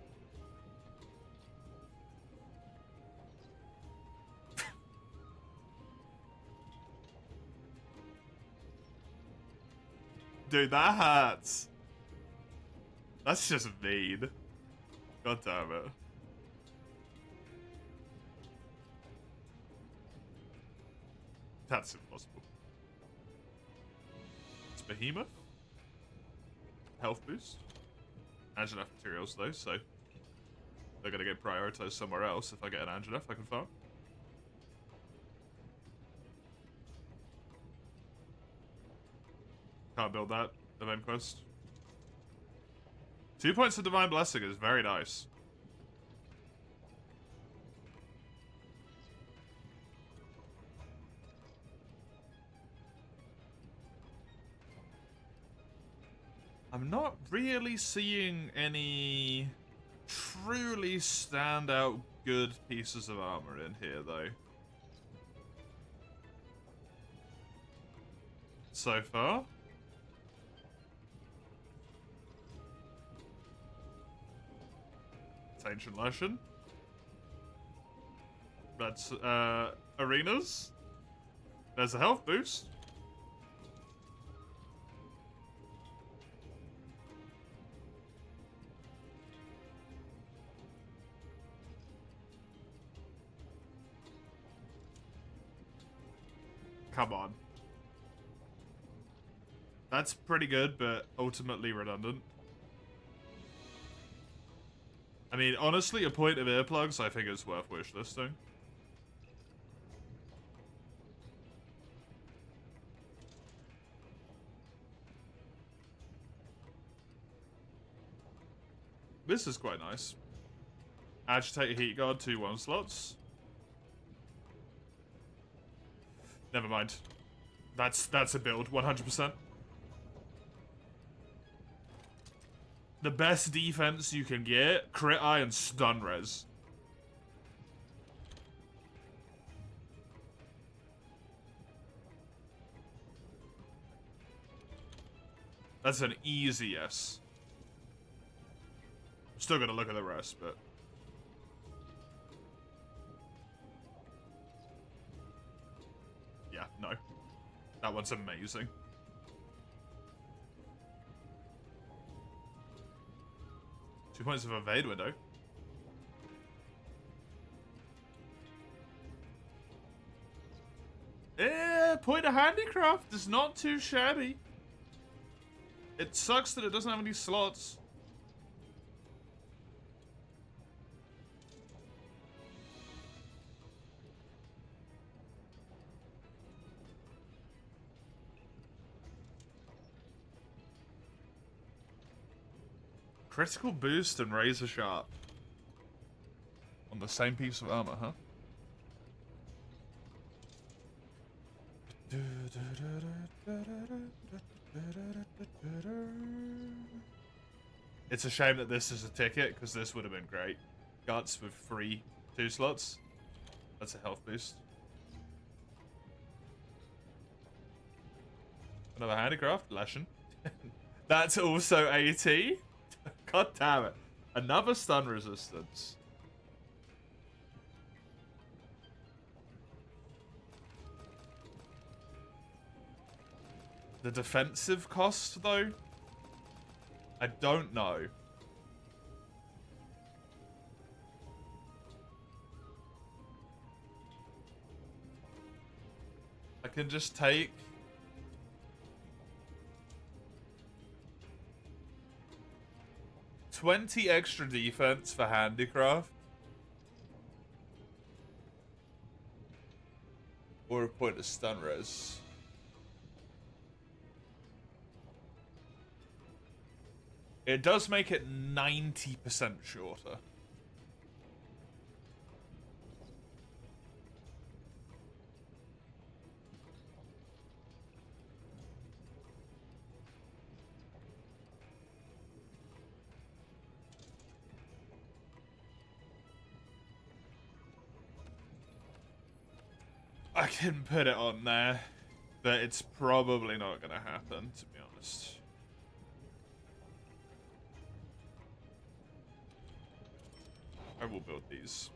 Dude, that hurts. That's just mean. God damn it. That's impossible. It's Behemoth. Health boost. Anjanath materials though, so they're gonna get prioritized somewhere else if I get an Anjanath I can farm. Can't build that. The main quest. 2 points of Divine Blessing is very nice. I'm not really seeing any truly standout good pieces of armor in here, though. So far. It's Ancient Lesson. That's, Arenas. There's a health boost. Come on. That's pretty good, but ultimately redundant. I mean, honestly, a point of earplugs I think is worth wishlisting. This is quite nice. Agitate Heat Guard, 2 1 slots. Never mind. That's a build, 100%. The best defense you can get, crit eye and stun res. That's an easy yes. I'm still gonna look at the rest, but... yeah, no. That one's amazing. Two points of evade window. Point of handicraft is not too shabby. It sucks that it doesn't have any slots. Critical boost and razor sharp. On the same piece of armor, huh? It's a shame that this is a ticket, because this would have been great. Guts with free 2 slots. That's a health boost. Another handicraft, Lesson. That's also AT. God damn it. Another stun resistance. The defensive cost, though? I don't know. I can just take... 20 extra defense for handicraft. Or a point of stun res. It does make it 90% shorter. I can put it on there, but it's probably not going to happen, to be honest. I will build these.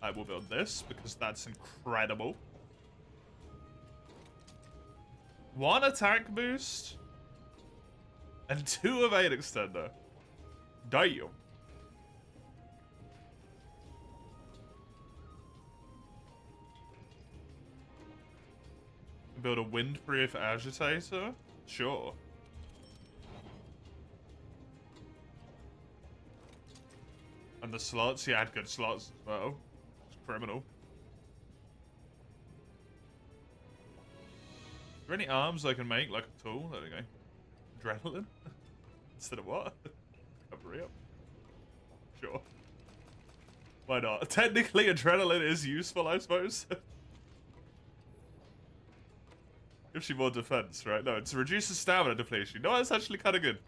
I will build this, because that's incredible. 1 attack boost, and 2 evade extender. Damn. Build a windproof agitator? Sure. And the slots? Yeah, I had good slots as well. It's criminal. Are there any arms I can make, like a tool? There we go. Adrenaline? Instead of what? Recovery up. Sure. Why not? Technically, adrenaline is useful, I suppose. Gives you more defense, right? No, it reduces stamina depletion. No, that's actually kind of good.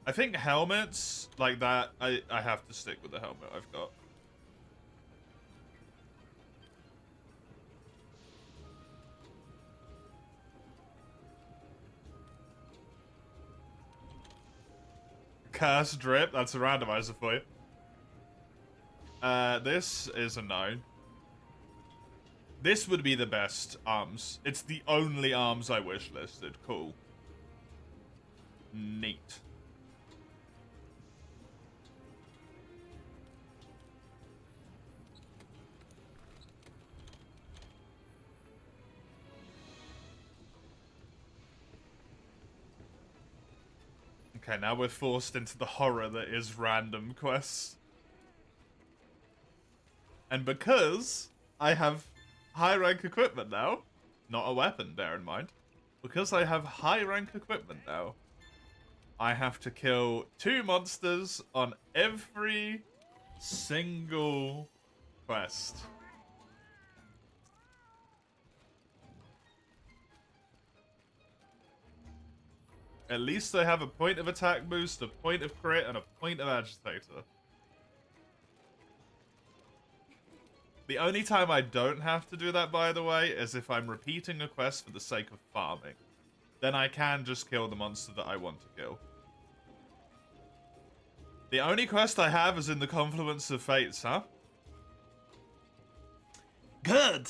I think helmets like that, I have to stick with the helmet I've got. Cast drip, that's a randomizer for you. This is a no. This would be the best arms. It's the only arms I wish listed. Cool. Neat. Okay, now we're forced into the horror that is random quests. And because I have high rank equipment now, not a weapon, bear in mind. Because I have high rank equipment now, I have to kill 2 monsters on every single quest. At least I have a point of attack boost, a point of crit, and a point of agitator. The only time I don't have to do that, by the way, is if I'm repeating a quest for the sake of farming. Then I can just kill the monster that I want to kill. The only quest I have is in the Confluence of Fates, huh? Good!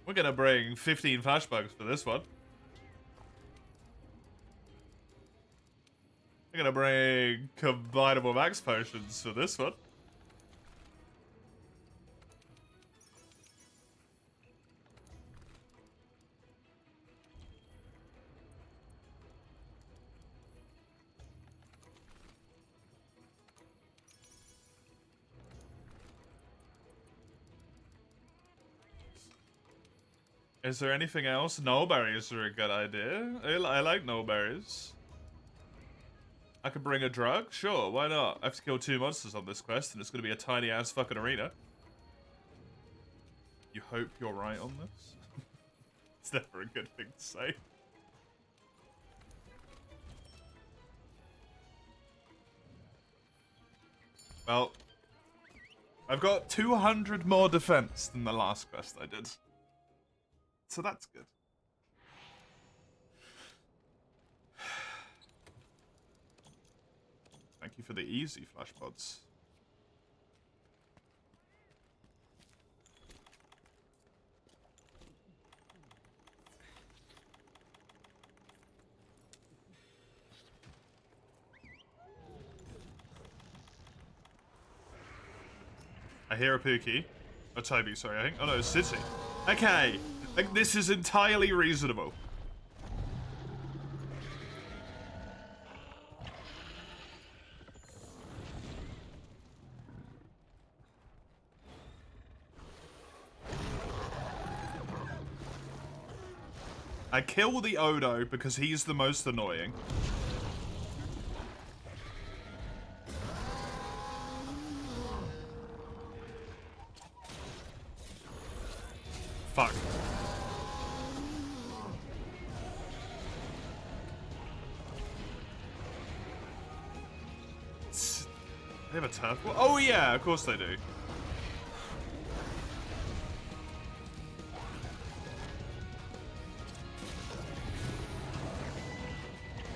We're gonna bring 15 flashbugs for this one. We're gonna bring combinable max potions for this one. Is there anything else? Nullberries are a good idea. I like nullberries. I could bring a drug? Sure, why not? I have to kill 2 monsters on this quest, and it's going to be a tiny-ass fucking arena. You hope you're right on this? It's never a good thing to say. Well, I've got 200 more defense than the last quest I did. So that's good. Thank you for the easy flash pods. I hear a Pookie. Oh, Toby, sorry, I think. Oh no, it's City. Okay, like, this is entirely reasonable. I kill the Odo because he's the most annoying. Fuck. They have a turf wall? Oh yeah, of course they do.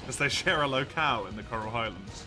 Because they share a locale in the Coral Highlands.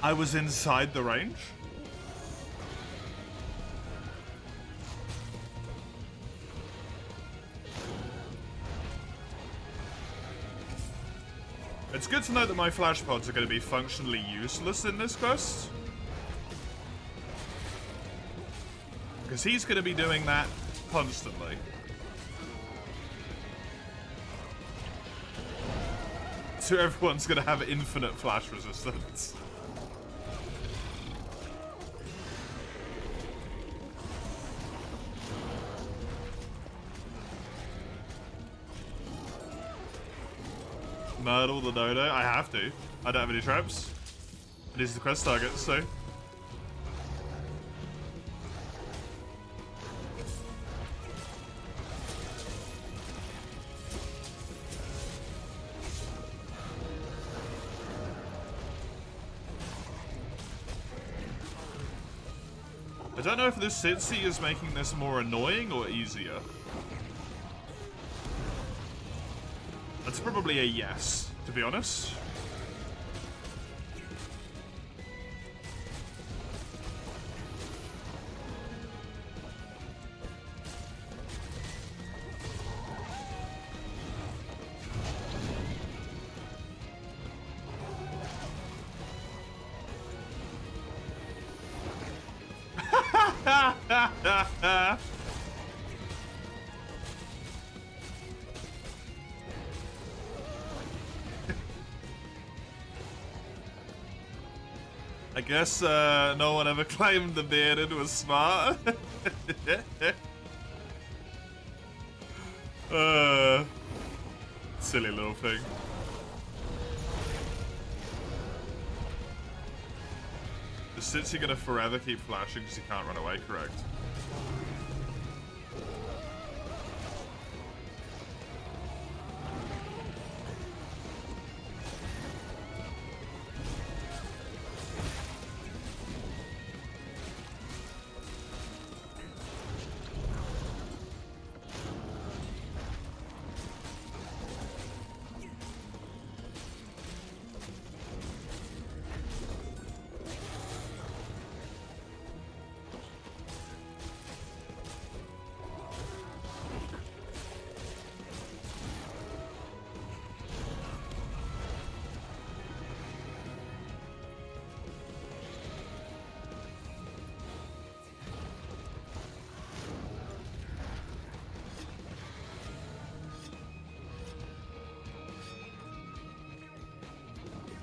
I was inside the range? It's good to know that my flash pods are going to be functionally useless in this quest. Because he's going to be doing that constantly. So everyone's going to have infinite flash resistance. Myrtle the dodo. I have to. I don't have any traps. It is the quest target, so. I don't know if this Sitsi is making this more annoying or easier. That's probably a yes, to be honest. I guess no one ever claimed the bearded was smart. Silly little thing. The Sitsi gonna forever keep flashing because he can't run away, correct?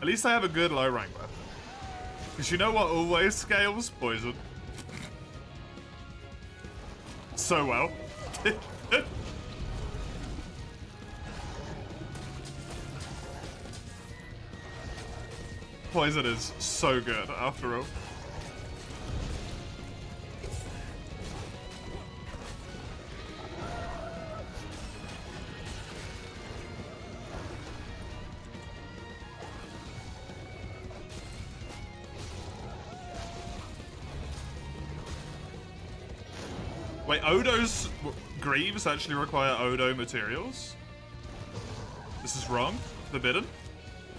At least I have a good low rank weapon. Because you know what always scales? Poison. So well. Poison is so good, after all. Wait, Odo's Greaves actually require Odo materials? This is wrong. Forbidden.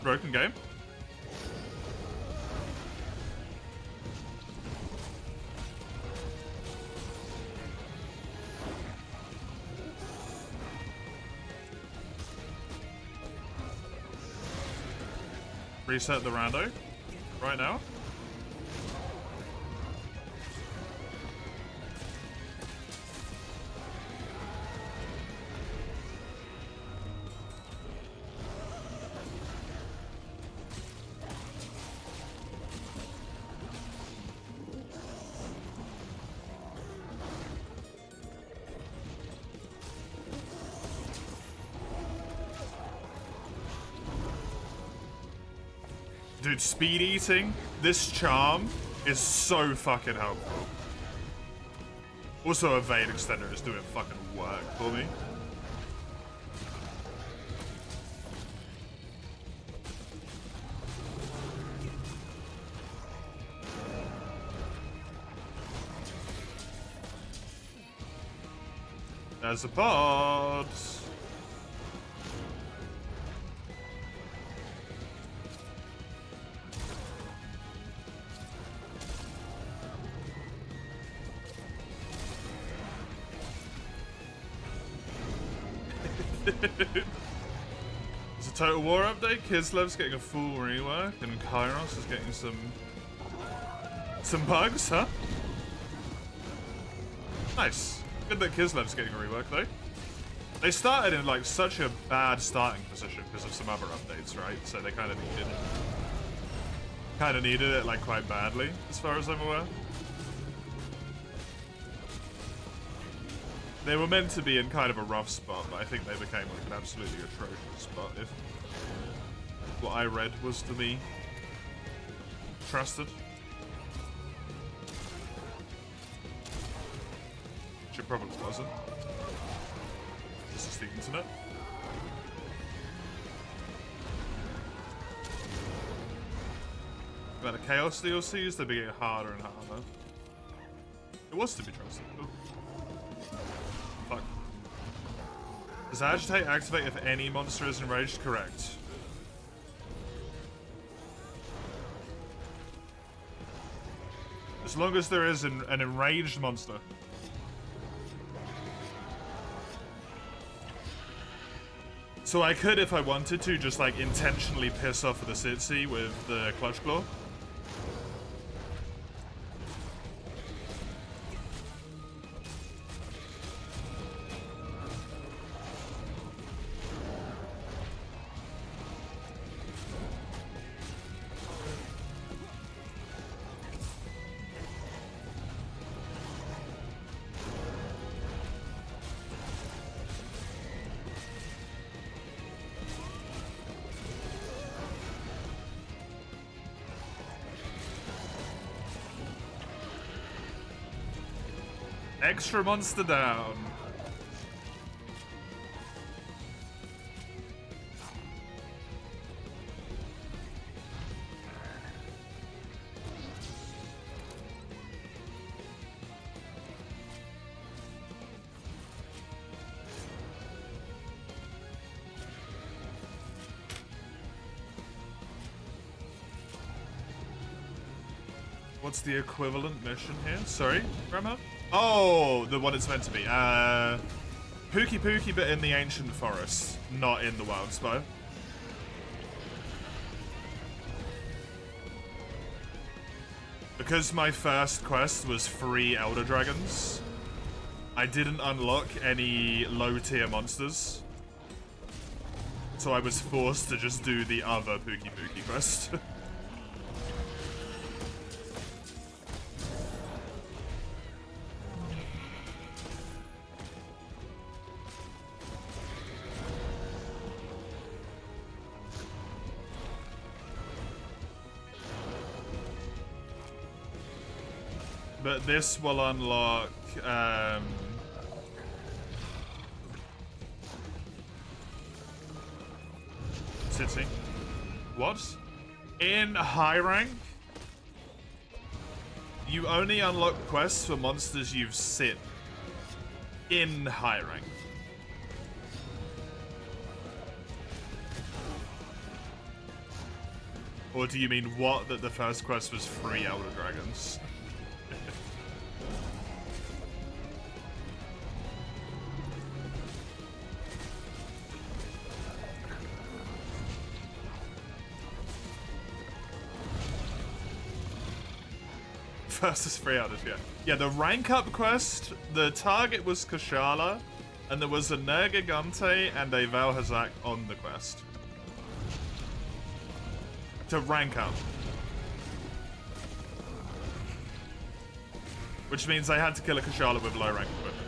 Broken game. Reset the rando right now. Dude, speed eating, this charm is so fucking helpful. Also, evade extender is doing fucking work for me. There's a pod. It's a Total War update. Kislev's getting a full rework, and Kairos is getting some bugs, huh? Nice. Good that Kislev's getting a rework though. They started in like such a bad starting position because of some other updates, right? So they kind of needed it like quite badly, as far as I'm aware. They were meant to be in kind of a rough spot, but I think they became like an absolutely atrocious spot if what I read was to be trusted. Which it probably wasn't. This is the internet. About the Chaos DLCs, they've been getting harder and harder. It was to be trusted. Ooh. Fuck. Does Agitate activate if any monster is enraged? Correct. As long as there is an enraged monster. So I could, if I wanted to, just like intentionally piss off the Sitsi with the Clutch Claw. Extra monster down. What's the equivalent mission here? Sorry, Grandma? Oh, the one it's meant to be. Pookie Pookie, but in the Ancient Forest, not in the Wild Spire. Because my first quest was 3 Elder Dragons, I didn't unlock any low-tier monsters. So I was forced to just do the other Pookie Pookie quest. But this will unlock, City. What? In high rank, you only unlock quests for monsters you've seen. In high rank. Or do you mean what? That the first quest was free Elder Dragons? First is free Elders, yeah. Yeah, the rank up quest, the target was Kashala, and there was a Nergigante and a Valhazak on the quest. To rank up. Which means they had to kill a Kashala with low rank equipment.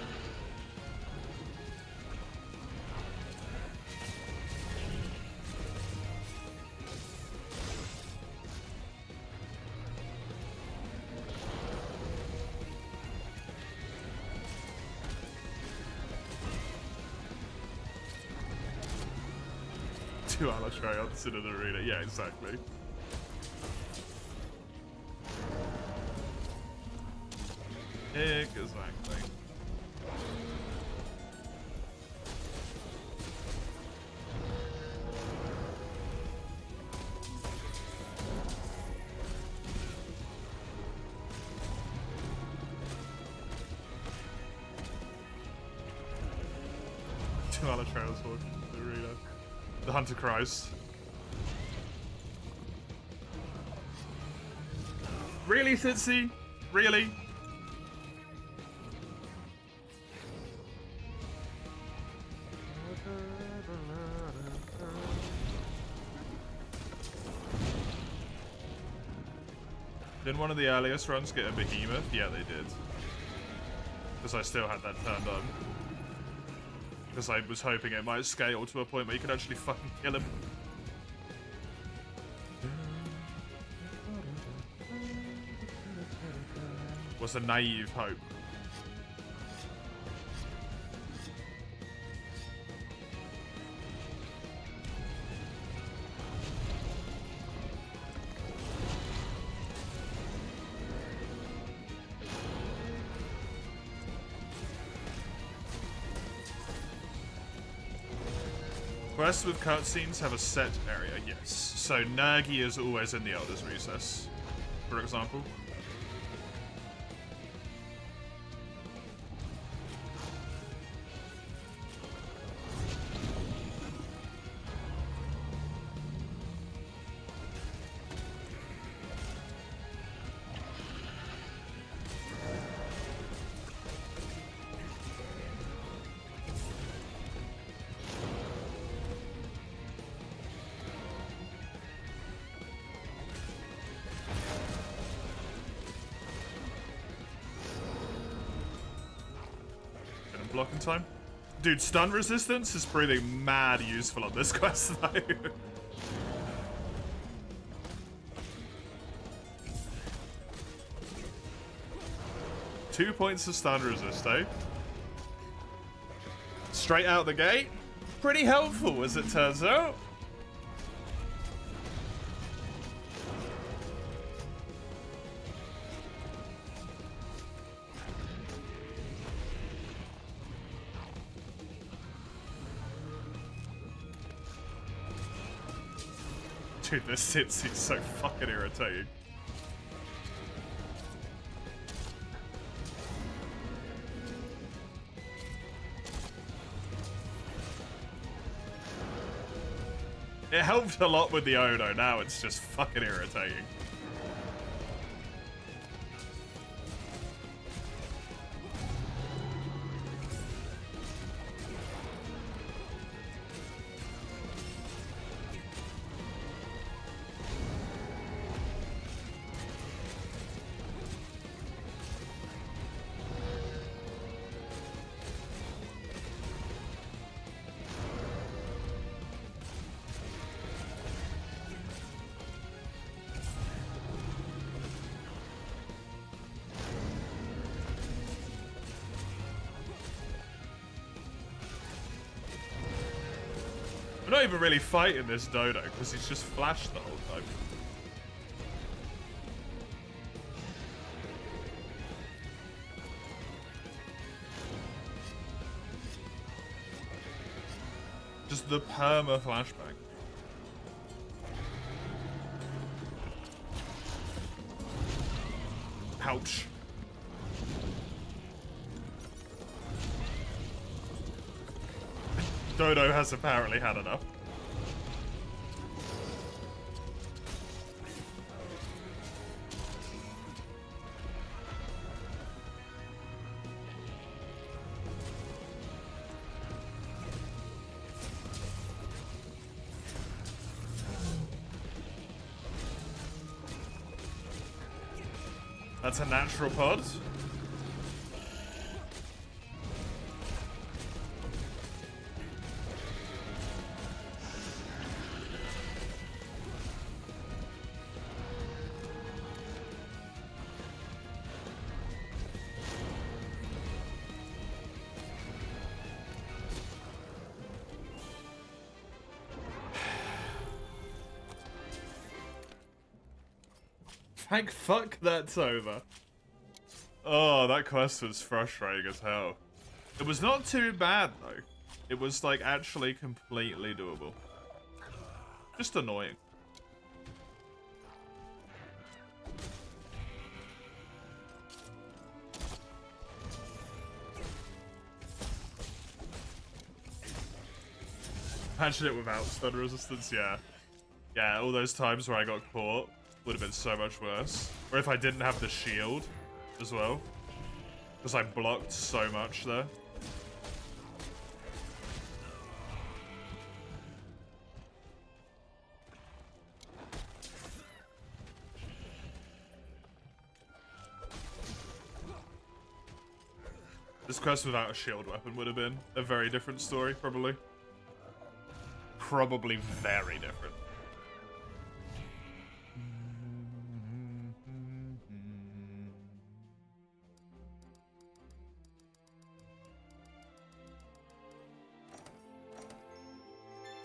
Two Alatrayons in an arena. Yeah, exactly. Exactly. Two Alatrayons walking into the arena. The Hunter cries. Really, Sitsi? Really? Didn't one of the earliest runs get a behemoth? Yeah, they did. Because I still had that turned on. Because I was hoping it might scale to a point where you could actually fucking kill him. Was a naive hope. Quests with cutscenes have a set area, yes. So Nergi is always in the Elder's Recess, for example. Blocking time. Dude, stun resistance is proving mad useful on this quest though. 2 points of stun resist, eh? Straight out the gate. Pretty helpful, as it turns out. Dude, this Sitsy's so fucking irritating. It helped a lot with the Odo, now it's just fucking irritating. We're not even really fighting this Dodo, because he's just flashed the whole time. Just the perma flashbang. Ouch. Dodo has apparently had enough. That's a natural pod. Thank fuck that's over. Oh, that quest was frustrating as hell. It was not too bad though. It was like actually completely doable. Just annoying. Imagine it without stun resistance, yeah. Yeah, all those times where I got caught would have been so much worse. Or if I didn't have the shield as well. Because I blocked so much there. This quest without a shield weapon would have been a very different story, probably. Probably very different.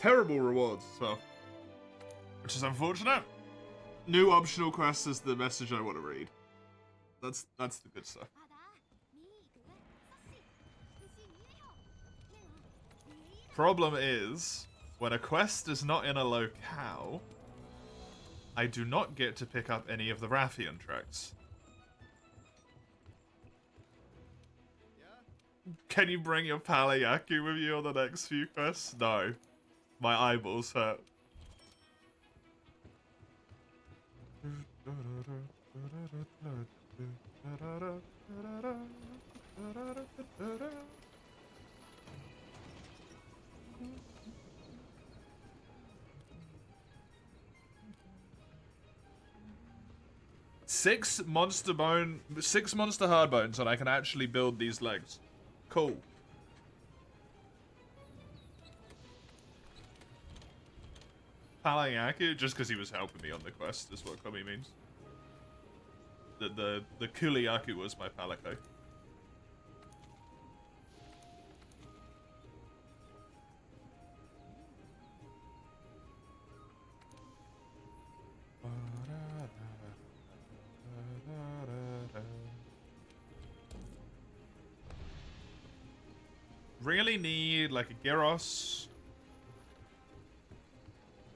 Terrible rewards as well. Which is unfortunate. New optional quests is the message I want to read. That's the good stuff. Problem is, when a quest is not in a locale, I do not get to pick up any of the Rathian tracks. Can you bring your Palayaku with you on the next few quests? No. My eyeballs hurt. Six monster hard bones, and I can actually build these legs. Cool. Palayaku, just because he was helping me on the quest, is what Kami means. The Kuliyaku was my Palico. Really need like a Gyros,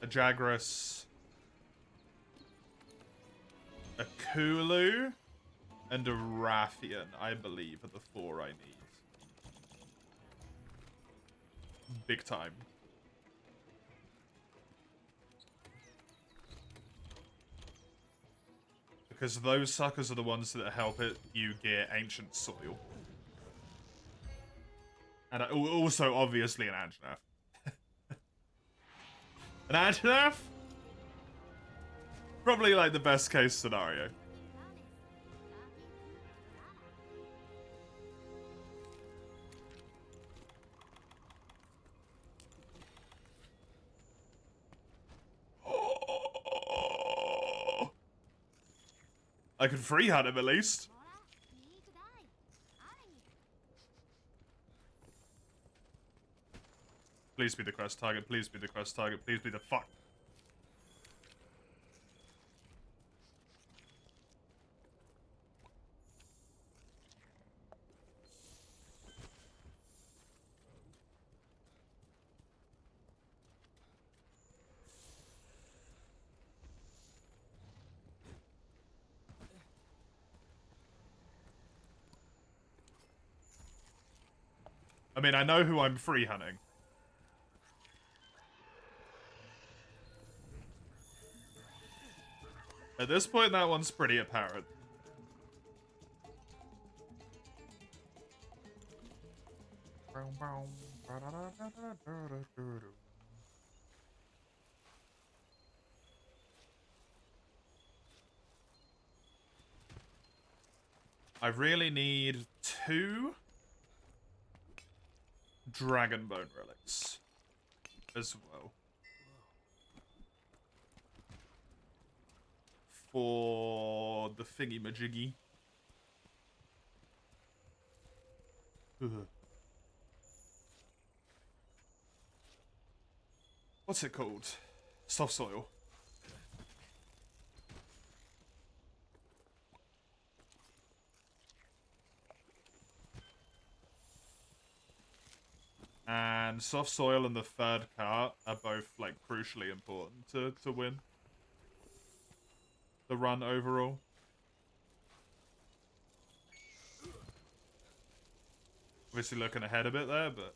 a Jagras, a Kulu, and a Rathian, I believe, are the four I need. Big time. Because those suckers are the ones that help you get Ancient Soil. And also, obviously, an Anjanath. An Anjanath? Probably, like, the best case scenario. I could free hunt him, at least. Please be the quest target. Please be the quest target. Please be the fuck. I mean, I know who I'm free hunting. At this point, that one's pretty apparent. I really need 2 dragon bone relics as well. For the thingy-majiggy. What's it called? Soft soil. And soft soil and the third cart are both, like, crucially important to win the run overall. Obviously looking ahead a bit there, but...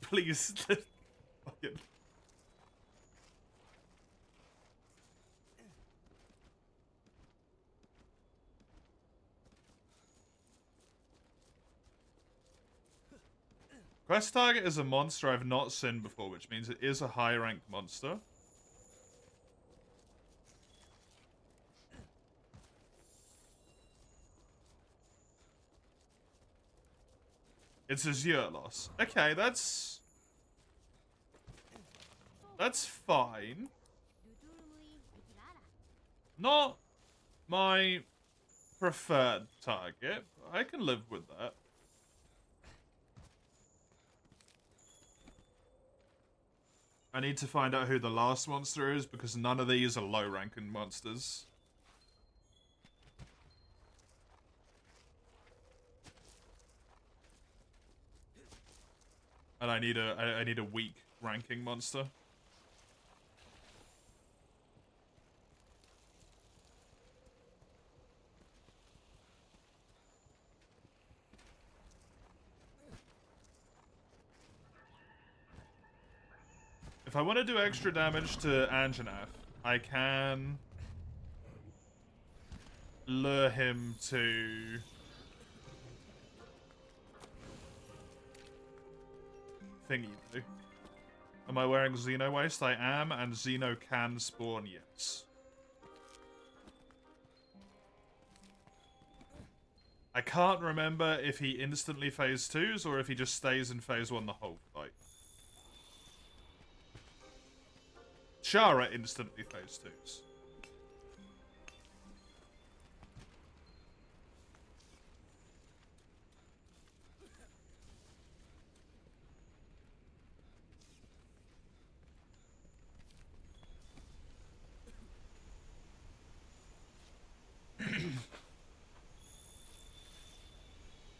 Please. Fucking... Quest target is a monster I've not seen before, which means it is a high-ranked monster. It's Azure loss. Okay, that's fine. Not my preferred target, but I can live with that. I need to find out who the last monster is, because none of these are low-ranking monsters. And I need a weak ranking monster. If I want to do extra damage to Anjanath, I can lure him to thingy though. Am I wearing Xeno Waste? I am, and Xeno can spawn, yes. I can't remember if he instantly phase 2s or if he just stays in phase 1 the whole fight. Shara instantly phase 2s.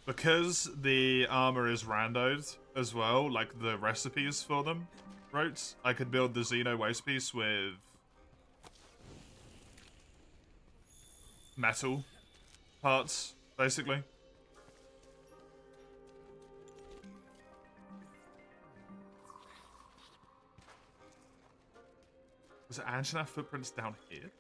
Because the armor is randoed as well, like the recipes for them, right? I could build the Xeno waste piece with metal parts, basically. Was it Anjanath footprints down here?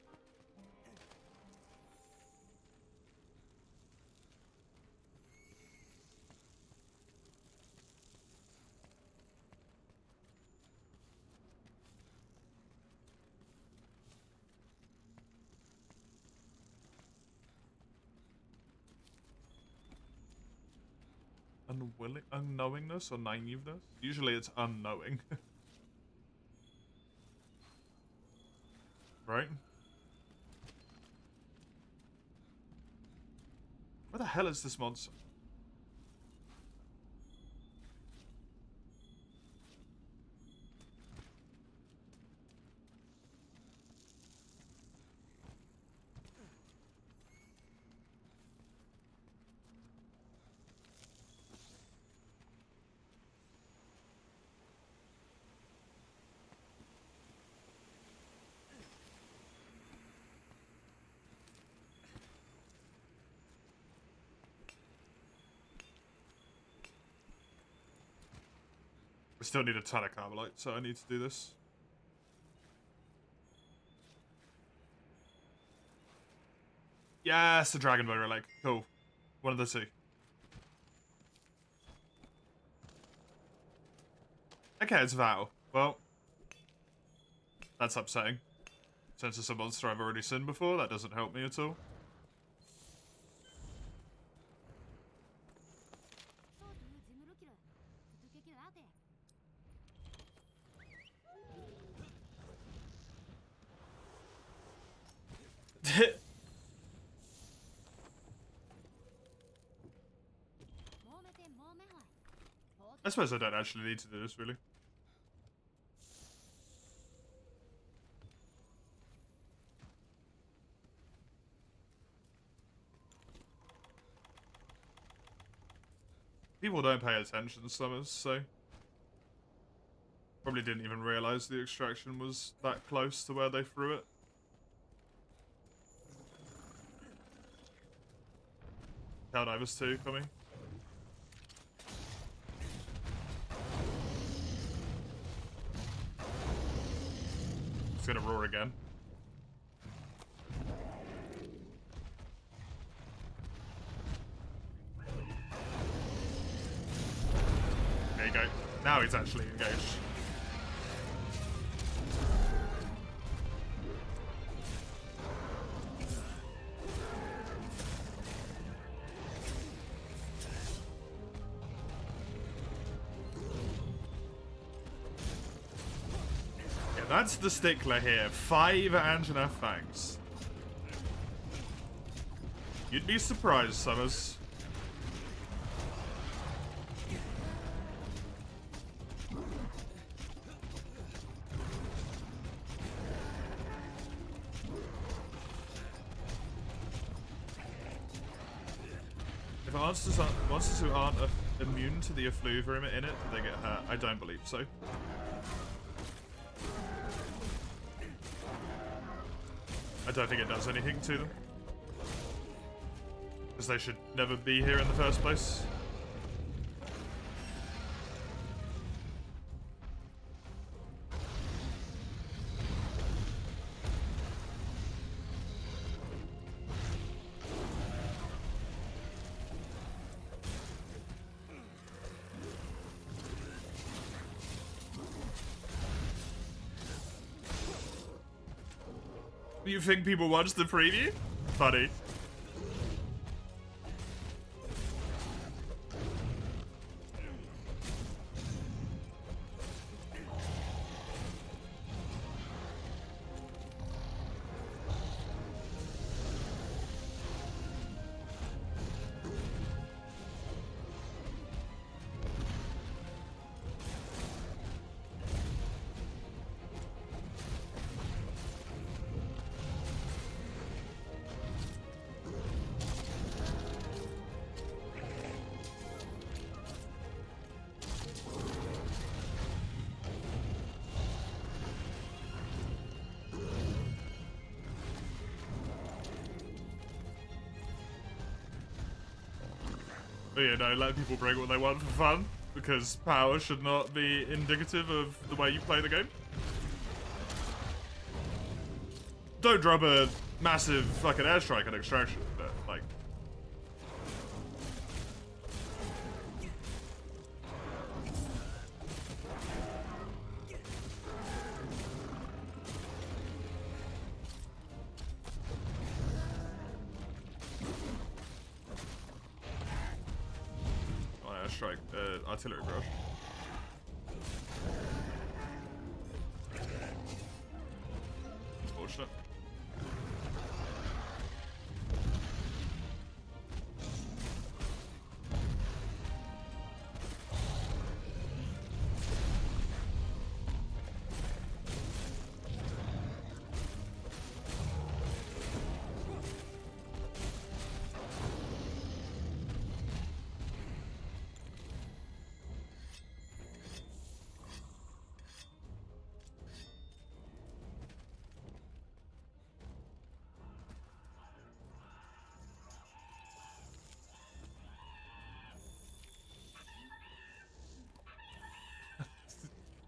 Unknowingness or naiveness? Usually it's unknowing. Right? Where the hell is this monster? still need a ton of Carmelite, so I need to do this. Yes, the Dragon Bow Relic. Cool. One of the two. Okay, it's Vow. Well, that's upsetting. Since it's a monster I've already seen before, that doesn't help me at all. I suppose I don't actually need to do this, really. People don't pay attention, Summers, so... Probably didn't even realise the extraction was that close to where they threw it. Helldivers 2 coming. It's gonna roar again. There you go. Now he's actually engaged. That's the stickler here. 5 Anjanath Fangs. You'd be surprised, Summers. If monsters who aren't immune to the effluvium in it, do they get hurt? I don't believe so. I don't think it does anything to them. Because they should never be here in the first place. You think people watched the preview? Funny. But you know, let people bring what they want for fun, because power should not be indicative of the way you play the game. Don't drop a massive fucking airstrike at extraction, but like... Strike, artillery barrage. Unfortunate.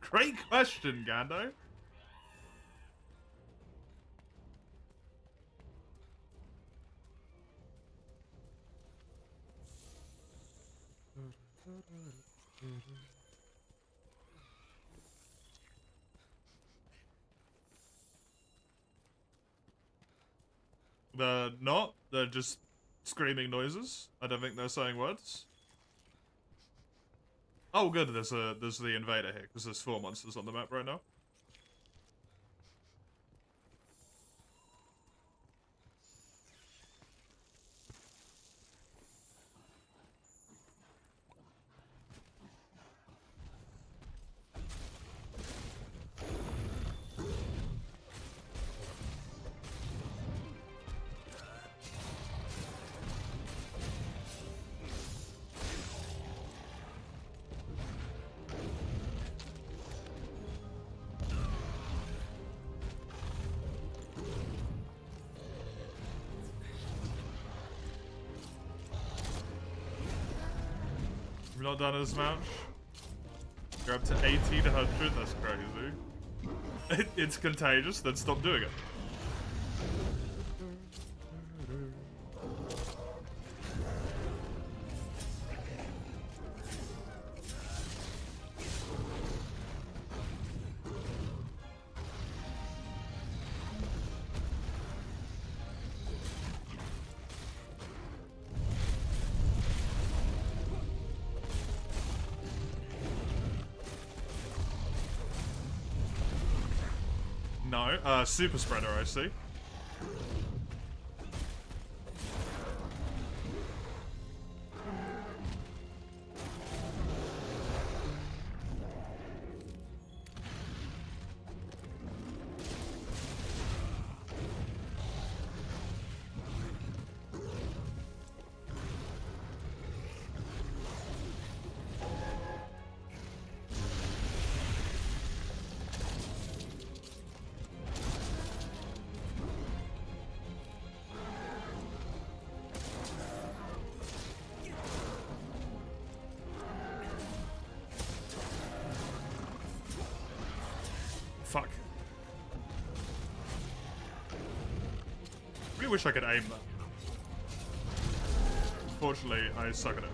Great question, Gando. They're not. They're just screaming noises. I don't think they're saying words. Oh, good. There's the invader here because there's 4 monsters on the map right now. You've not done as much. You're up to 1800. That's crazy. It's contagious. Then stop doing it. No, super spreader, I see. Fuck. Really wish I could aim that. Fortunately, I suck at it.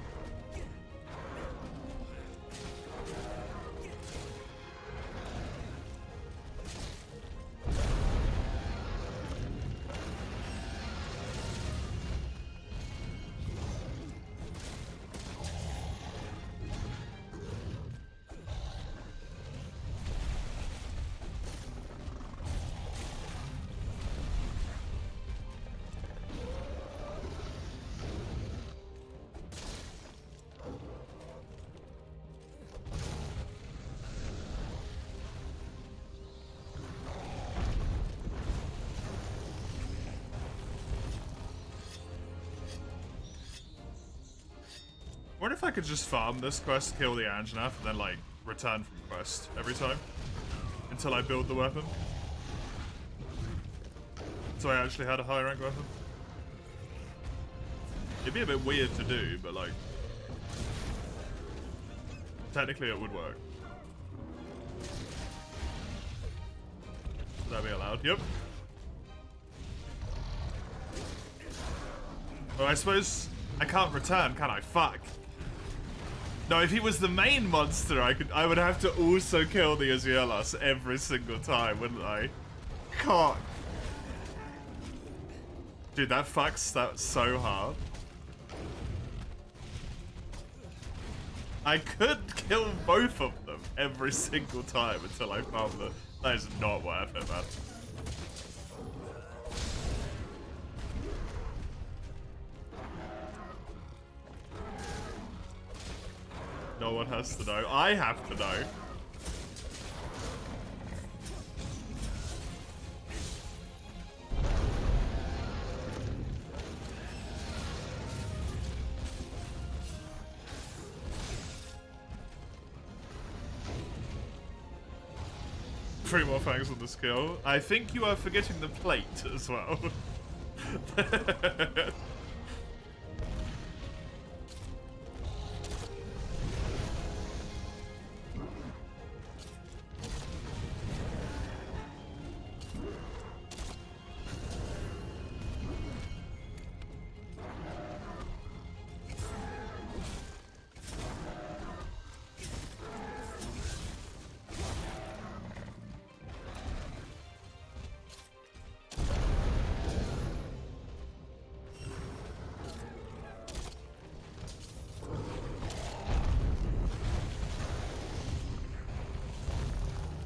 What if I could just farm this quest, kill the Anjanath, and then, like, return from quest every time? Until I build the weapon? So I actually had a high rank weapon? It'd be a bit weird to do, but, like... technically it would work. Would that be allowed? Yep. Well, I suppose I can't return, can I? Fuck. No, if he was the main monster, I would have to also kill the Azielas every single time, wouldn't I? Cock. Dude, that fucks that so hard. I could kill both of them every single time until I farm them. That is not worth it, man. No one has to know. I have to know. Three more fangs on the skill. I think you are forgetting the plate as well.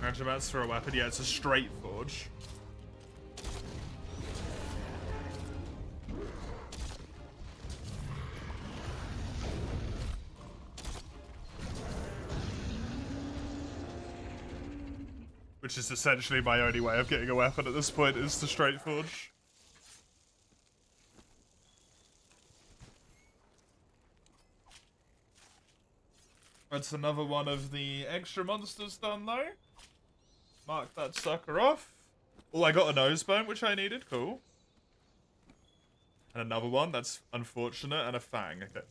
Acrobats for a weapon? Yeah, it's a straight forge. Which is essentially my only way of getting a weapon at this point, is the straight forge. That's another one of the extra monsters done, though. Mark that sucker off. Oh, I got a nose bone, which I needed. Cool. And another one. That's unfortunate. And a fang. Okay.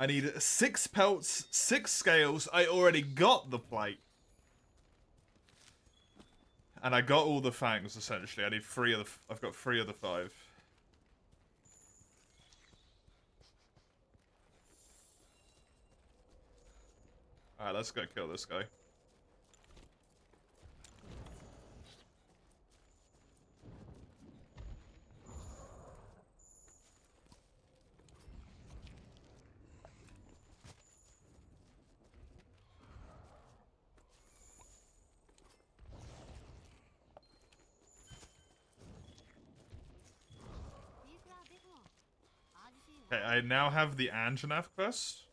I need 6 pelts, 6 scales. I already got the plate. And I got all the fangs, essentially. I need 3 of the... I've got 3 of the 5. Alright, let's go kill this guy. Okay, I now have the Anjanath quest.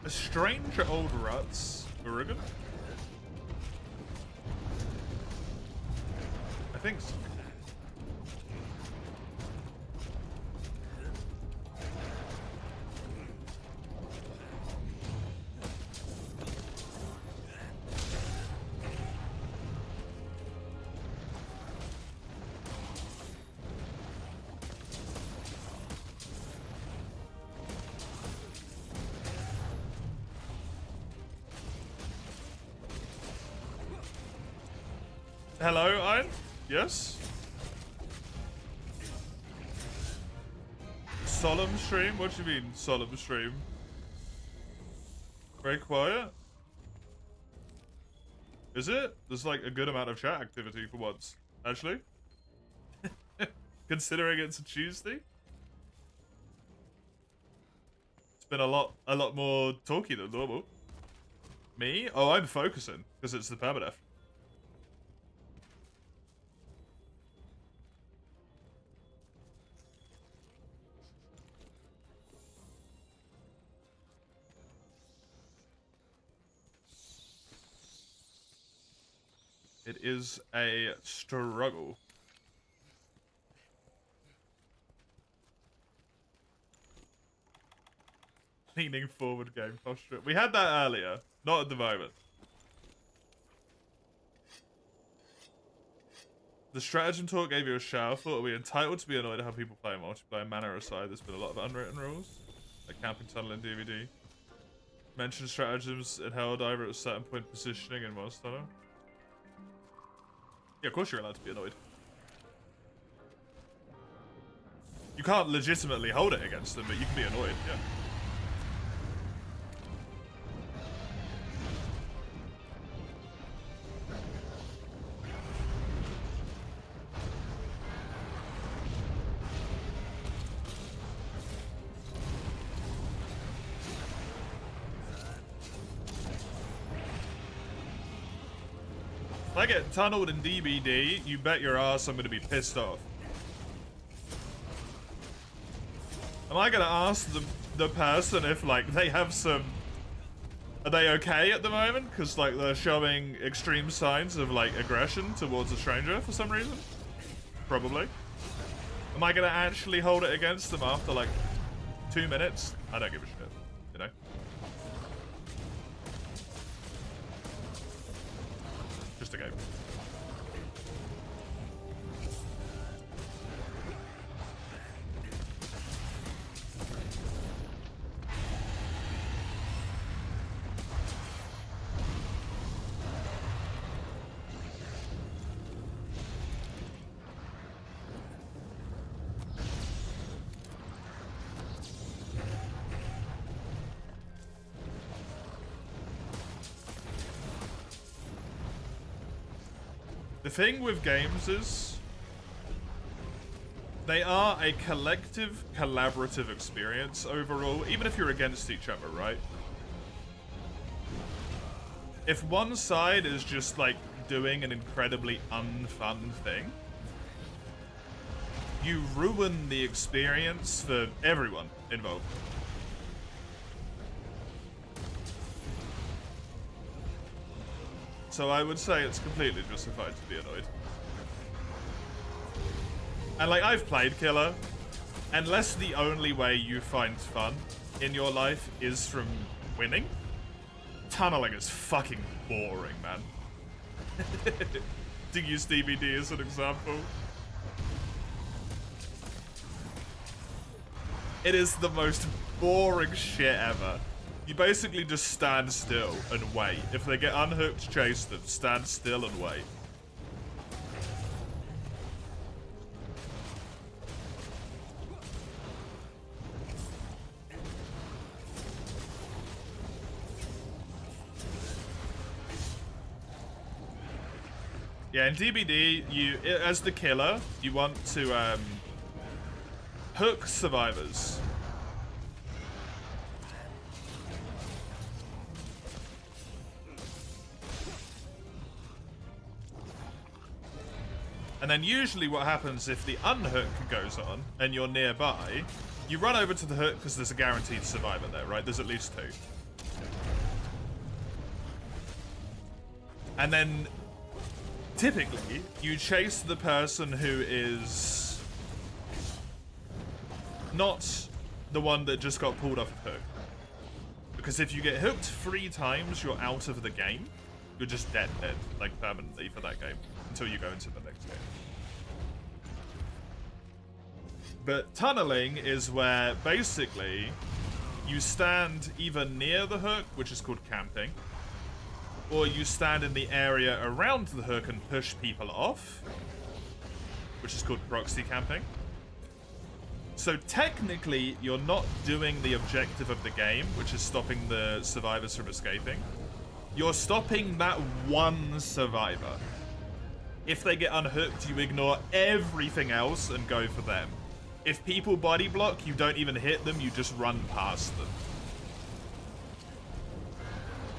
A strange old ruts. Urugan? I think so. Hello, Iron? Yes? Solemn stream? What do you mean, solemn stream? Very quiet? Is it? There's like a good amount of chat activity for once, actually. Considering it's a Tuesday. It's been a lot more talky than normal. Me? Oh, I'm focusing, because it's the Permadeath. It is a struggle. Leaning forward game posture. We had that earlier. Not at the moment. The stratagem talk gave you a shower thought. Are we entitled to be annoyed at how people play multiplayer? Manner aside, there's been a lot of unwritten rules. Like camping tunnel in DVD. Mentioned stratagems in Helldiver at a certain point positioning in Monster Tunnel. Yeah, of course you're allowed to be annoyed. You can't legitimately hold it against them, but you can be annoyed, yeah. If I get tunneled in DBD, you bet your ass I'm gonna be pissed off. Am I gonna ask the person if, like, they have some... Are they okay at the moment? Because, like, they're showing extreme signs of, like, aggression towards a stranger for some reason? Probably. Am I gonna actually hold it against them after, like, 2 minutes? I don't give a shit, you know? Just a game. The thing with games is they are a collective, collaborative experience overall, even if you're against each other, right? If one side is just like doing an incredibly unfun thing, you ruin the experience for everyone involved. So I would say it's completely justified to be annoyed. And like, I've played Killer. Unless the only way you find fun in your life is from winning, tunneling is fucking boring, man. To use DBD as an example. It is the most boring shit ever. You basically just stand still and wait. If they get unhooked, chase them. Stand still and wait. Yeah, in DBD, you, as the killer, you want to hook survivors. And then usually what happens if the unhook goes on and you're nearby, you run over to the hook because there's a guaranteed survivor there, right? There's at least 2. And then typically you chase the person who is not the one that just got pulled off a hook. Because if you get hooked 3 times, you're out of the game. You're just dead, like permanently for that game until you go into the next game. But tunneling is where basically you stand either near the hook, which is called camping, or you stand in the area around the hook and push people off, which is called proxy camping. So technically, you're not doing the objective of the game, which is stopping the survivors from escaping. You're stopping that one survivor. If they get unhooked, you ignore everything else and go for them. If people body block, you don't even hit them, you just run past them.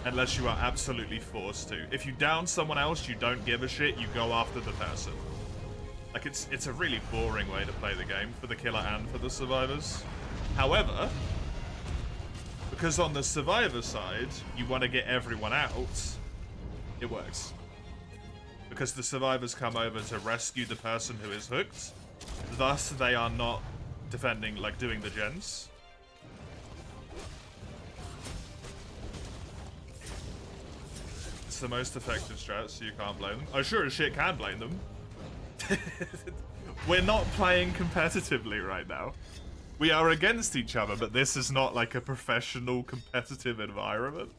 Unless you are absolutely forced to. If you down someone else, you don't give a shit, you go after the person. Like, it's a really boring way to play the game for the killer and for the survivors. However, because on the survivor side, you want to get everyone out, it works. Because the survivors come over to rescue the person who is hooked, thus they are not defending, like doing the gens. It's the most effective strat, so you can't blame them. I sure as shit can blame them. We're not playing competitively right now. We are against each other, but this is not like a professional competitive environment.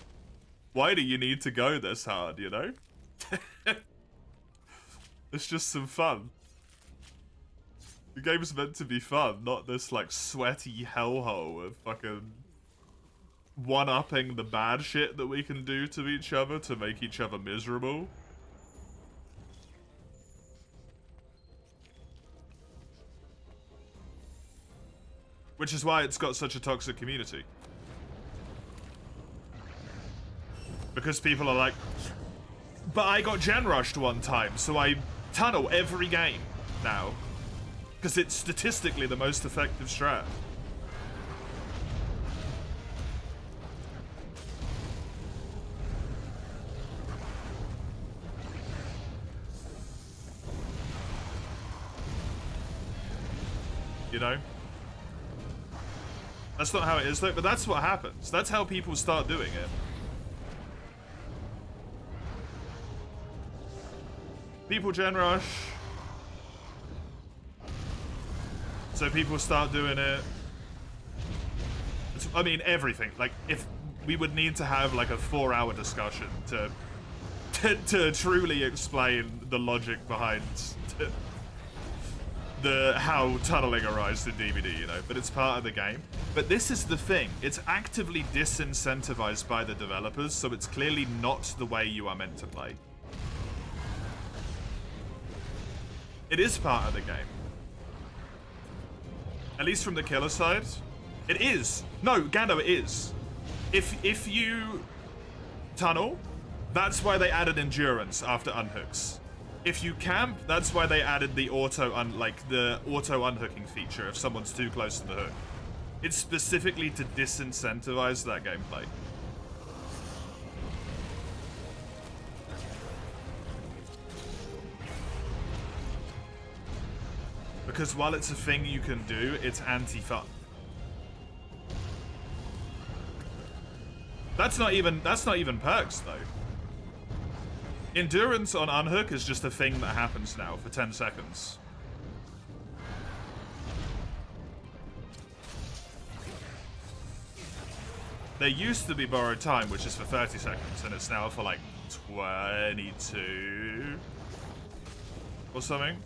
Why do you need to go this hard, you know? It's just some fun. The game's meant to be fun, not this like sweaty hellhole of fucking one-upping the bad shit that we can do to each other to make each other miserable. Which is why it's got such a toxic community. Because people are like, but I got gen rushed one time, so I tunnel every game now. Because it's statistically the most effective strat. You know? That's not how it is though, but that's what happens. That's how people start doing it. People gen rush. So people start doing it. I mean, everything. Like, if we would need to have like a 4-hour discussion to truly explain the logic behind how tunneling arises in DBD, you know, but it's part of the game. But this is the thing, it's actively disincentivized by the developers, so it's clearly not the way you are meant to play. It is part of the game. At least from the killer side. It is. No, Gando, it is. If you tunnel, that's why they added endurance after unhooks. If you camp, that's why they added the auto unhooking feature if someone's too close to the hook. It's specifically to disincentivize that gameplay. Because while it's a thing you can do, it's anti-fun. That's not even perks though. Endurance on unhook is just a thing that happens now for 10 seconds. There used to be borrowed time, which is for 30 seconds, and it's now for like 22 or something.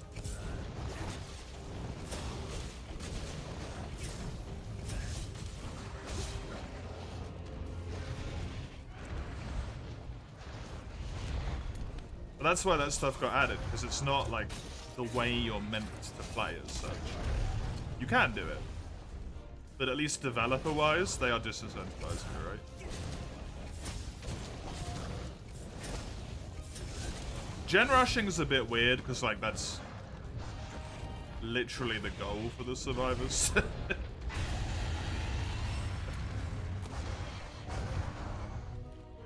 But that's why that stuff got added, because it's not like the way you're meant to play as such. You can do it. But at least developer-wise, they are disincentivizing it, right? Gen rushing is a bit weird, because like that's literally the goal for the survivors.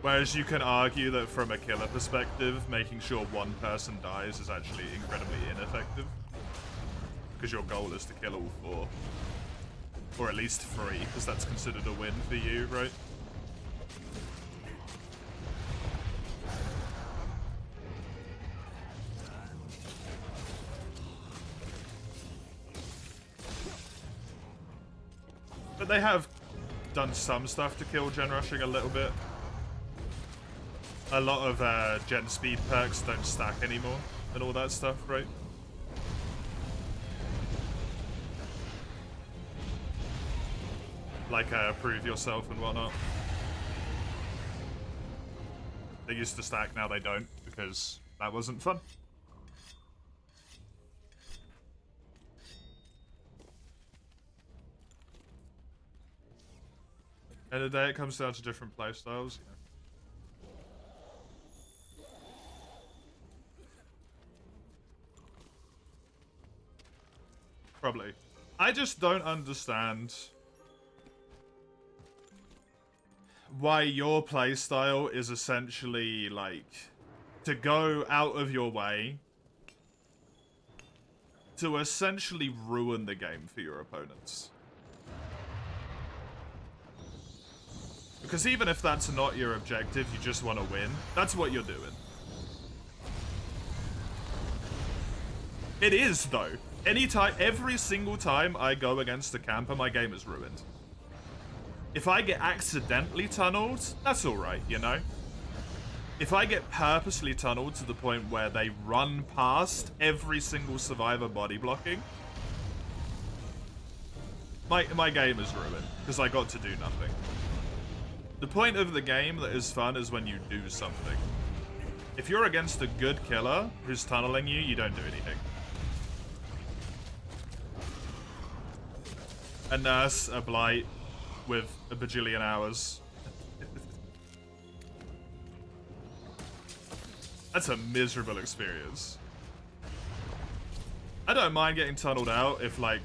Whereas you can argue that from a killer perspective, making sure one person dies is actually incredibly ineffective. Because your goal is to kill all 4. Or at least 3, because that's considered a win for you, right? But they have done some stuff to kill gen rushing a little bit. A lot of gen speed perks don't stack anymore and all that stuff, right? Like prove yourself and whatnot. They used to stack, now they don't, because that wasn't fun. End of the day, it comes down to different playstyles. Yeah. Probably. I just don't understand why your playstyle is essentially like to go out of your way to essentially ruin the game for your opponents. Because even if that's not your objective, you just want to win, that's what you're doing. It is though. Anytime, every single time I go against a camper, my game is ruined. If I get accidentally tunneled, that's alright, you know? If I get purposely tunneled to the point where they run past every single survivor body blocking, my game is ruined, because I got to do nothing. The point of the game that is fun is when you do something. If you're against a good killer who's tunneling you, you don't do anything. A nurse, a blight, with a bajillion hours. That's a miserable experience. I don't mind getting tunneled out if, like,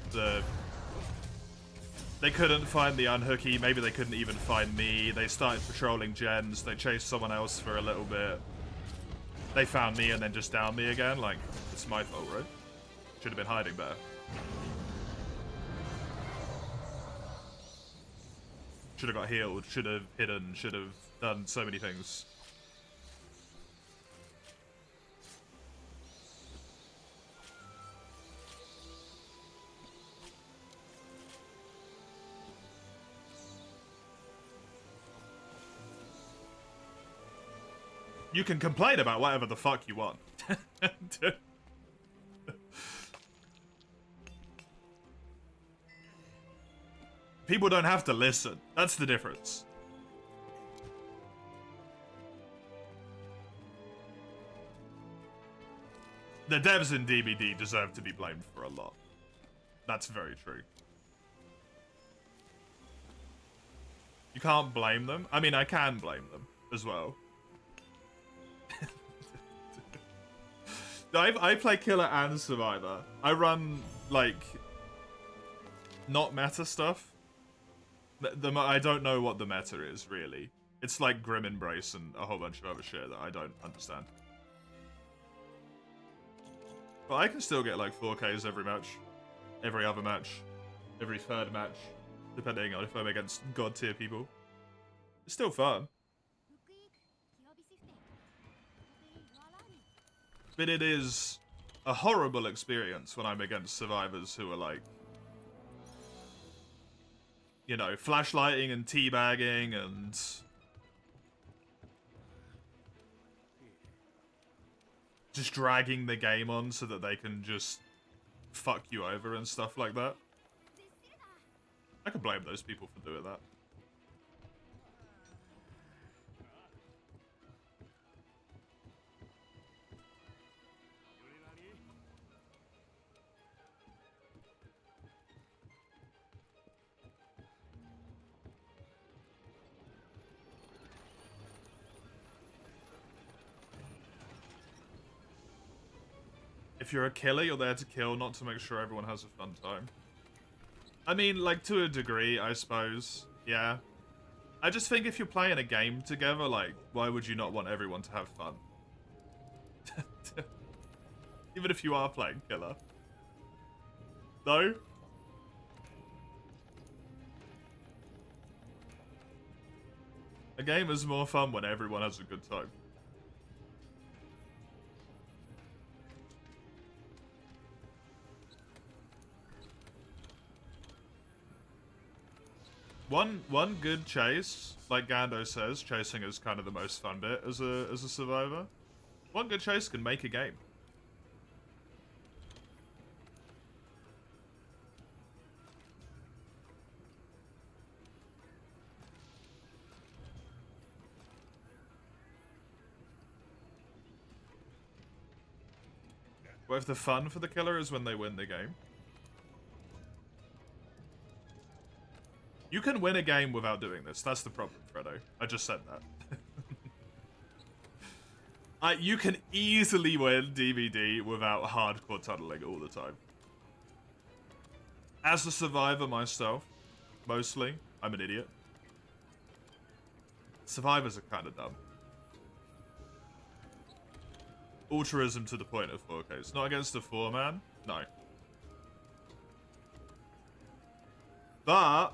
they couldn't find the unhooky, maybe they couldn't even find me, they started patrolling gens, they chased someone else for a little bit, they found me and then just downed me again, like, it's my fault, right? Should have been hiding better. Should have got healed, should have hidden, should have done so many things. You can complain about whatever the fuck you want. People don't have to listen. That's the difference. The devs in DBD deserve to be blamed for a lot. That's very true. You can't blame them. I mean, I can blame them as well. I play Killer and Survivor. I run, like, not meta stuff. I don't know what the meta is, really. It's like Grim Embrace and a whole bunch of other shit that I don't understand. But I can still get like 4Ks every match. Every other match. Every third match. Depending on if I'm against god tier people. It's still fun. But it is a horrible experience when I'm against survivors who are like, you know, flashlighting and teabagging and just dragging the game on so that they can just fuck you over and stuff like that. I can blame those people for doing that. If you're a killer, you're there to kill, not to make sure everyone has a fun time. I mean, like, to a degree, I suppose. Yeah. I just think if you're playing a game together, like, why would you not want everyone to have fun? Even if you are playing killer. No? A game is more fun when everyone has a good time. One good chase, like Gando says, chasing is kind of the most fun bit as a survivor. One good chase can make a game. What if the fun for the killer is when they win the game? You can win a game without doing this. That's the problem, Fredo. I just said that. You can easily win DBD without hardcore tunneling all the time. As a survivor myself, mostly, I'm an idiot. Survivors are kind of dumb. Altruism to the point of 4K. It's not against the 4-man? No. But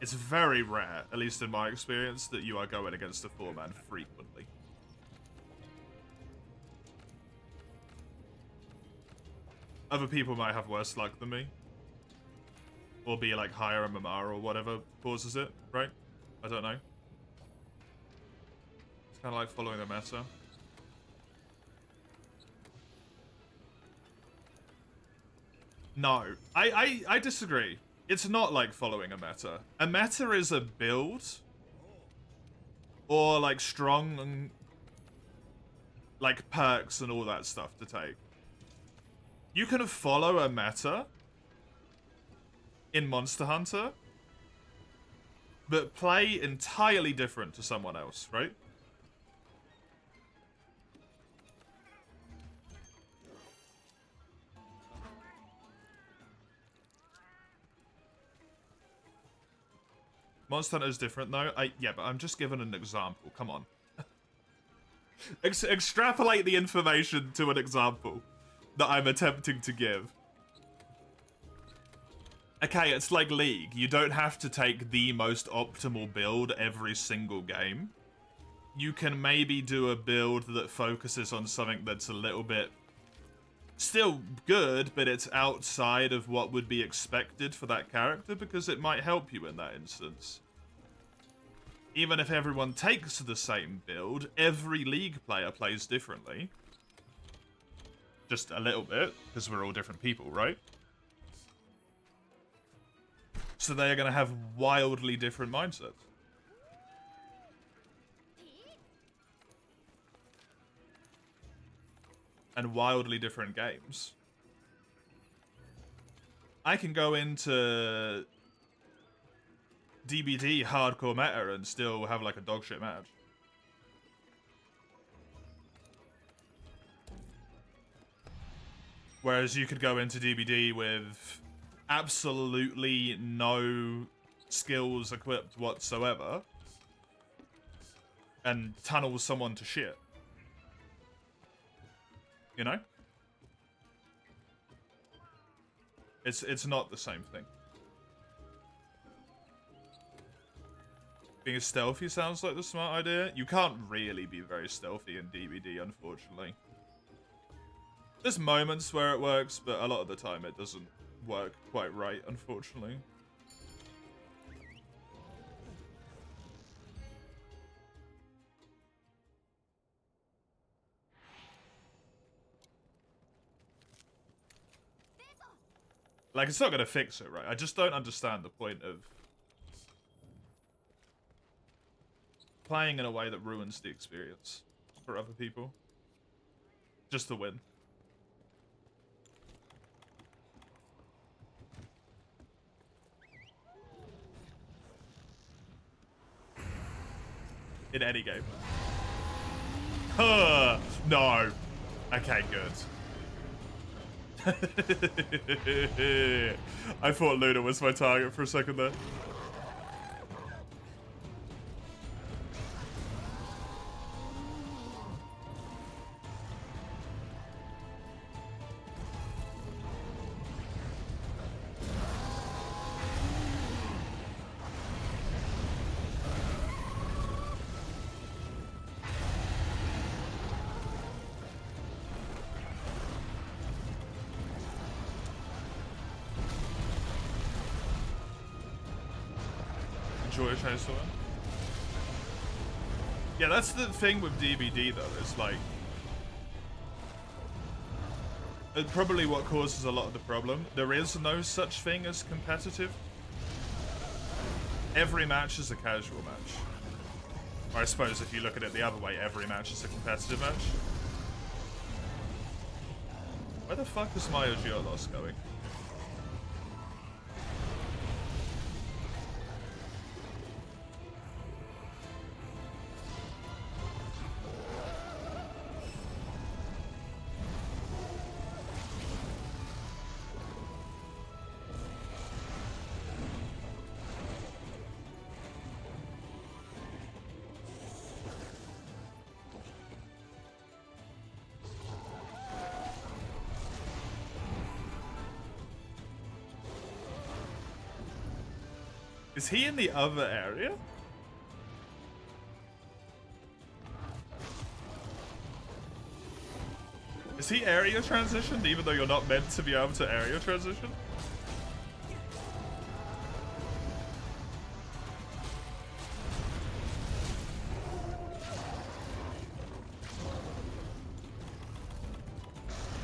it's very rare, at least in my experience, that you are going against a 4-man frequently. Other people might have worse luck than me. Or be like higher MMR or whatever causes it, right? I don't know. It's kind of like following the meta. No, I disagree. It's not like following a meta. A meta is a build or like strong like perks and all that stuff to take. You can follow a meta in Monster Hunter, but play entirely different to someone else, right? Monster Hunter is different, though. Yeah, but I'm just giving an example. Come on. Extrapolate the information to an example that I'm attempting to give. Okay, it's like League. You don't have to take the most optimal build every single game. You can maybe do a build that focuses on something that's a little bit still good, but it's outside of what would be expected for that character because it might help you in that instance. Even if everyone takes the same build, every League player plays differently. Just a little bit, because we're all different people, right? So they are going to have wildly different mindsets. and wildly different games. I can go into DBD hardcore meta and still have like a dogshit match. Whereas you could go into DBD with absolutely no skills equipped whatsoever and tunnel someone to shit. You know? It's not the same thing. Being stealthy sounds like the smart idea. You can't really be very stealthy in DBD, unfortunately. There's moments where it works, but a lot of the time it doesn't work quite right, unfortunately. Like, it's not gonna fix it, right? I just don't understand the point of playing in a way that ruins the experience for other people. Just to win. In any game. No. Okay, good. I thought Luna was my target for a second there. Yeah, that's the thing with DBD though, it's like probably what causes a lot of the problem. There is no such thing as competitive. Every match is a casual match. Or I suppose if you look at it the other way, every match is a competitive match. Where the fuck is my Geolos going? Is he in the other area? Is he area transitioned even though you're not meant to be able to area transition?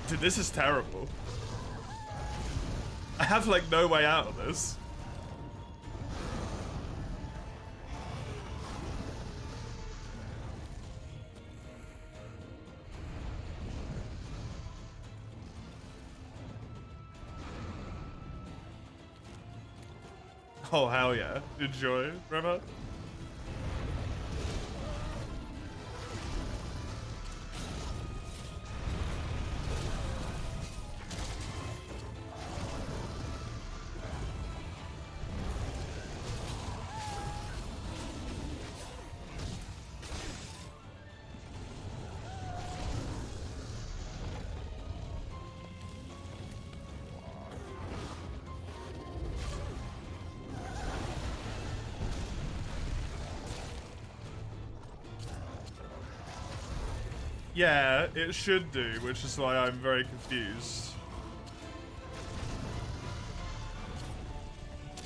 Dude, this is terrible. I have like no way out of this. Oh, hell yeah. Enjoy, Rema. Yeah, it should do, which is why I'm very confused.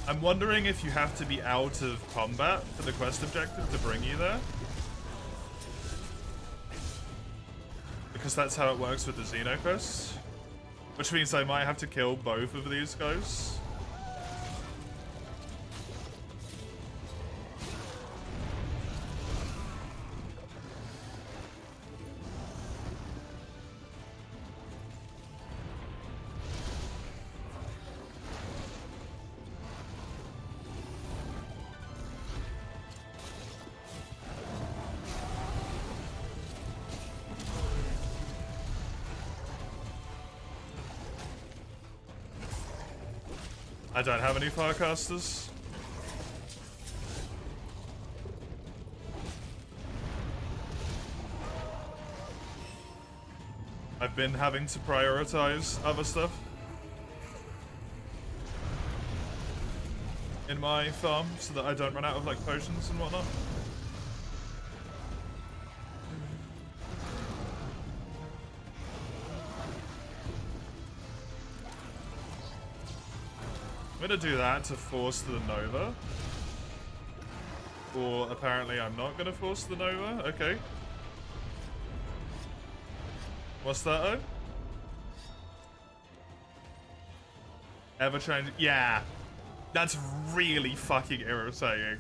I'm wondering if you have to be out of combat for the quest objective to bring you there. Because that's how it works with the Xeno quests. Which means I might have to kill both of these ghosts. I don't have any Firecasters. I've been having to prioritize other stuff in my farm so that I don't run out of like potions and whatnot. I'm gonna do that to force the Nova. Or apparently I'm not gonna force the Nova. Okay. What's that, oh? Ever change? Yeah. That's really fucking irritating.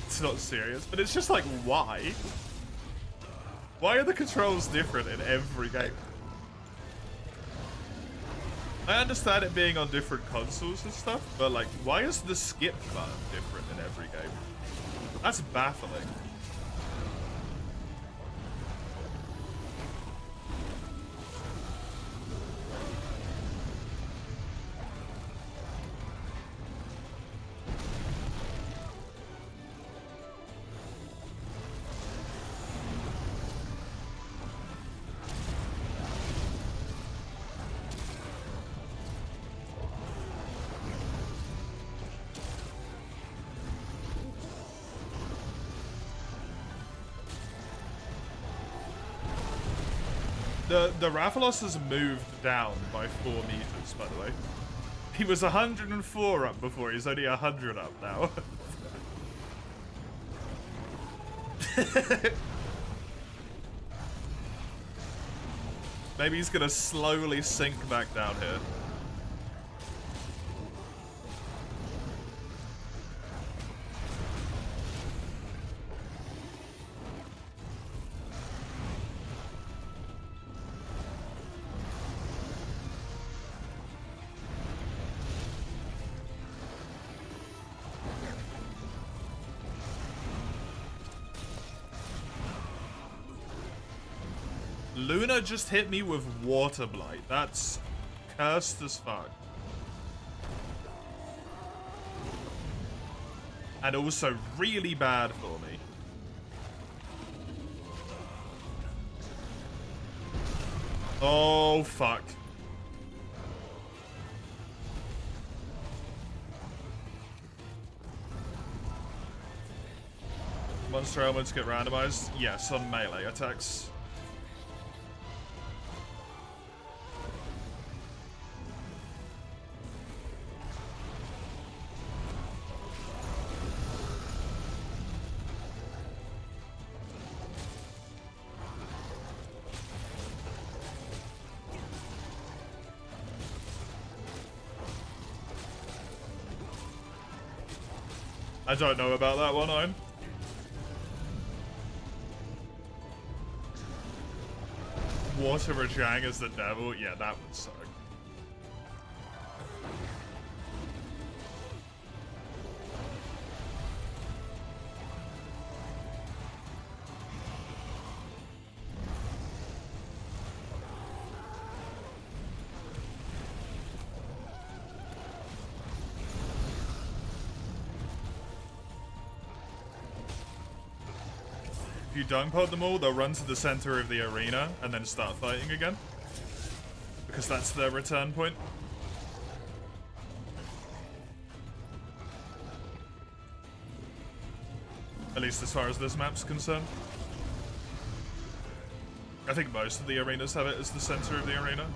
It's not serious, but it's just like, why? Why are the controls different in every game? I understand it being on different consoles and stuff, but like, why is the skip button different in every game? That's baffling. The Rathalos has moved down by 4 meters, by the way. He was 104 up before, he's only 100 up now. Maybe he's gonna slowly sink back down here. Luna just hit me with Water Blight. That's cursed as fuck. And also really bad for me. Oh, fuck. Monster elements get randomized? Yes, on melee attacks. I don't know about that one, I'm. Water Rajang as the devil? Yeah, that would suck. If you dung pod them all, they'll run to the center of the arena and then start fighting again. Because that's their return point. At least as far as this map's concerned. I think most of the arenas have it as the center of the arena.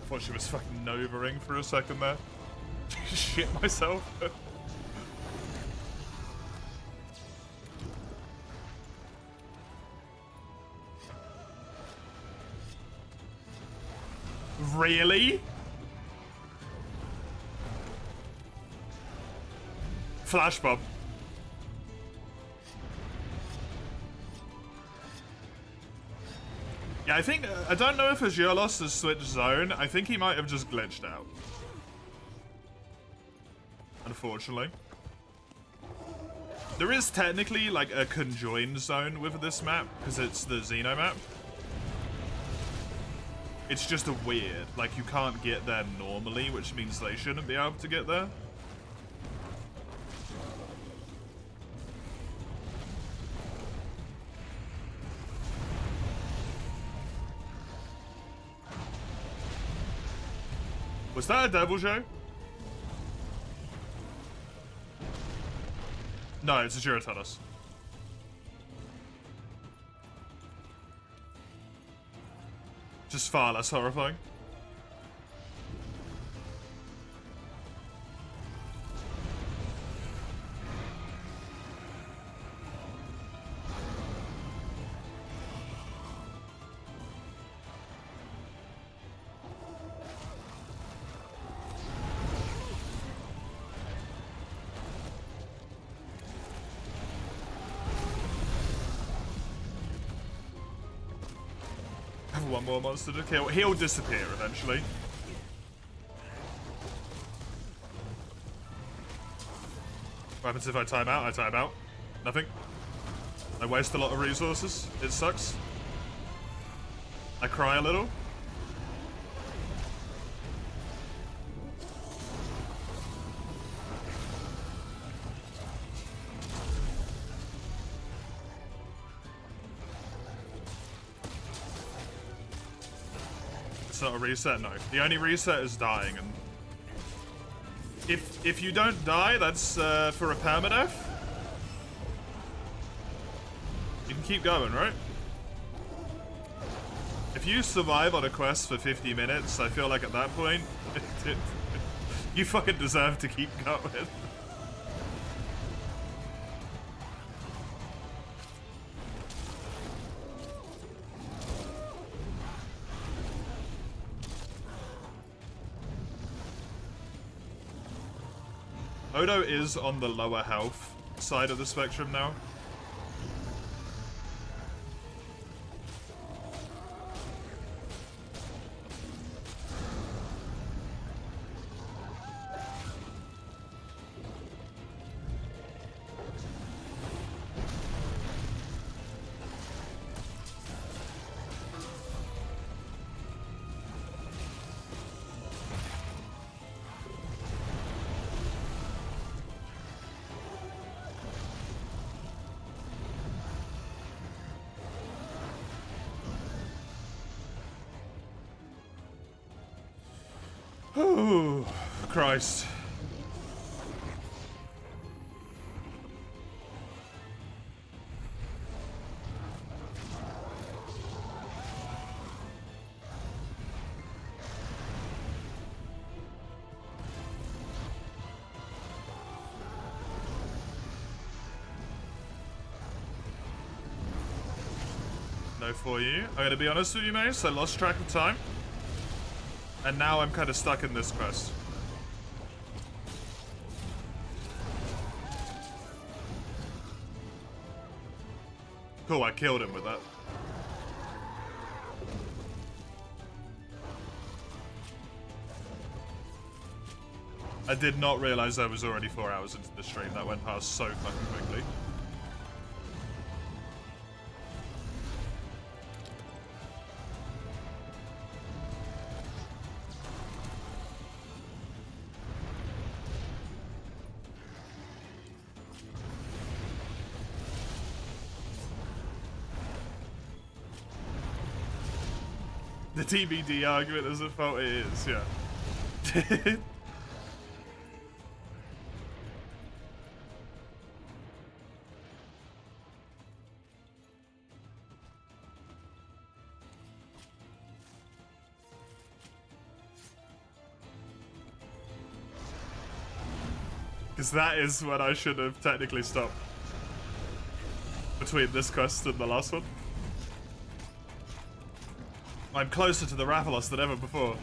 I thought she was fucking Novering for a second there. Shit myself. Really? Flash bomb. Yeah, I think, I don't know if Azurlos has switched zone. I think he might have just glitched out. Unfortunately. There is technically like a conjoined zone with this map, because it's the Xeno map. It's just a weird, like you can't get there normally, which means they shouldn't be able to get there. Was that a devil show? No, it's a Giratonis. Just far less horrifying. One more monster to kill. He'll disappear eventually. What happens if I time out? I time out. Nothing. I waste a lot of resources. It sucks. I cry a little. Not a reset, no. The only reset is dying, and if you don't die, that's for a permadeath. You can keep going, right? If you survive on a quest for 50 minutes, I feel like at that point, you fucking deserve to keep going. Odo is on the lower health side of the spectrum now. Oh, Christ. No for you. I'm gonna be honest with you, Mace. I lost track of time. And now I'm kind of stuck in this quest. Cool, I killed him with that. I did not realize I was already 4 hours into the stream. That went past so fucking quickly. The TBD argument is at fault. It is, yeah. Because that is when I should have technically stopped. Between this quest and the last one. I'm closer to the Rathalos than ever before.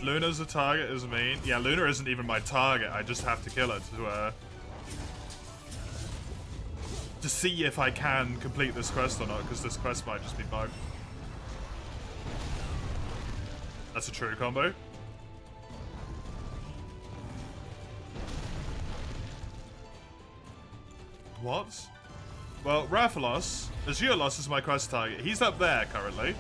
Luna's a target is mean. Yeah, Luna isn't even my target. I just have to kill her to see if I can complete this quest or not, because this quest might just be bugged. That's a true combo. What? Well, Rathalos, Azurelos is my quest target. He's up there currently.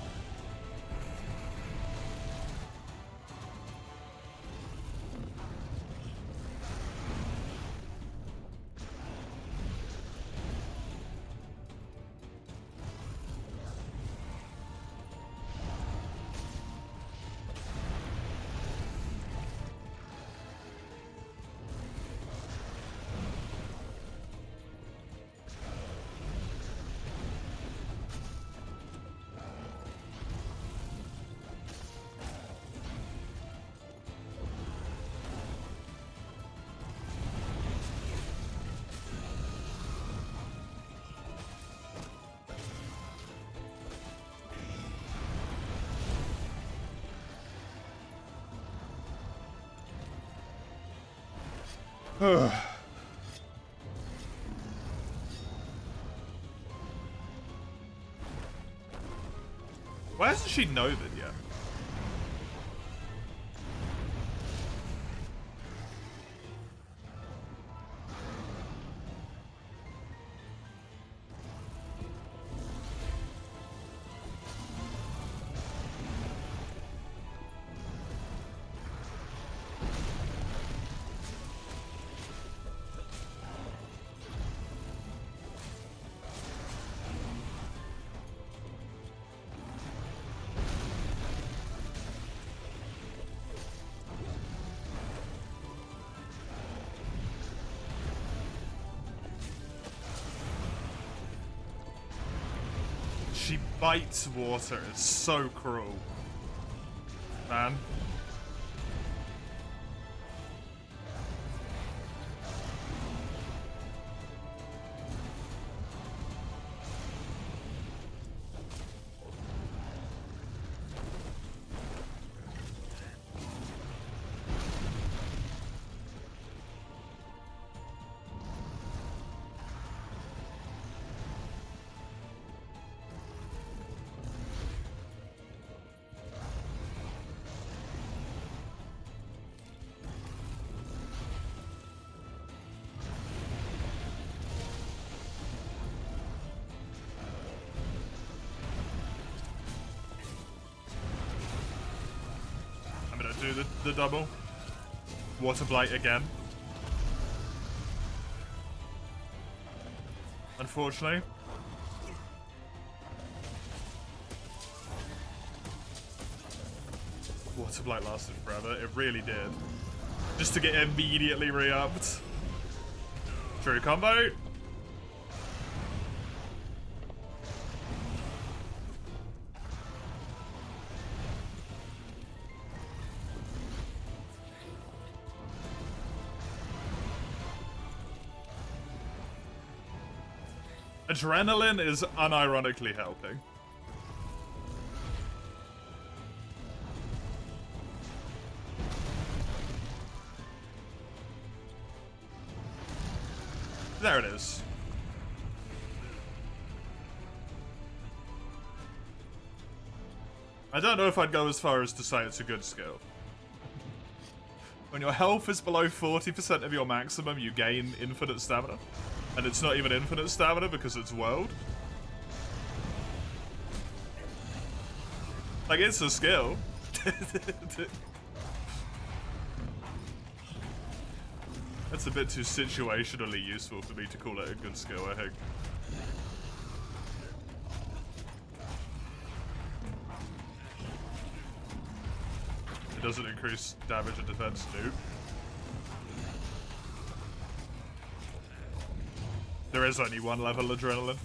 Why hasn't she known it yet? She bites water. It's so cruel. Man. Do the double. Water Blight again. Unfortunately. Water Blight lasted forever. It really did. Just to get immediately re-upped. True combo. Adrenaline is unironically helping. There it is. I don't know if I'd go as far as to say it's a good skill. When your health is below 40% of your maximum, you gain infinite stamina. And it's not even infinite stamina because it's world. Like, it's a skill. That's a bit too situationally useful for me to call it a good skill, I think. It doesn't increase damage and defense, dude. There is only one level adrenaline.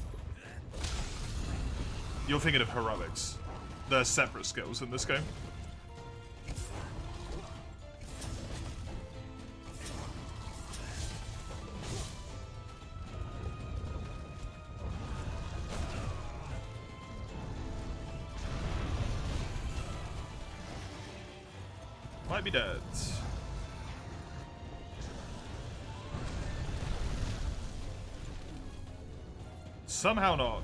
You're thinking of heroics. They're separate skills in this game. Might be dead. Somehow not.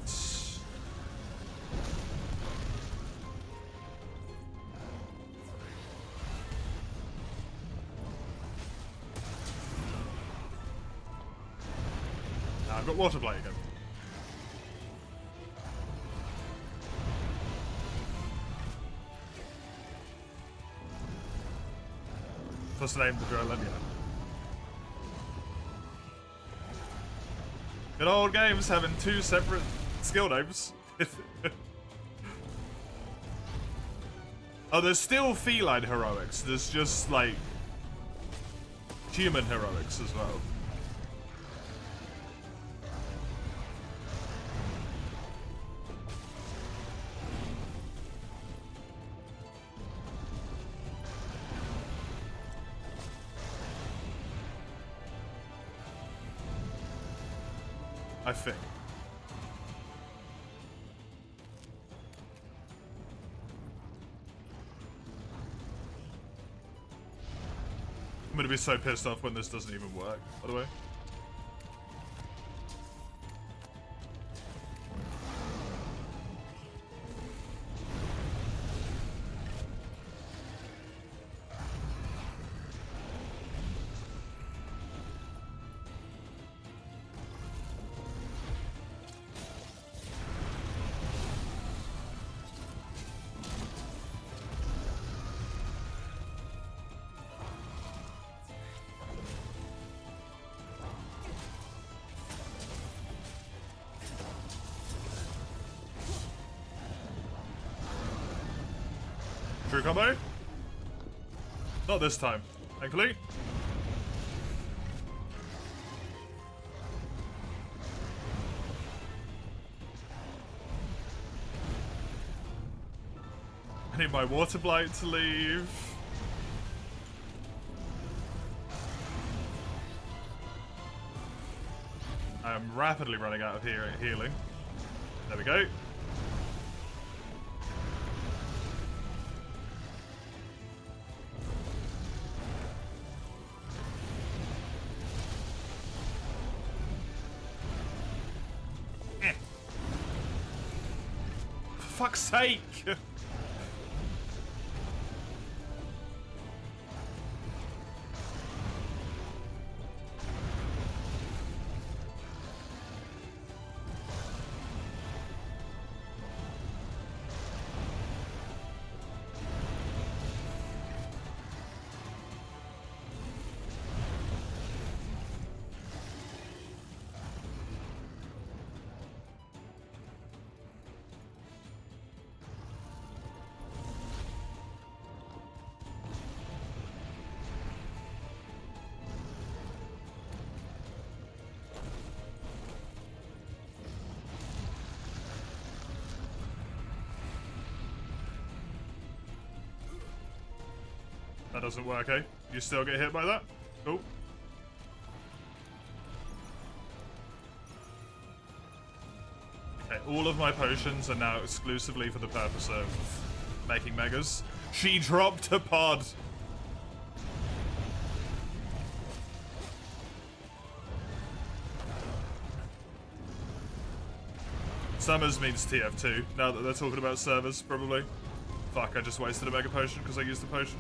Now I've got water blight again. What's the name of the drill? Good old games having two separate skill names. Oh, there's still feline heroics. There's just, like, human heroics as well. I think. I'm gonna be so pissed off when this doesn't even work, by the way. True combo? Not this time, thankfully. I need my water blight to leave. I am rapidly running out of healing. There we go. For fuck's sake! That doesn't work, eh? You still get hit by that? Cool. Okay, all of my potions are now exclusively for the purpose of making megas. She dropped a pod! Summers means TF2, now that they're talking about servers, probably. Fuck, I just wasted a mega potion because I used the potion.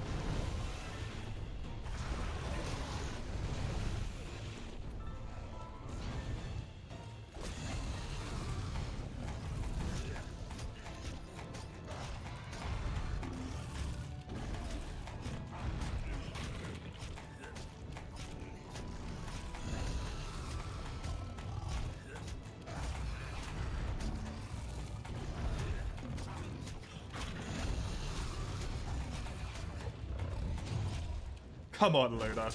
Come on, Luna.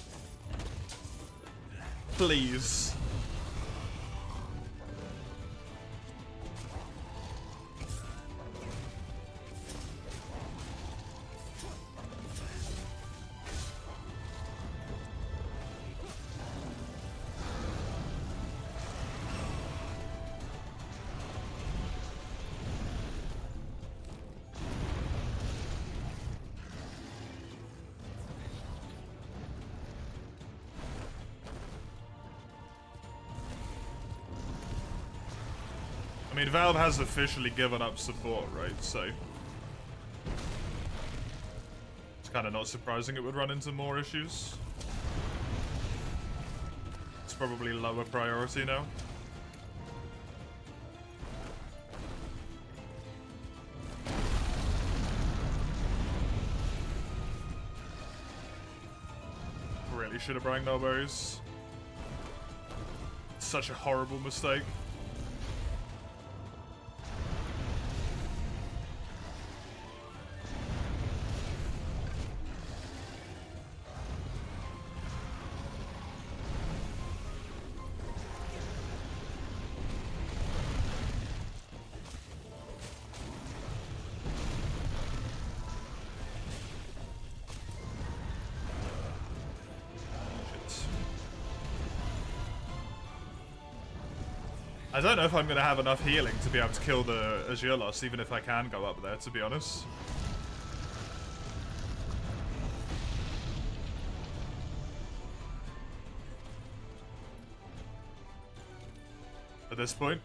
Please. mean, Valve has officially given up support, right? So it's kind of not surprising it would run into more issues. It's probably lower priority now. Really should have brought no berries. Such a horrible mistake. I don't know if I'm going to have enough healing to be able to kill the Azure Loss, even if I can go up there, to be honest. At this point.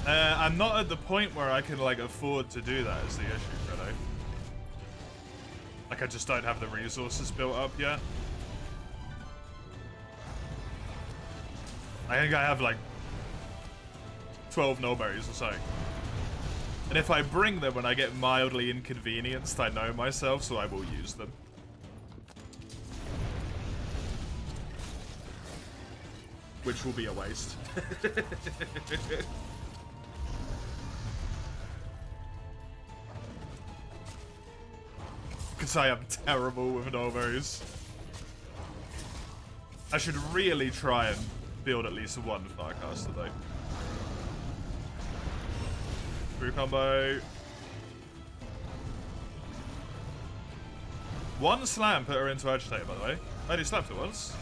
I'm not at the point where I can, like, afford to do that is the issue, really. Like, I just don't have the resources built up yet. I think I have, like, 12 no-berries or something. And if I bring them when I get mildly inconvenienced, I know myself, so I will use them. Which will be a waste. Because I am terrible with no-berries. I should really try and build at least one Farcaster though. Through combo. One slam put her into Agitator, by the way. I only slapped her once.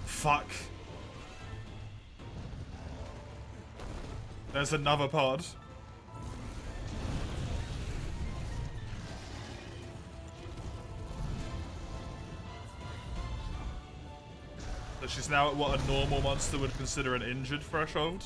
Fuck. There's another pod. So she's now at what a normal monster would consider an injured threshold.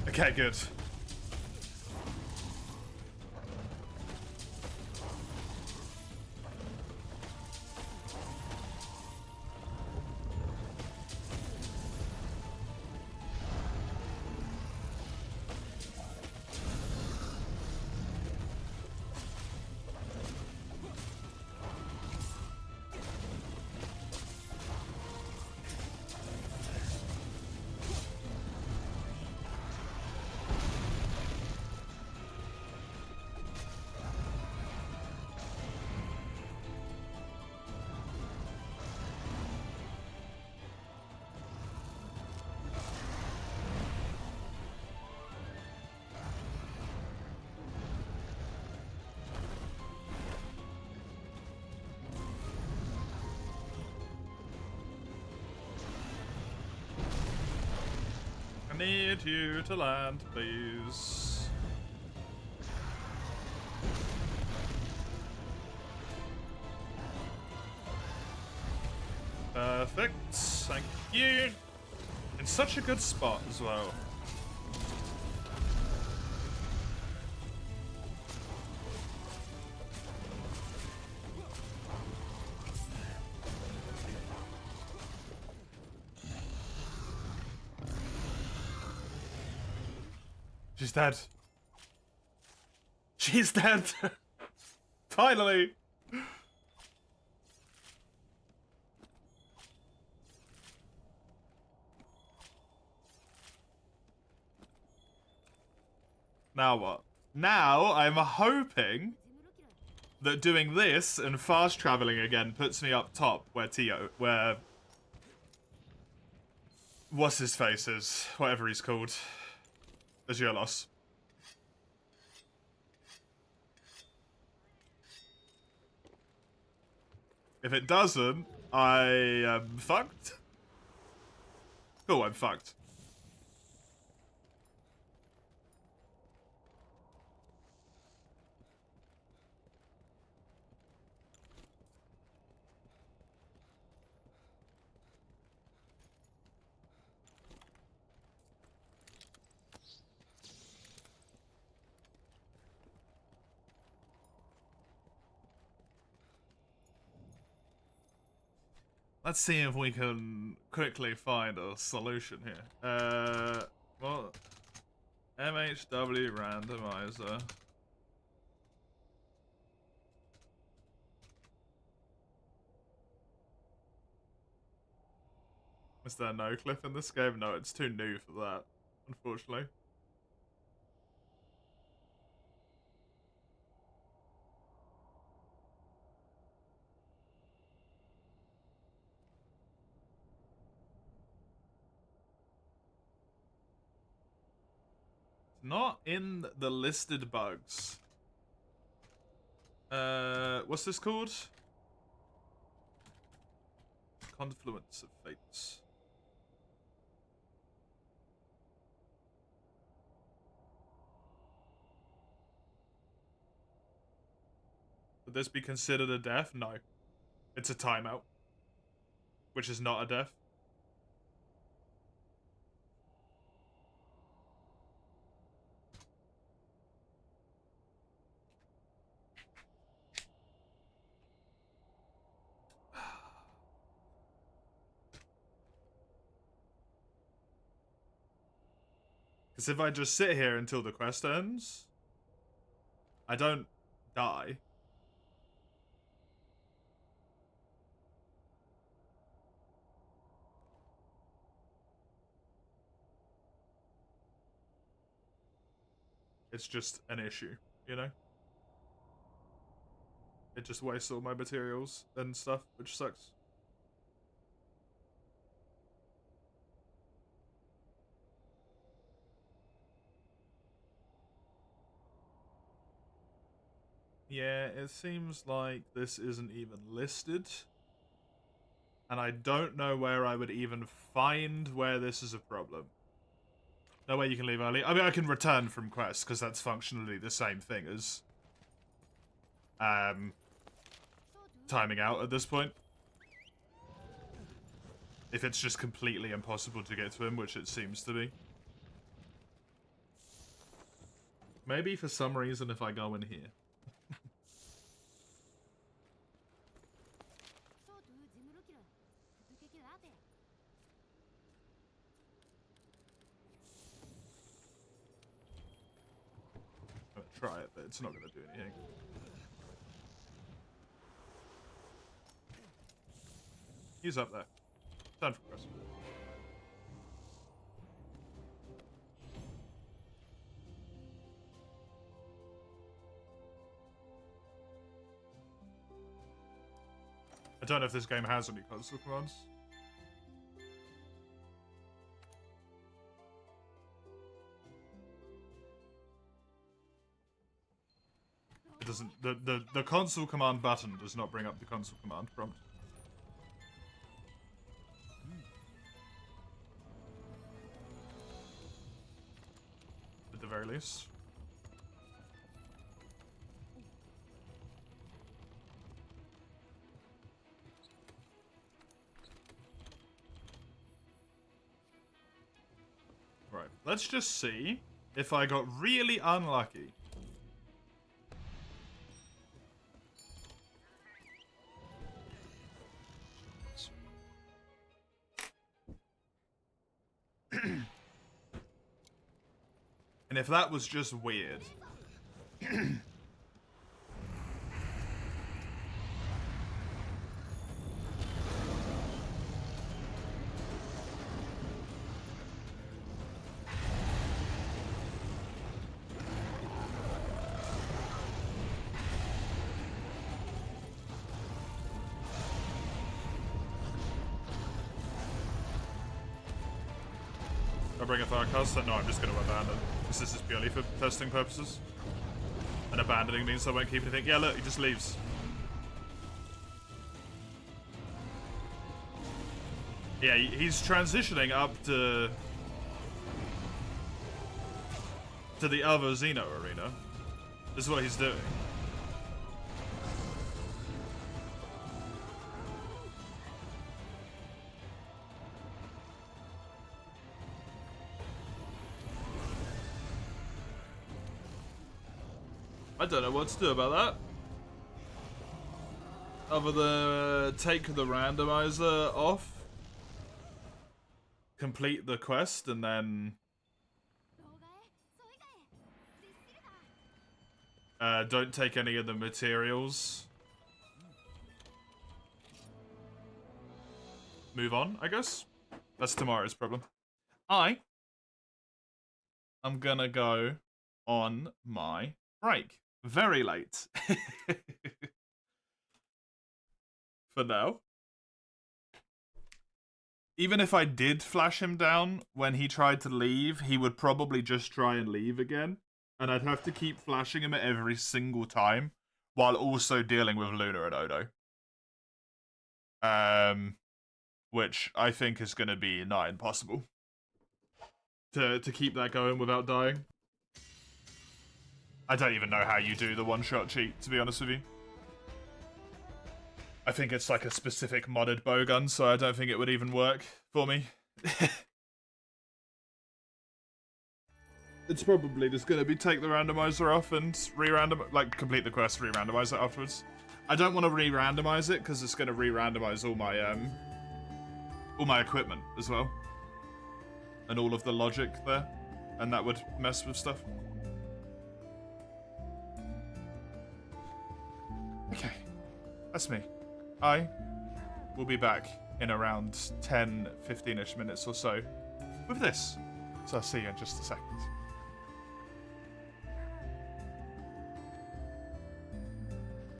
Okay, good. Need you to land, please. Perfect. Thank you. In such a good spot as well. She's dead. She's dead. Finally. Now what? Now I'm hoping that doing this and fast traveling again puts me up top where what's his face is, whatever he's called. Azurlos. If it doesn't, I am fucked. Cool, I'm fucked. Let's see if we can quickly find a solution here. Well, MHW randomizer. Is there no cliff in this game? No, it's too new for that, unfortunately. Not in the listed bugs. What's this called? Confluence of Fates. Would this be considered a death? No. It's a timeout. Which is not a death. Because if I just sit here until the quest ends, I don't die. It's just an issue, you know? It just wastes all my materials and stuff, which sucks. Yeah, it seems like this isn't even listed. And I don't know where I would even find where this is a problem. No way you can leave early. I mean, I can return from quests, because that's functionally the same thing as timing out at this point. If it's just completely impossible to get to him, which it seems to be. Maybe for some reason if I go in here. I'm gonna try it, but it's not gonna do anything. He's up there. Time for Chris. I don't know if this game has any console commands. It doesn't. The console command button does not bring up the console command prompt. At the very least. Right, let's just see if I got really unlucky. And if that was just weird... I bring a Firecaster? No, I'm just going to abandon. This is purely for testing purposes. And abandoning means I won't keep anything. Yeah, look, he just leaves. Yeah, he's transitioning up to the other Xeno arena. This is what he's doing. I don't know what to do about that. Other than take the randomizer off, complete the quest, and then don't take any of the materials. Move on, I guess. That's tomorrow's problem. I'm gonna go on my break. Very late. For now. Even if I did flash him down when he tried to leave, he would probably just try and leave again. And I'd have to keep flashing him every single time, while also dealing with Luna and Odo. Which I think is going to be nigh impossible. To keep that going without dying. I don't even know how you do the one-shot cheat, to be honest with you. I think it's like a specific modded bowgun, so I don't think it would even work for me. It's probably just going to be take the randomizer off and complete the quest, re-randomize it afterwards. I don't want to re-randomize it because it's going to re-randomize all my equipment as well, and all of the logic there, and that would mess with stuff. Okay, that's me. I will be back in around 10, 15-ish minutes or so with this. So I'll see you in just a second.